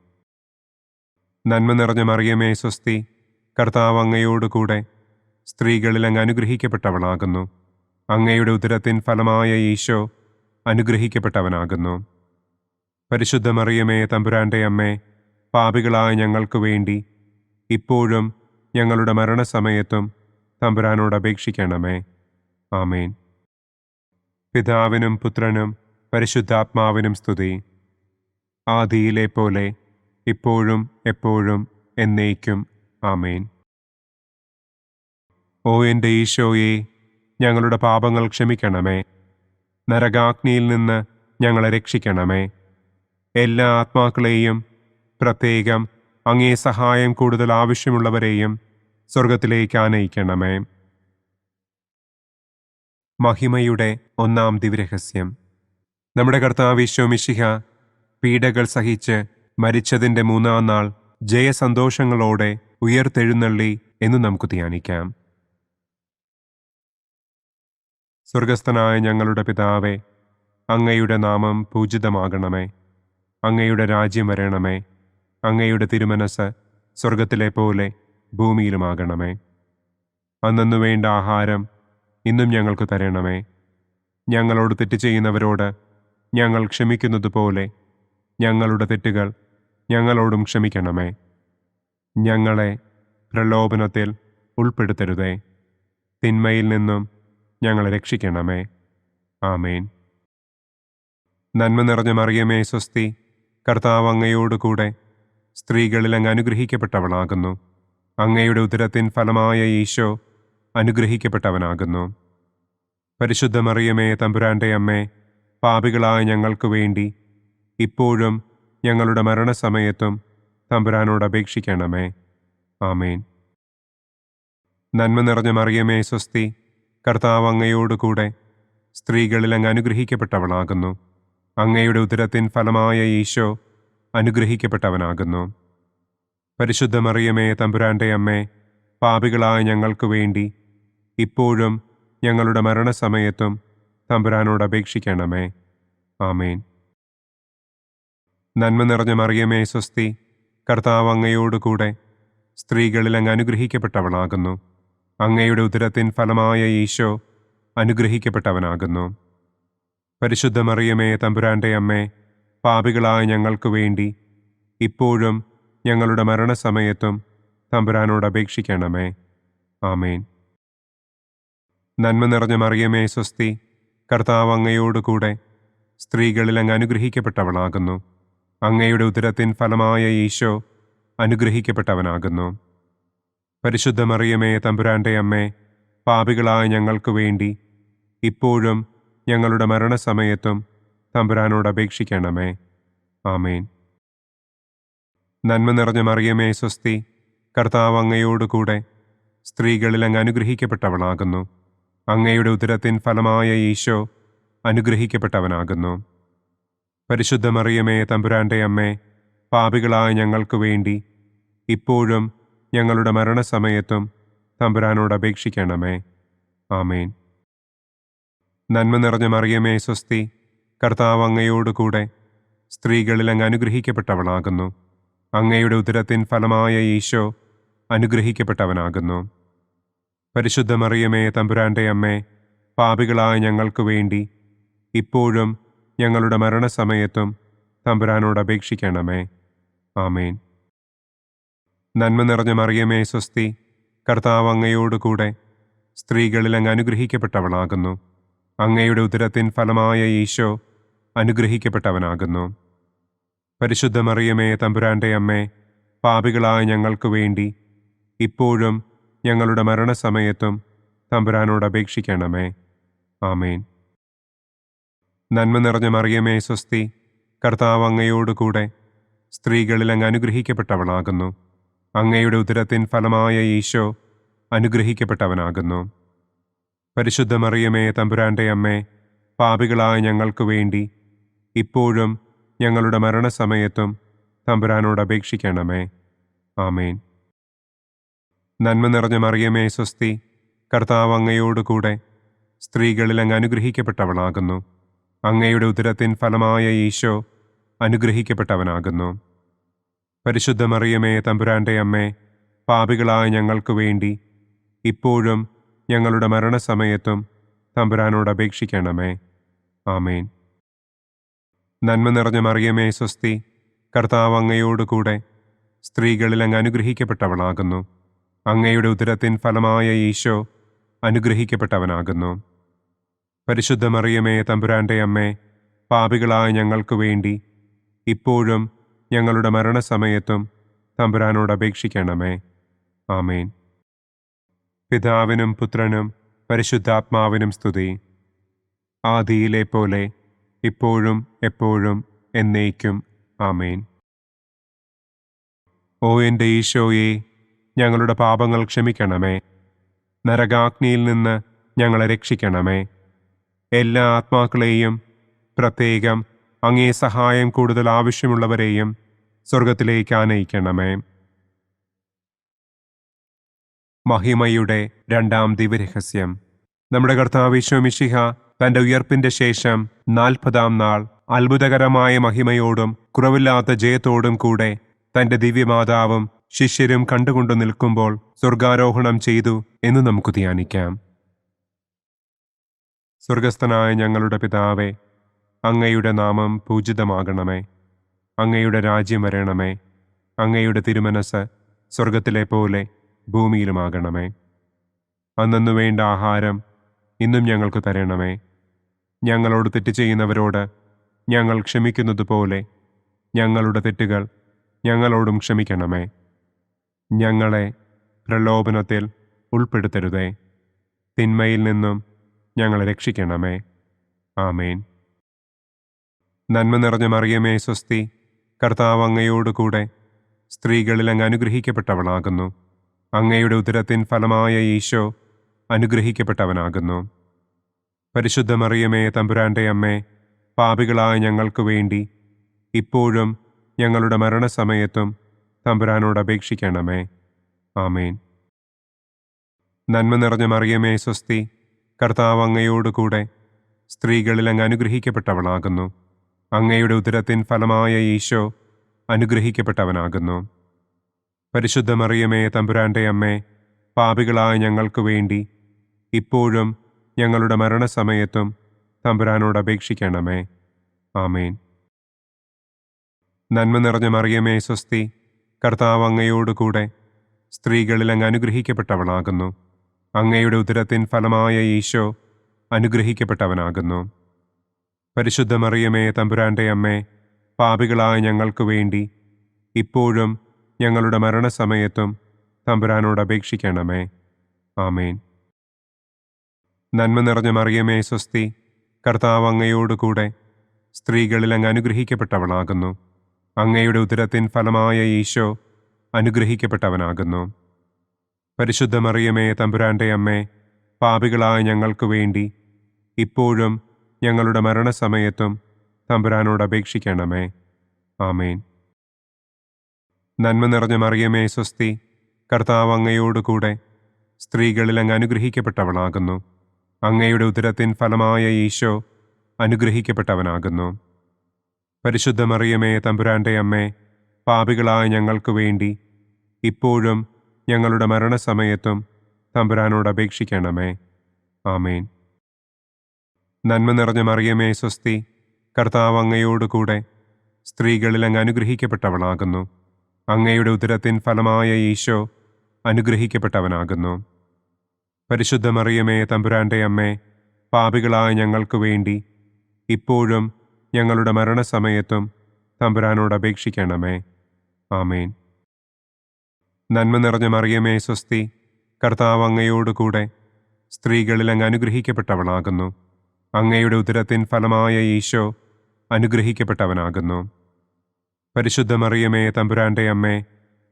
Speaker 2: നന്മ നിറഞ്ഞ മറിയമേ സ്വസ്തി, കർത്താവ് അങ്ങയോടുകൂടെ സ്ത്രീകളിൽ അങ്ങ് അനുഗ്രഹിക്കപ്പെട്ടവളാകുന്നു. അങ്ങയുടെ ഉദരത്തിൻ ഫലമായ ഈശോ അനുഗ്രഹിക്കപ്പെട്ടവനാകുന്നു. പരിശുദ്ധ മറിയമേ തമ്പുരാന്റെ അമ്മേ, പാപികളായ ഞങ്ങൾക്ക് വേണ്ടി ഇപ്പോഴും ഞങ്ങളുടെ മരണസമയത്തും തമ്പുരാനോട് അപേക്ഷിക്കണമേ. ആമേൻ. പിതാവിനും പുത്രനും പരിശുദ്ധാത്മാവിനും സ്തുതി. ആദിയിലെ പോലെ ഇപ്പോഴും എപ്പോഴും എന്നേക്കും. ആമേൻ. ഓ എൻ്റെ ഈശോയെ, ഞങ്ങളുടെ പാപങ്ങൾ ക്ഷമിക്കണമേ. നരകാഗ്നിയിൽ നിന്ന് ഞങ്ങളെ രക്ഷിക്കണമേ. എല്ലാ ആത്മാക്കളെയും, പ്രത്യേകം അങ്ങേ സഹായം കൂടുതൽ ആവശ്യമുള്ളവരെയും സ്വർഗത്തിലേക്ക് ആനയിക്കണമേ. മഹിമയുടെ ഒന്നാം ദിവ്യരഹസ്യം. നമ്മുടെ കർത്താവ് ഈശോ മിശിഹ പീഡകൾ സഹിച്ച് മരിച്ചതിൻ്റെ മൂന്നാം നാൾ ജയസന്തോഷങ്ങളോടെ ഉയർത്തെഴുന്നള്ളി എന്ന് നമുക്ക് ധ്യാനിക്കാം. സ്വർഗസ്ഥനായ ഞങ്ങളുടെ പിതാവേ, അങ്ങയുടെ നാമം പൂജിതമാകണമേ. അങ്ങയുടെ രാജ്യം വരണമേ. അങ്ങയുടെ തിരുമനസ് സ്വർഗത്തിലെ പോലെ ഭൂമിയിലുമാകണമേ. അന്നന്നു വേണ്ട ആഹാരം ഇന്നും ഞങ്ങൾക്ക് തരണമേ. ഞങ്ങളോട് തെറ്റ് ചെയ്യുന്നവരോട് ഞങ്ങൾ ക്ഷമിക്കുന്നത് പോലെ ഞങ്ങളുടെ തെറ്റുകൾ ഞങ്ങളോടും ക്ഷമിക്കണമേ. ഞങ്ങളെ പ്രലോഭനത്തിൽ ഉൾപ്പെടുത്തരുതേ. തിന്മയിൽ നിന്നും ഞങ്ങളെ രക്ഷിക്കണമേ. ആമേൻ. നന്മ നിറഞ്ഞ മറിയമേ സ്വസ്തി, കർത്താവ് അങ്ങയോടുകൂടെ സ്ത്രീകളിൽ അങ്ങ് അനുഗ്രഹിക്കപ്പെട്ടവളാകുന്നു. അങ്ങയുടെ ഉദരത്തിൻ ഫലമായ ഈശോ അനുഗ്രഹിക്കപ്പെട്ടവനാകുന്നു. പരിശുദ്ധ മറിയമേ തമ്പുരാന്റെ അമ്മേ, പാപികളായ ഞങ്ങൾക്ക് വേണ്ടി ഇപ്പോഴും ഞങ്ങളുടെ മരണസമയത്തും തമ്പുരാനോട് അപേക്ഷിക്കണമേ. ആമേൻ. നന്മ നിറഞ്ഞ മറിയമേ സ്വസ്തി, കർത്താവ് അങ്ങയോടുകൂടെ സ്ത്രീകളിൽ അങ്ങ് അനുഗ്രഹിക്കപ്പെട്ടവളാകുന്നു. അങ്ങയുടെ ഉദരത്തിൻ ഫലമായ ഈശോ അനുഗ്രഹിക്കപ്പെട്ടവനാകുന്നു. പരിശുദ്ധ മറിയമേ തമ്പുരാന്റെ അമ്മേ, പാപികളായ ഞങ്ങൾക്ക് വേണ്ടി ഇപ്പോഴും ഞങ്ങളുടെ മരണസമയത്തും തമ്പുരാനോട് അപേക്ഷിക്കണമേ. ആമേൻ. നന്മ നിറഞ്ഞ മറിയമേ സ്വസ്തി, കർത്താവ് അങ്ങയോടുകൂടെ സ്ത്രീകളിൽ അങ്ങ് അനുഗ്രഹിക്കപ്പെട്ടവളാകുന്നു. അങ്ങയുടെ ഉദരത്തിൻ ഫലമായ ഈശോ അനുഗ്രഹിക്കപ്പെട്ടവനാകുന്നു. പരിശുദ്ധ മറിയമേ തമ്പുരാന്റെ അമ്മേ, പാപികളായ ഞങ്ങൾക്ക് വേണ്ടി ഇപ്പോഴും ഞങ്ങളുടെ മരണസമയത്തും തമ്പുരാനോട് അപേക്ഷിക്കണമേ. ആമേൻ. നന്മ നിറഞ്ഞ മറിയമേ സ്വസ്തി, കർത്താവ് അങ്ങയോടുകൂടെ സ്ത്രീകളിൽ അങ്ങ് അനുഗ്രഹിക്കപ്പെട്ടവളാകുന്നു. അങ്ങയുടെ ഉദരത്തിൻ ഫലമായ ഈശോ അനുഗ്രഹിക്കപ്പെട്ടവനാകുന്നു. പരിശുദ്ധ മറിയമേ, തമ്പുരാന്റെ അമ്മേ, പാപികളായ ഞങ്ങൾക്ക് വേണ്ടി ഇപ്പോഴും ഞങ്ങളുടെ മരണസമയത്തും തമ്പുരാനോട് അപേക്ഷിക്കണമേ. ആമേൻ. നന്മ നിറഞ്ഞ മറിയമേ, സ്വസ്തി, കർത്താവ് അങ്ങയോടുകൂടെ സ്ത്രീകളിൽ അങ്ങ് അനുഗ്രഹിക്കപ്പെട്ടവളാകുന്നു. അങ്ങയുടെ ഉദരത്തിൻ ഫലമായ ഈശോ അനുഗ്രഹിക്കപ്പെട്ടവനാകുന്നു. പരിശുദ്ധ മറിയമേ, തമ്പുരാന്റെ അമ്മേ, പാപികളായ ഞങ്ങൾക്ക് വേണ്ടി ഇപ്പോഴും ഞങ്ങളുടെ മരണസമയത്തും തമ്പുരാനോട് അപേക്ഷിക്കണമേ. ആമേൻ. നന്മ നിറഞ്ഞ മറിയമേ, സ്വസ്തി, കർത്താവ് അങ്ങയോടുകൂടെ സ്ത്രീകളിൽ അങ്ങ് അനുഗ്രഹിക്കപ്പെട്ടവളാകുന്നു. അങ്ങയുടെ ഉദരത്തിൻ ഫലമായ ഈശോ അനുഗ്രഹിക്കപ്പെട്ടവനാകുന്നു. പരിശുദ്ധ മറിയമേ, തമ്പുരാന്റെ അമ്മേ, പാപികളായ ഞങ്ങൾക്ക് വേണ്ടി ഇപ്പോഴും ഞങ്ങളുടെ മരണസമയത്തും തമ്പുരാനോട് അപേക്ഷിക്കണമേ. ആമേൻ. നന്മ നിറഞ്ഞ മറിയമേ, സ്വസ്തി, കർത്താവ് അങ്ങയോടുകൂടെ സ്ത്രീകളിൽ അങ്ങ് അനുഗ്രഹിക്കപ്പെട്ടവളാകുന്നു. അങ്ങയുടെ ഉദരത്തിൻ ഫലമായ ഈശോ അനുഗ്രഹിക്കപ്പെട്ടവനാകുന്നു. പരിശുദ്ധ മറിയമേ, തമ്പുരാന്റെ അമ്മേ, പാപികളായ ഞങ്ങൾക്ക് വേണ്ടി ഇപ്പോഴും ഞങ്ങളുടെ മരണസമയത്തും തമ്പുരാനോട് അപേക്ഷിക്കണമേ. ആമേൻ. നന്മ നിറഞ്ഞ മറിയമേ, സ്വസ്തി, കർത്താവ് അങ്ങയോടുകൂടെ സ്ത്രീകളിൽ അങ്ങ് അനുഗ്രഹിക്കപ്പെട്ടവളാകുന്നു. അങ്ങയുടെ ഉദരത്തിൻ ഫലമായ ഈശോ അനുഗ്രഹിക്കപ്പെട്ടവനാകുന്നു. പരിശുദ്ധ മറിയമേ, തമ്പുരാന്റെ അമ്മേ, പാപികളായ ഞങ്ങൾക്ക് വേണ്ടി ഇപ്പോഴും ഞങ്ങളുടെ മരണസമയത്തും തമ്പുരാനോട് അപേക്ഷിക്കണമേ. ആമേൻ. നന്മ നിറഞ്ഞ മറിയമേ, സ്വസ്തി, കർത്താവ് അങ്ങയോടുകൂടെ സ്ത്രീകളിൽ അങ്ങ് അനുഗ്രഹിക്കപ്പെട്ടവളാകുന്നു. അങ്ങയുടെ ഉദരത്തിൻ ഫലമായ ഈശോ അനുഗ്രഹിക്കപ്പെട്ടവനാകുന്നു. പരിശുദ്ധ മറിയമേ, തമ്പുരാന്റെ അമ്മേ, പാപികളായ ഞങ്ങൾക്ക് വേണ്ടി ഇപ്പോഴും ഞങ്ങളുടെ മരണസമയത്തും തമ്പുരാനോട് അപേക്ഷിക്കണമേ. ആമേൻ. നന്മ നിറഞ്ഞ മറിയമേ, സ്വസ്തി, കർത്താവ് അങ്ങയോടുകൂടെ സ്ത്രീകളിൽ അങ്ങ് അനുഗ്രഹിക്കപ്പെട്ടവളാകുന്നു. അങ്ങയുടെ ഉദരത്തിൻ ഫലമായ ഈശോ അനുഗ്രഹിക്കപ്പെട്ടവനാകുന്നു. പരിശുദ്ധ മറിയമേ, തമ്പുരാന്റെ അമ്മേ, പാപികളായ ഞങ്ങൾക്ക് വേണ്ടി ഇപ്പോഴും ഞങ്ങളുടെ മരണസമയത്തും തമ്പുരാനോട് അപേക്ഷിക്കണമേ. ആമേൻ. പിതാവിനും പുത്രനും പരിശുദ്ധാത്മാവിനും സ്തുതി. ആദിയിലെ പോലെ ഇപ്പോഴും എപ്പോഴും എന്നേക്കും. ആമേൻ. ഓ എൻ്റെ ഈശോയെ, ഞങ്ങളുടെ പാപങ്ങൾ ക്ഷമിക്കണമേ. നരകാഗ്നിയിൽ നിന്ന് ഞങ്ങളെ രക്ഷിക്കണമേ. എല്ലാ ആത്മാക്കളെയും, പ്രത്യേകം അങ്ങേ സഹായം കൂടുതൽ ആവശ്യമുള്ളവരെയും സ്വർഗത്തിലേക്ക് ആനയിക്കണമേ. മഹിമയുടെ രണ്ടാം ദിവ്യരഹസ്യം. നമ്മുടെ കർത്താവ് ഈശോ മിശിഹ തന്റെ ഉയർപ്പിന്റെ ശേഷം 40-ാം നാൾ അത്ഭുതകരമായ മഹിമയോടും കുറവില്ലാത്ത ജയത്തോടും കൂടെ തന്റെ ദിവ്യമാതാവും ശിഷ്യരും കണ്ടുകൊണ്ടു നിൽക്കുമ്പോൾ സ്വർഗാരോഹണം ചെയ്തു എന്ന് നമുക്ക് ധ്യാനിക്കാം. സ്വർഗസ്ഥനായ ഞങ്ങളുടെ പിതാവേ, അങ്ങയുടെ നാമം പൂജിതമാകണമേ. അങ്ങയുടെ രാജ്യം വരണമേ. അങ്ങയുടെ തിരുമനസ് സ്വർഗത്തിലെ പോലെ ഭൂമിയിലുമാകണമേ. അന്നു വേണ്ട ആഹാരം ഇന്നും ഞങ്ങൾക്ക് തരണമേ. ഞങ്ങളോട് തെറ്റ് ചെയ്യുന്നവരോട് ഞങ്ങൾ ക്ഷമിക്കുന്നത് പോലെ ഞങ്ങളുടെ തെറ്റുകൾ ഞങ്ങളോടും ക്ഷമിക്കണമേ. ഞങ്ങളെ പ്രലോഭനത്തിൽ ഉൾപ്പെടുത്തരുതേ. തിന്മയിൽ നിന്നും ഞങ്ങളെ രക്ഷിക്കണമേ. ആമേൻ. നന്മ നിറഞ്ഞ മറിയമേ, സ്വസ്തി, കർത്താവ് അങ്ങയോടുകൂടെ സ്ത്രീകളിൽ അങ്ങ് അനുഗ്രഹിക്കപ്പെട്ടവളാകുന്നു. അങ്ങയുടെ ഉദരത്തിൻ ഫലമായ ഈശോ അനുഗ്രഹിക്കപ്പെട്ടവനാകുന്നു. പരിശുദ്ധ മറിയമേ, തമ്പുരാന്റെ അമ്മേ, പാപികളായ ഞങ്ങൾക്ക് വേണ്ടി ഇപ്പോഴും ഞങ്ങളുടെ മരണസമയത്തും തമ്പുരാനോട് അപേക്ഷിക്കണമേ. ആമേൻ. നന്മ നിറഞ്ഞ മറിയമേ, സ്വസ്തി, കർത്താവ് അങ്ങയോടുകൂടെ സ്ത്രീകളിൽ അങ്ങ് അനുഗ്രഹിക്കപ്പെട്ടവളാകുന്നു. അങ്ങയുടെ ഉദരത്തിൻ ഫലമായ ഈശോ അനുഗ്രഹിക്കപ്പെട്ടവനാകുന്നു. പരിശുദ്ധ മറിയമേ, തമ്പുരാന്റെ അമ്മേ, പാപികളായ ഞങ്ങൾക്ക് വേണ്ടി ഇപ്പോഴും ഞങ്ങളുടെ മരണസമയത്തും തമ്പുരാനോട് അപേക്ഷിക്കണമേ. ആമേൻ. നന്മ നിറഞ്ഞ മറിയമേ, സ്വസ്തി, കർത്താവ് അങ്ങയോടുകൂടെ സ്ത്രീകളിൽ അങ്ങ് അനുഗ്രഹിക്കപ്പെട്ടവളാകുന്നു. അങ്ങയുടെ ഉദരത്തിൻ ഫലമായ ഈശോ അനുഗ്രഹിക്കപ്പെട്ടവനാകുന്നു. പരിശുദ്ധ മറിയമേ തമ്പുരാന്റെ അമ്മേ, പാപികളായ ഞങ്ങൾക്ക് വേണ്ടി ഇപ്പോഴും ഞങ്ങളുടെ മരണസമയത്തും തമ്പുരാനോട് അപേക്ഷിക്കണമേ. ആമേൻ. നന്മ നിറഞ്ഞ മറിയമേ സ്വസ്തി, കർത്താവ് അങ്ങയോടുകൂടെ സ്ത്രീകളിൽ അങ്ങ് അനുഗ്രഹിക്കപ്പെട്ടവളാകുന്നു. അങ്ങയുടെ ഉദരത്തിൻ ഫലമായ ഈശോ അനുഗ്രഹിക്കപ്പെട്ടവനാകുന്നു. പരിശുദ്ധ മറിയമേ തമ്പുരാന്റെ അമ്മേ, പാപികളായ ഞങ്ങൾക്ക് വേണ്ടി ഇപ്പോഴും ഞങ്ങളുടെ മരണസമയത്തും തമ്പുരാനോട് അപേക്ഷിക്കണമേ. ആമേൻ. നന്മ നിറഞ്ഞ മറിയമേ സ്വസ്തി, കർത്താവ് അങ്ങയോടുകൂടെ സ്ത്രീകളിൽ അങ്ങ് അനുഗ്രഹിക്കപ്പെട്ടവളാകുന്നു. അങ്ങയുടെ ഉദരത്തിൻ ഫലമായ ഈശോ അനുഗ്രഹിക്കപ്പെട്ടവനാകുന്നു. പരിശുദ്ധ മറിയമേ തമ്പുരാന്റെ അമ്മേ, പാപികളായ ഞങ്ങൾക്ക് വേണ്ടി ഇപ്പോഴും ഞങ്ങളുടെ മരണസമയത്തും തമ്പുരാനോട് അപേക്ഷിക്കണമേ. ആമേൻ. നന്മ നിറഞ്ഞ മറിയമേ സ്വസ്തി, കർത്താവ് അങ്ങയോടുകൂടെ സ്ത്രീകളിൽ അങ്ങ് അനുഗ്രഹിക്കപ്പെട്ടവളാകുന്നു. അങ്ങയുടെ ഉദരത്തിൻ ഫലമായ ഈശോ അനുഗ്രഹിക്കപ്പെട്ടവനാകുന്നു. പരിശുദ്ധ മറിയമേ തമ്പുരാന്റെ അമ്മേ, പാപികളായ ഞങ്ങൾക്ക് വേണ്ടി ഇപ്പോഴും ഞങ്ങളുടെ മരണസമയത്തും തമ്പുരാനോട് അപേക്ഷിക്കണമേ. ആമേൻ. നന്മ നിറഞ്ഞ മറിയമേ സ്വസ്തി, കർത്താവ് അങ്ങയോടുകൂടെ സ്ത്രീകളിൽ അങ്ങ് അനുഗ്രഹിക്കപ്പെട്ടവളാകുന്നു. അങ്ങയുടെ ഉദരത്തിൻ ഫലമായ ഈശോ അനുഗ്രഹിക്കപ്പെട്ടവനാകുന്നു. പരിശുദ്ധ മറിയമേ തമ്പുരാന്റെ അമ്മേ,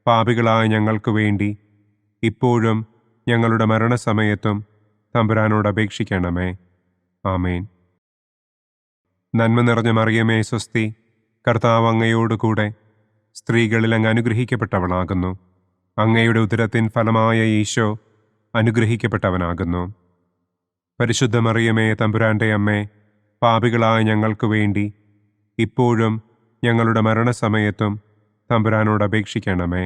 Speaker 2: പാപികളായ ഞങ്ങൾക്ക് വേണ്ടി ഇപ്പോഴും ഞങ്ങളുടെ മരണസമയത്തും തമ്പുരാനോട് അപേക്ഷിക്കണമേ. ആമേൻ. നന്മ നിറഞ്ഞ മറിയമേ സ്വസ്തി, കർത്താവ് അങ്ങയോടുകൂടെ സ്ത്രീകളിൽ അങ്ങ് അനുഗ്രഹിക്കപ്പെട്ടവളാകുന്നു. അങ്ങയുടെ ഉദരത്തിൻ ഫലമായ ഈശോ അനുഗ്രഹിക്കപ്പെട്ടവനാകുന്നു. പരിശുദ്ധ മറിയമേ തമ്പുരാന്റെ അമ്മേ, പാപികളായ ഞങ്ങൾക്ക് വേണ്ടി ഇപ്പോഴും ഞങ്ങളുടെ മരണസമയത്തും തമ്പുരാനോട് അപേക്ഷിക്കണമേ.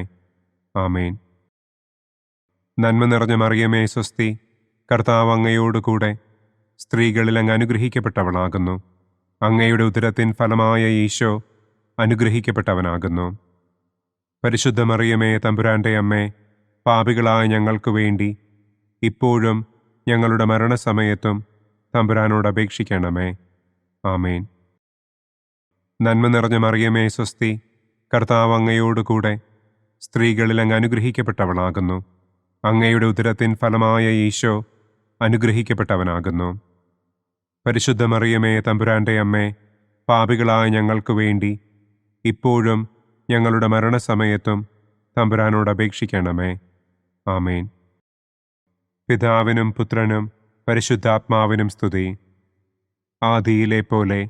Speaker 2: ആമേൻ. നന്മ നിറഞ്ഞ മറിയമേ സ്വസ്തി, കർത്താവ് അങ്ങയോടുകൂടെ സ്ത്രീകളിൽ അങ്ങ് അനുഗ്രഹിക്കപ്പെട്ടവളാകുന്നു. അങ്ങയുടെ ഉദരത്തിൻ ഫലമായ ഈശോ അനുഗ്രഹിക്കപ്പെട്ടവനാകുന്നു. പരിശുദ്ധ മറിയമേ തമ്പുരാന്റെ അമ്മേ, പാപികളായ ഞങ്ങൾക്ക് വേണ്ടി ഇപ്പോഴും ഞങ്ങളുടെ മരണസമയത്തും തമ്പുരാനോട് അപേക്ഷിക്കണമേ. ആമേൻ. നന്മ നിറഞ്ഞ മറിയമേ സ്വസ്തി, കർത്താവ് അങ്ങയോടുകൂടെ സ്ത്രീകളിൽ അങ്ങ് അനുഗ്രഹിക്കപ്പെട്ടവളാകുന്നു. അങ്ങയുടെ ഉദരത്തിൻ ഫലമായ ഈശോ അനുഗ്രഹിക്കപ്പെട്ടവനാകുന്നു. പരിശുദ്ധ മറിയമേ തമ്പുരാന്റെ അമ്മേ, പാപികളായ ഞങ്ങൾക്ക് വേണ്ടി ഇപ്പോഴും ഞങ്ങളുടെ മരണസമയത്തും തമ്പുരാനോട് അപേക്ഷിക്കണമേ. ആമേൻ. പിതാവിനും പുത്രനും പരിശുദ്ധാത്മാവിനും സ്തുതി. ആദിയിലെ പോലെ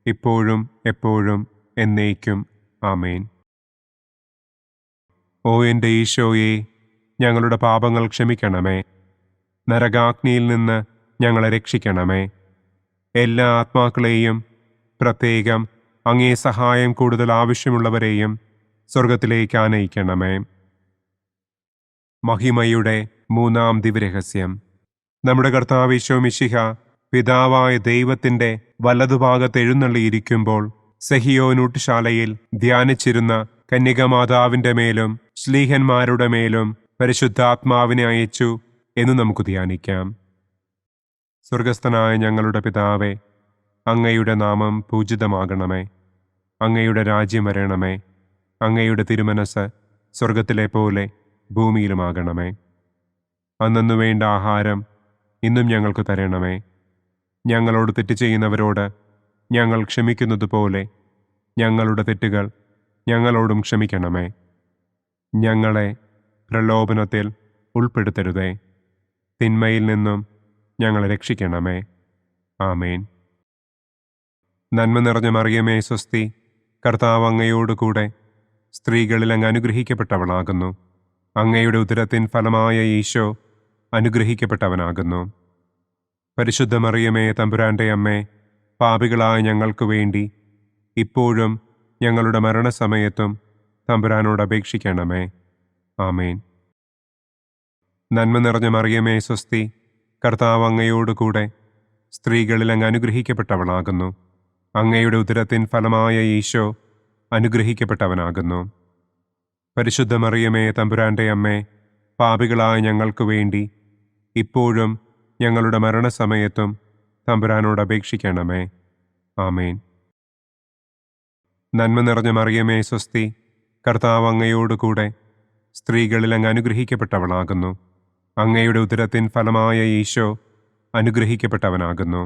Speaker 2: ഇപ്പോഴും എപ്പോഴും എന്നേക്കും. ആമേൻ. ഓ എൻ്റെ ഈശോയെ, ഞങ്ങളുടെ പാപങ്ങൾ ക്ഷമിക്കണമേ. നരകാഗ്നിയിൽ നിന്ന് ഞങ്ങളെ രക്ഷിക്കണമേ. എല്ലാ ആത്മാക്കളെയും, പ്രത്യേകം അങ്ങേ സഹായം കൂടുതൽ ആവശ്യമുള്ളവരെയും സ്വർഗത്തിലേക്ക് ആനയിക്കണമേ. മഹിമയുടെ മൂന്നാം ദിവ്യരഹസ്യം. നമ്മുടെ കർത്താവ് ഈശോ മിശിഹ പിതാവായ ദൈവത്തിൻ്റെ വലതുഭാഗത്ത് എഴുന്നള്ളിയിരിക്കുമ്പോൾ സെഹിയോനൂട്ടുശാലയിൽ ധ്യാനിച്ചിരുന്ന കന്യകമാതാവിൻ്റെ മേലും ശ്ലീഹന്മാരുടെ മേലും പരിശുദ്ധാത്മാവിനെ അയച്ചു എന്ന് നമുക്ക് ധ്യാനിക്കാം. സ്വർഗസ്ഥനായ ഞങ്ങളുടെ പിതാവേ, അങ്ങയുടെ നാമം പൂജിതമാകണമേ. അങ്ങയുടെ രാജ്യം വരണമേ. അങ്ങയുടെ തിരുമനസ് സ്വർഗത്തിലെ പോലെ ഭൂമിയിലുമാകണമേ. അന്നു വേണ്ട ആഹാരം ഇന്നും ഞങ്ങൾക്ക് തരണമേ. ഞങ്ങളോട് തെറ്റ് ചെയ്യുന്നവരോട് ഞങ്ങൾ ക്ഷമിക്കുന്നത് പോലെ ഞങ്ങളുടെ തെറ്റുകൾ ഞങ്ങളോടും ക്ഷമിക്കണമേ. ഞങ്ങളെ പ്രലോഭനത്തിൽ ഉൾപ്പെടുത്തരുതേ. തിന്മയിൽ നിന്നും ഞങ്ങളെ രക്ഷിക്കണമേ. ആമേൻ. നന്മ നിറഞ്ഞ മറിയമേ സ്വസ്തി, കർത്താവ് അങ്ങയോടുകൂടെ സ്ത്രീകളിൽ അങ്ങ് അനുഗ്രഹിക്കപ്പെട്ടവളാകുന്നു. അങ്ങയുടെ ഉദരത്തിൻ ഫലമായ ഈശോ അനുഗ്രഹിക്കപ്പെട്ടവനാകുന്നു. പരിശുദ്ധ മറിയമേ തമ്പുരാന്റെ അമ്മേ, പാപികളായ ഞങ്ങൾക്ക് വേണ്ടി ഇപ്പോഴും ഞങ്ങളുടെ മരണസമയത്തും തമ്പുരാനോട് അപേക്ഷിക്കണമേ. ആമേൻ. നന്മ നിറഞ്ഞ മറിയമേ സ്വസ്തി, കർത്താവ് അങ്ങയോടുകൂടെ സ്ത്രീകളിൽ അങ്ങ് അനുഗ്രഹിക്കപ്പെട്ടവളാകുന്നു. അങ്ങയുടെ ഉദരത്തിൻ ഫലമായ ഈശോ അനുഗ്രഹിക്കപ്പെട്ടവനാകുന്നു. പരിശുദ്ധ മറിയമേ തമ്പുരാന്റെ അമ്മേ, പാപികളായ ഞങ്ങൾക്ക് വേണ്ടി ഇപ്പോഴും ഞങ്ങളുടെ മരണസമയത്തും തമ്പുരാനോട് അപേക്ഷിക്കണമേ. ആമേൻ. നന്മ നിറഞ്ഞ മറിയമേ സ്വസ്തി, കർത്താവ് അങ്ങയോടുകൂടെ സ്ത്രീകളിൽ അങ്ങ് അനുഗ്രഹിക്കപ്പെട്ടവളാകുന്നു. അങ്ങയുടെ ഉദരത്തിൻ ഫലമായ ഈശോ അനുഗ്രഹിക്കപ്പെട്ടവനാകുന്നു.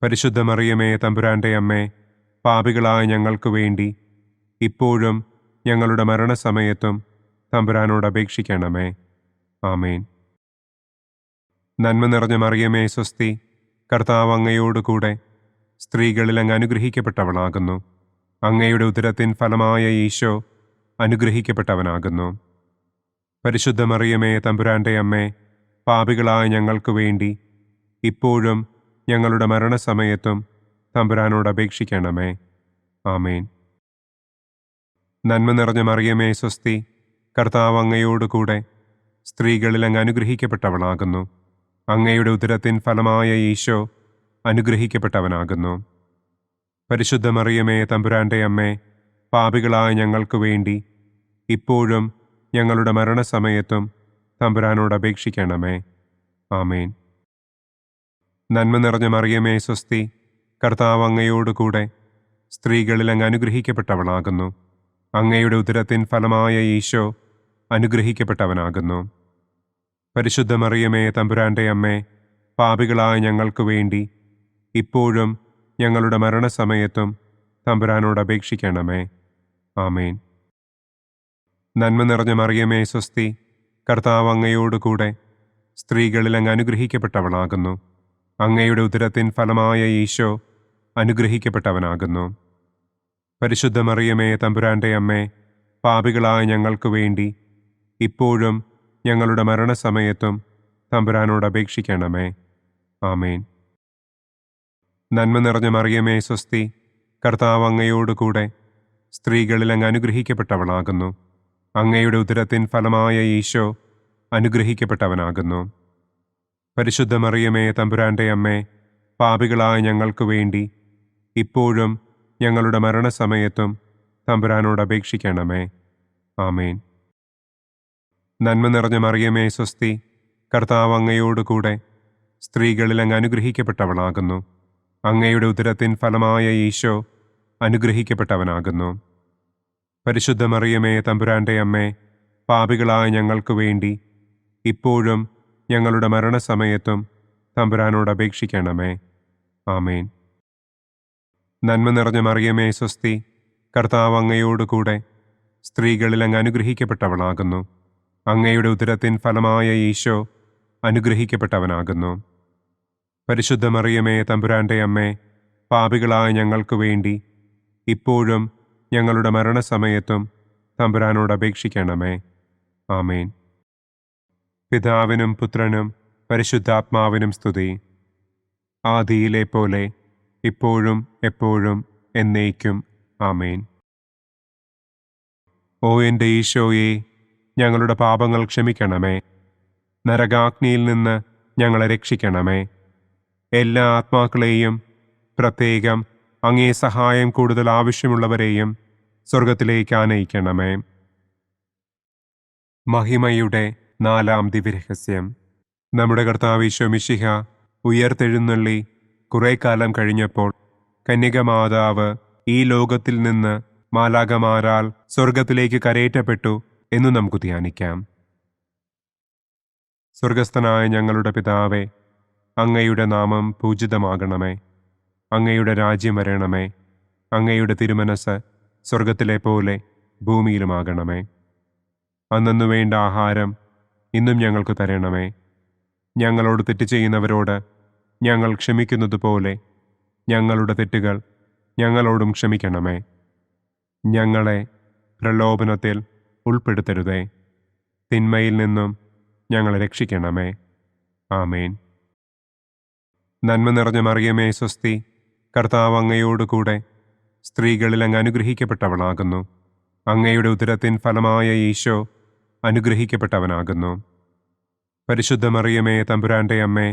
Speaker 2: പരിശുദ്ധ മറിയമേ തമ്പുരാന്റെ അമ്മേ, പാപികളായ ഞങ്ങൾക്ക് വേണ്ടി ഇപ്പോഴും ഞങ്ങളുടെ മരണസമയത്തും തമ്പുരാനോട് അപേക്ഷിക്കണമേ. ആമേൻ. നന്മ നിറഞ്ഞ മറിയമേ സ്വസ്തി, കർത്താവ് അങ്ങയോടുകൂടെ സ്ത്രീകളിൽ അങ്ങ് അനുഗ്രഹിക്കപ്പെട്ടവളാകുന്നു. അങ്ങയുടെ ഉദരത്തിൻ ഫലമായ ഈശോ അനുഗ്രഹിക്കപ്പെട്ടവനാകുന്നു. പരിശുദ്ധ മറിയമേ തമ്പുരാന്റെ അമ്മേ, പാപികളായ ഞങ്ങൾക്ക് വേണ്ടി ഇപ്പോഴും ഞങ്ങളുടെ മരണസമയത്തും തമ്പുരാനോട് അപേക്ഷിക്കണമേ. ആമേൻ. നന്മ നിറഞ്ഞ മറിയമേ സ്വസ്തി, കർത്താവ് അങ്ങയോടുകൂടെ സ്ത്രീകളിൽ അങ്ങ് അനുഗ്രഹിക്കപ്പെട്ടവളാകുന്നു. അങ്ങയുടെ ഉദരത്തിൻ ഫലമായ ഈശോ അനുഗ്രഹിക്കപ്പെട്ടവനാകുന്നു. പരിശുദ്ധ മറിയമേ തമ്പുരാന്റെ അമ്മേ, പാപികളായ ഞങ്ങൾക്ക് വേണ്ടി ഇപ്പോഴും ഞങ്ങളുടെ മരണസമയത്തും തമ്പുരാനോട് അപേക്ഷിക്കണമേ. ആമേൻ. നന്മ നിറഞ്ഞ മറിയമേ സ്വസ്തി, കർത്താവ് അങ്ങയോടുകൂടെ സ്ത്രീകളിൽ അങ്ങ് അനുഗ്രഹിക്കപ്പെട്ടവളാകുന്നു. അങ്ങയുടെ ഉദരത്തിൻ ഫലമായ ഈശോ അനുഗ്രഹിക്കപ്പെട്ടവനാകുന്നു. പരിശുദ്ധ മറിയമേ തമ്പുരാന്റെ അമ്മേ, പാപികളായ ഞങ്ങൾക്ക് വേണ്ടി ഇപ്പോഴും ഞങ്ങളുടെ മരണസമയത്തും തമ്പുരാനോട് അപേക്ഷിക്കണമേ. ആമേൻ. നന്മ നിറഞ്ഞ മറിയമേ സ്വസ്തി, കർത്താവ് അങ്ങയോടുകൂടെ സ്ത്രീകളിൽ അങ്ങ് അനുഗ്രഹിക്കപ്പെട്ടവളാകുന്നു. അങ്ങയുടെ ഉദരത്തിൻ ഫലമായ ഈശോ അനുഗ്രഹിക്കപ്പെട്ടവനാകുന്നു. പരിശുദ്ധ മറിയമേ തമ്പുരാന്റെ അമ്മേ, പാപികളായ ഞങ്ങൾക്ക് വേണ്ടി ഇപ്പോഴും ഞങ്ങളുടെ മരണസമയത്തും തമ്പുരാനോട് അപേക്ഷിക്കണമേ. ആമേൻ. നന്മ നിറഞ്ഞ മറിയമേ സ്വസ്തി, കർത്താവ് അങ്ങയോടുകൂടെ സ്ത്രീകളിൽ അങ്ങ് അനുഗ്രഹിക്കപ്പെട്ടവളാകുന്നു. അങ്ങയുടെ ഉദരത്തിൻ ഫലമായ ഈശോ അനുഗ്രഹിക്കപ്പെട്ടവനാകുന്നു. പരിശുദ്ധ മറിയമേ തമ്പുരാന്റെ അമ്മേ, പാപികളായ ഞങ്ങൾക്ക് വേണ്ടി ഇപ്പോഴും ഞങ്ങളുടെ മരണസമയത്തും തമ്പുരാനോട് അപേക്ഷിക്കണമേ. ആമേൻ. നന്മ നിറഞ്ഞ മറിയമേ സ്വസ്തി, കർത്താവ് അങ്ങയോടുകൂടെ സ്ത്രീകളിൽ അങ്ങ് അനുഗ്രഹിക്കപ്പെട്ടവളാകുന്നു. അങ്ങയുടെ ഉദരത്തിൻ ഫലമായ ഈശോ അനുഗ്രഹിക്കപ്പെട്ടവനാകുന്നു. പരിശുദ്ധ മറിയമേ തമ്പുരാന്റെ അമ്മേ, പാപികളായ ഞങ്ങൾക്ക് വേണ്ടി ഇപ്പോഴും ഞങ്ങളുടെ മരണസമയത്തും തമ്പുരാനോട് അപേക്ഷിക്കണമേ. ആമേൻ. നന്മ നിറഞ്ഞ മറിയമേ സ്വസ്തി, കർത്താവ് അങ്ങയോടുകൂടെ സ്ത്രീകളിൽ അങ്ങ് അനുഗ്രഹിക്കപ്പെട്ടവളാകുന്നു. അങ്ങയുടെ ഉദരത്തിൻ ഫലമായ ഈശോ അനുഗ്രഹിക്കപ്പെട്ടവനാകുന്നു. പരിശുദ്ധ മറിയമേ തമ്പുരാന്റെ അമ്മേ, പാപികളായ ഞങ്ങൾക്ക് വേണ്ടി ഇപ്പോഴും ഞങ്ങളുടെ മരണസമയത്തും തമ്പുരാനോട് അപേക്ഷിക്കണമേ. ആമേൻ. പിതാവിനും പുത്രനും പരിശുദ്ധാത്മാവിനും സ്തുതി. ആദിയിലെ പോലെ ഇപ്പോഴും എപ്പോഴും എന്നേക്കും. ആമേൻ. ഓ എൻ്റെ ഈശോയെ, ഞങ്ങളുടെ പാപങ്ങൾ ക്ഷമിക്കണമേ. നരകാഗ്നിയിൽ നിന്ന് ഞങ്ങളെ രക്ഷിക്കണമേ. എല്ലാ ആത്മാക്കളെയും, പ്രത്യേകം അങ്ങേ സഹായം കൂടുതൽ ആവശ്യമുള്ളവരെയും സ്വർഗത്തിലേക്ക് ആനയിക്കണമേ. മഹിമയുടെ 4-ാം ദിവ്യരഹസ്യം. നമ്മുടെ കർത്താവ് ഈശോ മിശിഹ ഉയർത്തെഴുന്നള്ളി കുറെ കാലം കഴിഞ്ഞപ്പോൾ കന്യകമാതാവ് ഈ ലോകത്തിൽ നിന്ന് മാലാഖമാരാൽ സ്വർഗത്തിലേക്ക് കരയേറ്റപ്പെട്ടു എന്നു നമുക്ക് ധ്യാനിക്കാം. സ്വർഗസ്ഥനായ ഞങ്ങളുടെ പിതാവേ, അങ്ങയുടെ നാമം പൂജിതമാകണമേ. അങ്ങയുടെ രാജ്യം വരണമേ. അങ്ങയുടെ തിരുമനസ് സ്വർഗത്തിലെ പോലെ ഭൂമിയിലുമാകണമേ. അന്നന്നു വേണ്ട ആഹാരം ഇന്നും ഞങ്ങൾക്ക് തരണമേ. ഞങ്ങളോട് തെറ്റ് ചെയ്യുന്നവരോട് ഞങ്ങൾ ക്ഷമിക്കുന്നത് പോലെ ഞങ്ങളുടെ തെറ്റുകൾ ഞങ്ങളോടും ക്ഷമിക്കണമേ. ഞങ്ങളെ പ്രലോഭനത്തിൽ ഉൾപ്പെടുത്തരുതേ. തിന്മയിൽ നിന്നും ഞങ്ങളെ രക്ഷിക്കണമേ. ആമേൻ. നന്മ നിറഞ്ഞ മറിയമേ സ്വസ്തി, കർത്താവ് അങ്ങയോടുകൂടെ സ്ത്രീകളിൽ അങ്ങ് അനുഗ്രഹിക്കപ്പെട്ടവളാകുന്നു. അങ്ങയുടെ ഉദരത്തിൻ ഫലമായ ഈശോ അനുഗ്രഹിക്കപ്പെട്ടവനാകുന്നു. പരിശുദ്ധ മറിയമേ തമ്പുരാന്റെ അമ്മേ,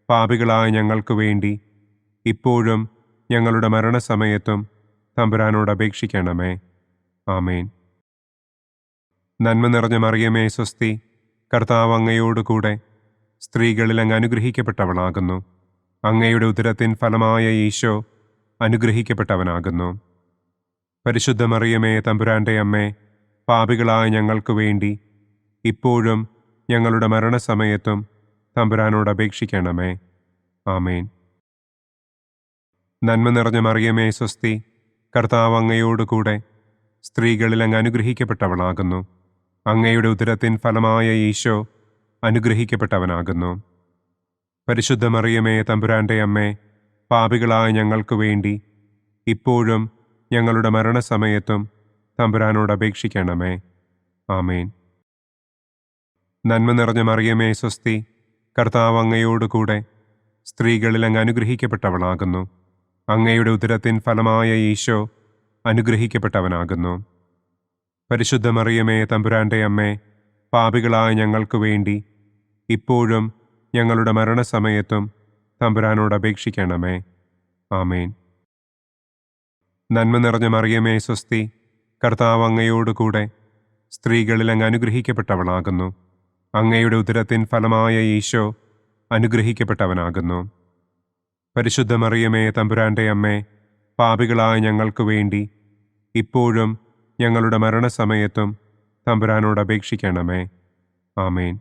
Speaker 2: പാപികളായ ഞങ്ങൾക്ക് വേണ്ടി ഇപ്പോഴും ഞങ്ങളുടെ മരണസമയത്തും തമ്പുരാനോട് അപേക്ഷിക്കണമേ. ആമേൻ. നന്മ നിറഞ്ഞ മറിയമേ സ്വസ്തി, കർത്താവ് അങ്ങയോടുകൂടെ സ്ത്രീകളിൽ അങ്ങ് അനുഗ്രഹിക്കപ്പെട്ടവളാകുന്നു. അങ്ങയുടെ ഉദരത്തിൻ ഫലമായ ഈശോ അനുഗ്രഹിക്കപ്പെട്ടവനാകുന്നു. പരിശുദ്ധ മറിയമേ, തമ്പുരാന്റെ അമ്മേ, പാപികളായ ഞങ്ങൾക്ക് വേണ്ടി ഇപ്പോഴും ഞങ്ങളുടെ മരണസമയത്തും തമ്പുരാനോട് അപേക്ഷിക്കണമേ. ആമേൻ. നന്മ നിറഞ്ഞ മറിയമേ, സ്വസ്തി, കർത്താവ് അങ്ങയോടുകൂടെ സ്ത്രീകളിൽ അങ്ങ് അനുഗ്രഹിക്കപ്പെട്ടവളാകുന്നു. അങ്ങയുടെ ഉദരത്തിൻ ഫലമായ ഈശോ അനുഗ്രഹിക്കപ്പെട്ടവനാകുന്നു. പരിശുദ്ധ മറിയമേ, തമ്പുരാന്റെ അമ്മേ, പാപികളായ ഞങ്ങൾക്ക് വേണ്ടി ഇപ്പോഴും ഞങ്ങളുടെ മരണസമയത്തും തമ്പുരാനോട് അപേക്ഷിക്കണമേ. ആമേൻ. നന്മ നിറഞ്ഞ മറിയമേ, സ്വസ്തി, കർത്താവ് അങ്ങയോടുകൂടെ സ്ത്രീകളിൽ അങ്ങ് അനുഗ്രഹിക്കപ്പെട്ടവളാകുന്നു. അങ്ങയുടെ ഉദരത്തിൻ ഫലമായ ഈശോ അനുഗ്രഹിക്കപ്പെട്ടവനാകുന്നു. പരിശുദ്ധ മറിയമേ, തമ്പുരാന്റെ അമ്മേ, പാപികളായ ഞങ്ങൾക്ക് വേണ്ടി ഇപ്പോഴും ഞങ്ങളുടെ മരണസമയത്തും തമ്പുരാനോട് അപേക്ഷിക്കണമേ. ആമേൻ. നന്മ നിറഞ്ഞ മറിയമേ, സ്വസ്തി, കർത്താവ് അങ്ങയോടുകൂടെ സ്ത്രീകളിൽ അങ്ങ് അനുഗ്രഹിക്കപ്പെട്ടവളാകുന്നു. അങ്ങയുടെ ഉദരത്തിൻ ഫലമായ ഈശോ അനുഗ്രഹിക്കപ്പെട്ടവനാകുന്നു. പരിശുദ്ധ മറിയമേ, തമ്പുരാന്റെ അമ്മേ, പാപികളായ ഞങ്ങൾക്ക് വേണ്ടി ഇപ്പോഴും ഞങ്ങളുടെ മരണസമയത്തും തമ്പുരാനോട് അപേക്ഷിക്കണമേ. ആമേൻ.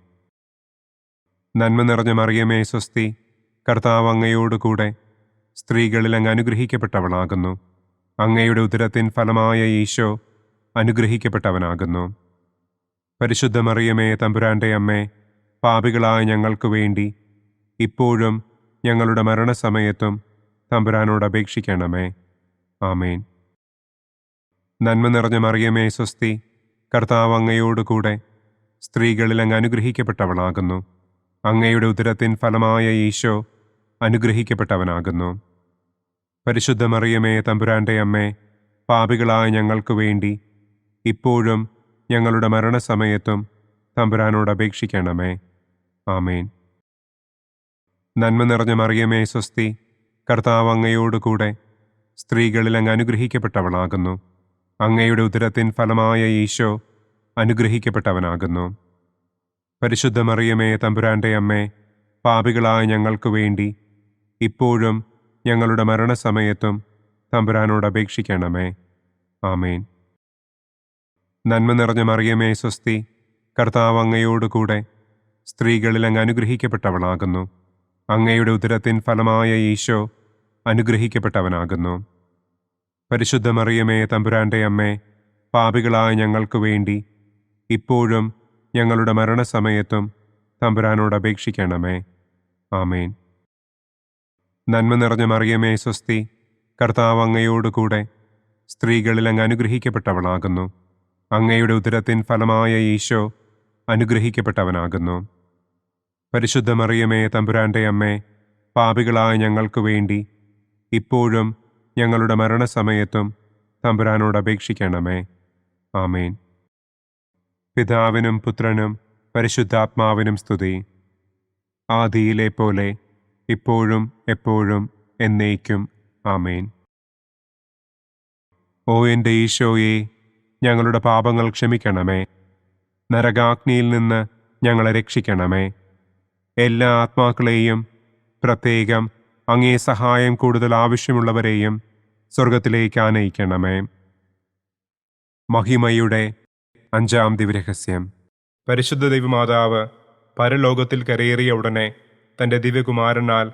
Speaker 2: നന്മ നിറഞ്ഞ മറിയമേ, സ്വസ്തി, കർത്താവ് അങ്ങയോടുകൂടെ സ്ത്രീകളിൽ അങ്ങ് അനുഗ്രഹിക്കപ്പെട്ടവളാകുന്നു. അങ്ങയുടെ ഉദരത്തിൻ ഫലമായ ഈശോ അനുഗ്രഹിക്കപ്പെട്ടവനാകുന്നു. പരിശുദ്ധ മറിയമേ, തമ്പുരാന്റെ അമ്മേ, പാപികളായ ഞങ്ങൾക്ക് വേണ്ടി ഇപ്പോഴും ഞങ്ങളുടെ മരണസമയത്തും തമ്പുരാനോട് അപേക്ഷിക്കണമേ. ആമേൻ. നന്മ നിറഞ്ഞ മറിയമേ, സ്വസ്തി, കർത്താവ് അങ്ങയോടുകൂടെ സ്ത്രീകളിൽ അങ്ങ് അനുഗ്രഹിക്കപ്പെട്ടവളാകുന്നു. അങ്ങയുടെ ഉദരത്തിൻ ഫലമായ ഈശോ അനുഗ്രഹിക്കപ്പെട്ടവനാകുന്നു. പരിശുദ്ധ മറിയമേ, തമ്പുരാന്റെ അമ്മേ, പാപികളായ ഞങ്ങൾക്ക് വേണ്ടി ഇപ്പോഴും ഞങ്ങളുടെ മരണസമയത്തും തമ്പുരാനോട് അപേക്ഷിക്കണമേ. ആമേൻ. നന്മ നിറഞ്ഞ മറിയമേ, സ്വസ്തി, കർത്താവ് അങ്ങയോടുകൂടെ സ്ത്രീകളിൽ അങ്ങ് അനുഗ്രഹിക്കപ്പെട്ടവളാകുന്നു. അങ്ങയുടെ ഉദരത്തിൻ ഫലമായ ഈശോ അനുഗ്രഹിക്കപ്പെട്ടവനാകുന്നു. പരിശുദ്ധ മറിയമേ, തമ്പുരാന്റെ അമ്മേ, പാപികളായ ഞങ്ങൾക്ക് വേണ്ടി ഇപ്പോഴും ഞങ്ങളുടെ മരണസമയത്തും തമ്പുരാനോട് അപേക്ഷിക്കണമേ. ആമേൻ. നന്മ നിറഞ്ഞ മറിയമേ, സ്വസ്തി, കർത്താവ് അങ്ങയോടുകൂടെ സ്ത്രീകളിൽ അങ്ങ് അനുഗ്രഹിക്കപ്പെട്ടവളാകുന്നു. അങ്ങയുടെ ഉദരത്തിൻ ഫലമായ ഈശോ അനുഗ്രഹിക്കപ്പെട്ടവനാകുന്നു. പരിശുദ്ധ മറിയമേ, തമ്പുരാന്റെ അമ്മേ, പാപികളായ ഞങ്ങൾക്ക് വേണ്ടി ഇപ്പോഴും ഞങ്ങളുടെ മരണസമയത്തും തമ്പുരാനോട് അപേക്ഷിക്കണമേ. ആമേൻ. നന്മ നിറഞ്ഞ മറിയമേ, സ്വസ്തി, കർത്താവ് അങ്ങയോടുകൂടെ സ്ത്രീകളിൽ അങ്ങ് അനുഗ്രഹിക്കപ്പെട്ടവളാകുന്നു. അങ്ങയുടെ ഉദരത്തിൻ ഫലമായ ഈശോ അനുഗ്രഹിക്കപ്പെട്ടവനാകുന്നു. പരിശുദ്ധ മറിയമേ, തമ്പുരാന്റെ അമ്മേ, പാപികളായ ഞങ്ങൾക്ക് വേണ്ടി ഇപ്പോഴും ഞങ്ങളുടെ മരണസമയത്തും തമ്പുരാനോട് അപേക്ഷിക്കണമേ. ആമേൻ. പിതാവിനും പുത്രനും പരിശുദ്ധാത്മാവിനും സ്തുതി. ആദിയിലെ പോലെ ഇപ്പോഴും എപ്പോഴും എന്നേക്കും. ആമേൻ. ഓ എൻ്റെ ഈശോയെ, ഞങ്ങളുടെ പാപങ്ങൾ ക്ഷമിക്കണമേ. നരകാഗ്നിയിൽ നിന്ന് ഞങ്ങളെ രക്ഷിക്കണമേ. എല്ലാ ആത്മാക്കളെയും, പ്രത്യേകം അങ്ങേ സഹായം കൂടുതൽ ആവശ്യമുള്ളവരെയും സ്വർഗത്തിലേക്ക് ആനയിക്കണമേ. മഹിമയുടെ 5-ാം ദിവ്യരഹസ്യം. പരിശുദ്ധ ദൈവമാതാവ് പരലോകത്തിൽ കരയേറിയ ഉടനെ തൻ്റെ ദിവ്യകുമാരനാൽ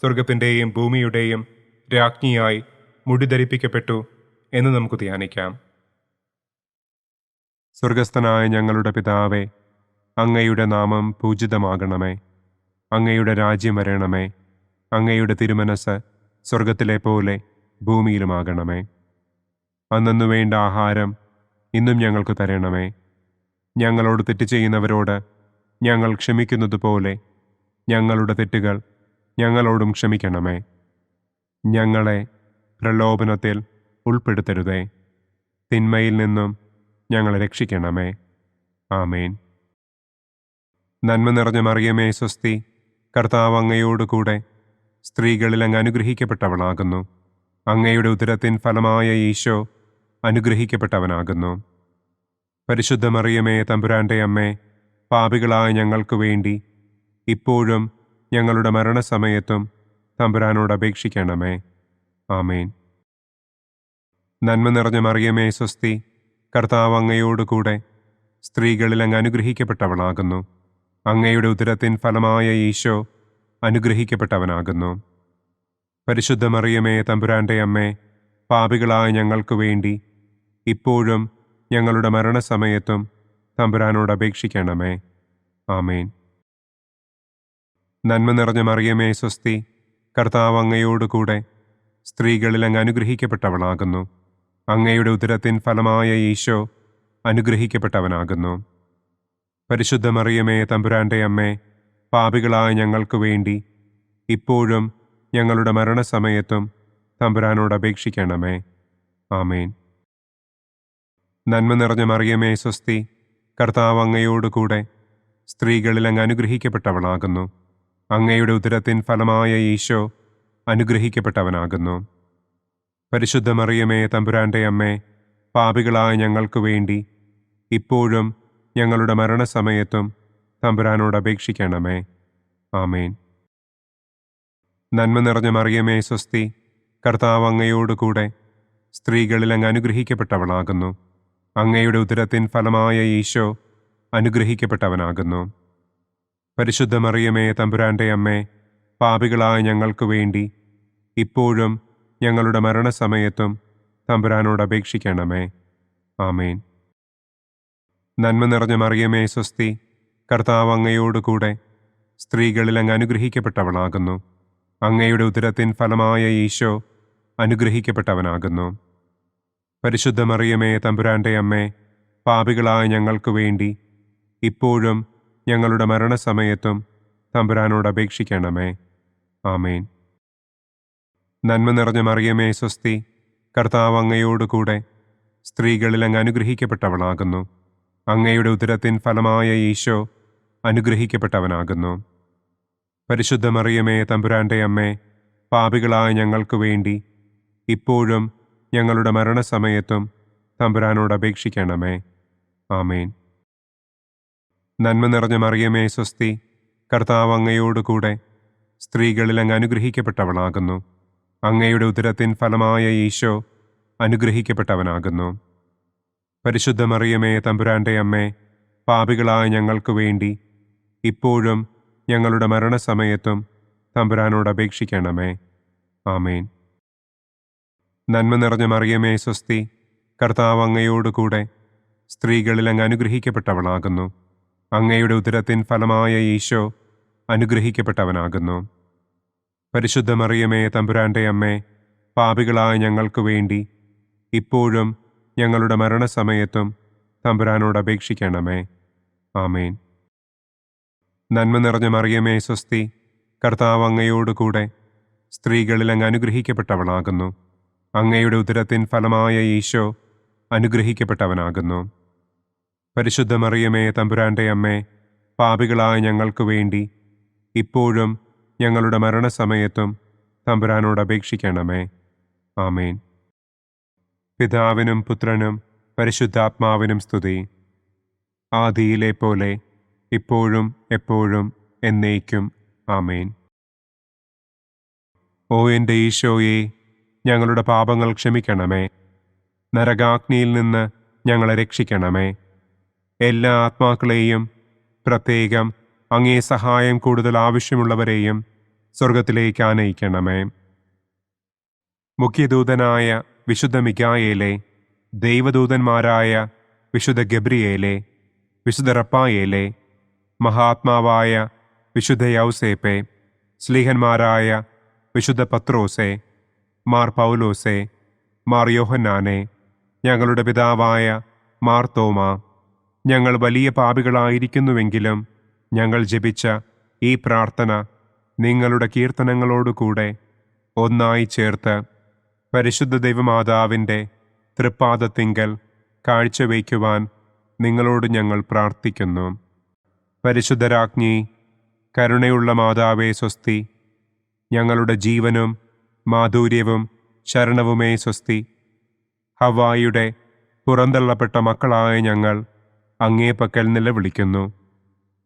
Speaker 2: സ്വർഗത്തിൻ്റെയും ഭൂമിയുടെയും രാജ്ഞിയായി മുടിധരിപ്പിക്കപ്പെട്ടു എന്ന് നമുക്ക് ധ്യാനിക്കാം. സ്വർഗസ്ഥനായ ഞങ്ങളുടെ പിതാവേ, അങ്ങയുടെ നാമം പൂജിതമാകണമേ. അങ്ങയുടെ രാജ്യം വരണമേ. അങ്ങയുടെ തിരുമനസ് സ്വർഗത്തിലെ പോലെ ഭൂമിയിലുമാകണമേ. അന്നു വേണ്ട ആഹാരം ഇന്നും ഞങ്ങൾക്ക് തരണമേ. ഞങ്ങളോട് തെറ്റ് ചെയ്യുന്നവരോട് ഞങ്ങൾ ക്ഷമിക്കുന്നത് പോലെ ഞങ്ങളുടെ തെറ്റുകൾ ഞങ്ങളോടും ക്ഷമിക്കണമേ. ഞങ്ങളെ പ്രലോഭനത്തിൽ ഉൾപ്പെടുത്തരുതേ. തിന്മയിൽ നിന്നും ഞങ്ങളെ രക്ഷിക്കണമേ. ആമേൻ. നന്മ നിറഞ്ഞ മറിയമേ, സ്വസ്തി, കർത്താവ് അങ്ങയോടുകൂടെ സ്ത്രീകളിൽ അങ്ങ് അനുഗ്രഹിക്കപ്പെട്ടവളാകുന്നു. അങ്ങയുടെ ഉദരത്തിൻ ഫലമായ ഈശോ അനുഗ്രഹിക്കപ്പെട്ടവനാകുന്നു. പരിശുദ്ധ മറിയമേ, തമ്പുരാന്റെ അമ്മേ, പാപികളായ ഞങ്ങൾക്ക് വേണ്ടി ഇപ്പോഴും ഞങ്ങളുടെ മരണസമയത്തും തമ്പുരാനോട് അപേക്ഷിക്കണമേ. ആമേൻ. നന്മ നിറഞ്ഞ മറിയമേ സ്വസ്തി, കർത്താവ് അങ്ങയോടുകൂടെ സ്ത്രീകളിൽ അങ്ങ് അനുഗ്രഹിക്കപ്പെട്ടവളാകുന്നു. അങ്ങയുടെ ഉദരത്തിൻ ഫലമായ ഈശോ അനുഗ്രഹിക്കപ്പെട്ടവനാകുന്നു. പരിശുദ്ധ മറിയമേ തമ്പുരാന്റെ അമ്മേ, പാപികളായ ഞങ്ങൾക്ക് വേണ്ടി ഇപ്പോഴും ഞങ്ങളുടെ മരണസമയത്തും തമ്പുരാനോട് അപേക്ഷിക്കണമേ. ആമേൻ. നന്മ നിറഞ്ഞ മറിയമേ സ്വസ്തി, കർത്താവ് അങ്ങയോടുകൂടെ സ്ത്രീകളിൽ അങ്ങ് അനുഗ്രഹിക്കപ്പെട്ടവളാകുന്നു. അങ്ങയുടെ ഉദരത്തിൻ ഫലമായ ഈശോ അനുഗ്രഹിക്കപ്പെട്ടവനാകുന്നു. പരിശുദ്ധ മറിയമേ തമ്പുരാന്റെ അമ്മേ, പാപികളായ ഞങ്ങൾക്ക് വേണ്ടി ഇപ്പോഴും ഞങ്ങളുടെ മരണസമയത്തും തമ്പുരാനോട് അപേക്ഷിക്കണമേ. ആമേൻ. നന്മ നിറഞ്ഞ മറിയമേ സ്വസ്തി, കർത്താവ് അങ്ങയോടുകൂടെ സ്ത്രീകളിൽ അങ്ങ് അനുഗ്രഹിക്കപ്പെട്ടവളാകുന്നു. അങ്ങയുടെ ഉദരത്തിൻ ഫലമായ ഈശോ അനുഗ്രഹിക്കപ്പെട്ടവനാകുന്നു. പരിശുദ്ധ മറിയമേ തമ്പുരാന്റെ അമ്മേ, പാപികളായ ഞങ്ങൾക്ക് വേണ്ടി ഇപ്പോഴും ഞങ്ങളുടെ മരണസമയത്തും തമ്പുരാനോട് അപേക്ഷിക്കണമേ. ആമേൻ. നന്മ നിറഞ്ഞ മറിയമേ സ്വസ്തി, കർത്താവ് അങ്ങയോടുകൂടെ സ്ത്രീകളിൽ അങ്ങ് അനുഗ്രഹിക്കപ്പെട്ടവളാകുന്നു. അങ്ങയുടെ ഉദരത്തിൻ ഫലമായ ഈശോ അനുഗ്രഹിക്കപ്പെട്ടവനാകുന്നു. പരിശുദ്ധ മറിയമേ തമ്പുരാന്റെ അമ്മേ, പാപികളായ ഞങ്ങൾക്ക് വേണ്ടി ഇപ്പോഴും ഞങ്ങളുടെ മരണസമയത്തും തമ്പുരാനോട് അപേക്ഷിക്കണമേ. ആമേൻ. നന്മ നിറഞ്ഞ മറിയമേ സ്വസ്തി, കർത്താവ് അങ്ങയോടുകൂടെ സ്ത്രീകളിൽ അങ്ങ് അനുഗ്രഹിക്കപ്പെട്ടവളാകുന്നു. അങ്ങയുടെ ഉദരത്തിൻ ഫലമായ ഈശോ അനുഗ്രഹിക്കപ്പെട്ടവനാകുന്നു. പരിശുദ്ധ മറിയമേ തമ്പുരാന്റെ അമ്മേ, പാപികളായ ഞങ്ങൾക്ക് വേണ്ടി ഇപ്പോഴും ഞങ്ങളുടെ മരണസമയത്തും തമ്പുരാനോട് അപേക്ഷിക്കണമേ. ആമേൻ. നന്മ നിറഞ്ഞ മറിയമേ സ്വസ്തി, കർത്താവ് അങ്ങയോടുകൂടെ സ്ത്രീകളിൽ അങ്ങ് അനുഗ്രഹിക്കപ്പെട്ടവളാകുന്നു. അങ്ങയുടെ ഉദരത്തിൻ ഫലമായ ഈശോ അനുഗ്രഹിക്കപ്പെട്ടവനാകുന്നു. പരിശുദ്ധ മറിയമേ തമ്പുരാന്റെ അമ്മേ, പാപികളായ ഞങ്ങൾക്ക് വേണ്ടി ഇപ്പോഴും ഞങ്ങളുടെ മരണസമയത്തും തമ്പുരാനോട് അപേക്ഷിക്കണമേ. ആമേൻ. നന്മ നിറഞ്ഞ മറിയമേ സ്വസ്തി, കർത്താവ് അങ്ങയോടുകൂടെ സ്ത്രീകളിൽ അങ്ങ് അനുഗ്രഹിക്കപ്പെട്ടവളാകുന്നു. അങ്ങയുടെ ഉദരത്തിൻ ഫലമായ ഈശോ അനുഗ്രഹിക്കപ്പെട്ടവനാകുന്നു. പരിശുദ്ധ മറിയമേ തമ്പുരാന്റെ അമ്മേ, പാപികളായ ഞങ്ങൾക്ക് വേണ്ടി ഇപ്പോഴും ഞങ്ങളുടെ മരണസമയത്തും തമ്പുരാനോട് അപേക്ഷിക്കണമേ. ആമേൻ. നന്മ നിറഞ്ഞ മറിയമേ സ്വസ്തി, കർത്താവ് അങ്ങയോടുകൂടെ സ്ത്രീകളിൽ അങ്ങ് അനുഗ്രഹിക്കപ്പെട്ടവളാകുന്നു. അങ്ങയുടെ ഉദരത്തിൻ ഫലമായ ഈശോ അനുഗ്രഹിക്കപ്പെട്ടവനാകുന്നു. പരിശുദ്ധ മറിയമേ തമ്പുരാന്റെ അമ്മേ, പാപികളായ ഞങ്ങൾക്ക് വേണ്ടി ഇപ്പോഴും ഞങ്ങളുടെ മരണസമയത്തും തമ്പുരാനോട് അപേക്ഷിക്കണമേ. ആമേൻ. നന്മ നിറഞ്ഞ മറിയമേ സ്വസ്തി, കർത്താവ് അങ്ങയോടുകൂടെ സ്ത്രീകളിൽ അങ്ങ് അനുഗ്രഹിക്കപ്പെട്ടവളാകുന്നു. അങ്ങയുടെ ഉദരത്തിൻ ഫലമായ ഈശോ അനുഗ്രഹിക്കപ്പെട്ടവനാകുന്നു. പരിശുദ്ധ മറിയമേ തമ്പുരാന്റെ അമ്മേ, പാപികളായ ഞങ്ങൾക്ക് വേണ്ടി ഇപ്പോഴും ഞങ്ങളുടെ മരണസമയത്തും തമ്പുരാനോട് അപേക്ഷിക്കണമേ. ആമേൻ. പിതാവിനും പുത്രനും പരിശുദ്ധാത്മാവിനും സ്തുതി. ആദിയിലെ പോലെ ഇപ്പോഴും എപ്പോഴും എന്നേക്കും. ആമേൻ. ഓ എൻ്റെ ഈശോയെ, ഞങ്ങളുടെ പാപങ്ങൾ ക്ഷമിക്കണമേ. നരകാഗ്നിയിൽ നിന്ന് ഞങ്ങളെ രക്ഷിക്കണമേ. എല്ലാ ആത്മാക്കളെയും, പ്രത്യേകം അങ്ങേ സഹായം കൂടുതൽ ആവശ്യമുള്ളവരെയും സ്വർഗത്തിലേക്ക് ആനയിക്കണമേ. മുഖ്യദൂതനായ വിശുദ്ധ മിഖായേലേ, ദൈവദൂതന്മാരായ വിശുദ്ധ ഗബ്രിയേലേ, വിശുദ്ധ റപ്പായേലേ, മഹാത്മാവായ വിശുദ്ധ യൗസേപ്പേ, സ്ലീഹന്മാരായ വിശുദ്ധ പത്രോസേ, മാർ പൗലോസേ, മാർ യോഹന്നാനെ, ഞങ്ങളുടെ പിതാവായ മാർ തോമാ, ഞങ്ങൾ വലിയ പാപികളായിരിക്കുന്നുവെങ്കിലും ഞങ്ങൾ ജപിച്ച ഈ പ്രാർത്ഥന നിങ്ങളുടെ കീർത്തനങ്ങളോടുകൂടെ ഒന്നായി ചേർത്ത് പരിശുദ്ധ ദൈവമാതാവിൻ്റെ തൃപ്പാദത്തിങ്കൽ കാഴ്ചവയ്ക്കുവാൻ നിങ്ങളോട് ഞങ്ങൾ പ്രാർത്ഥിക്കുന്നു. പരിശുദ്ധരാജ്ഞി, കരുണയുള്ള മാതാവേ സ്വസ്തി. ഞങ്ങളുടെ ജീവനും മാധുര്യവും ശരണവുമേ സ്വസ്തി. ഹവ്വായുടെ പുറന്തള്ളപ്പെട്ട മക്കളായ ഞങ്ങൾ അങ്ങേ പക്കൽ നിലവിളിക്കുന്നു.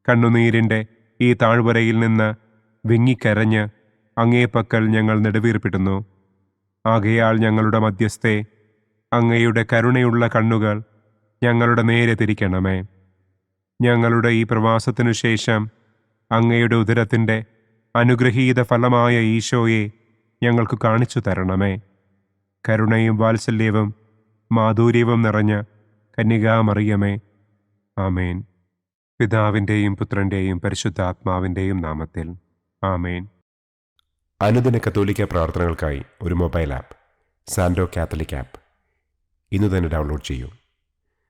Speaker 2: കണ്ണുനീരിൻ്റെ ഈ താഴ്വരയിൽ നിന്ന് വിങ്ങിക്കരഞ്ഞ് അങ്ങേ പക്കൽ ഞങ്ങൾ നെടുവീർപ്പിടുന്നു. ആകയാൽ ഞങ്ങളുടെ മധ്യസ്ഥെ, അങ്ങയുടെ കരുണയുള്ള കണ്ണുകൾ ഞങ്ങളുടെ നേരെ തിരിക്കണമേ. ഞങ്ങളുടെ ഈ പ്രവാസത്തിനു ശേഷം അങ്ങയുടെ ഉദരത്തിൻ്റെ അനുഗ്രഹീത ഫലമായ ഈശോയെ ഞങ്ങൾക്ക് കാണിച്ചു തരണമേ. കരുണയും വാത്സല്യവും മാധുര്യവും നിറഞ്ഞ കന്യകാമറിയമേ, ആമേൻ. പിതാവിൻ്റെയും പുത്രൻ്റെയും പരിശുദ്ധാത്മാവിൻ്റെയും നാമത്തിൽ, ആമേൻ.
Speaker 1: അനുദിന കത്തോലിക്ക പ്രാർത്ഥനകൾക്കായി ഒരു മൊബൈൽ ആപ്പ്, സാൻഡോ കാത്തലിക് ആപ്പ്, ഇന്ന് തന്നെ ഡൗൺലോഡ് ചെയ്യൂ.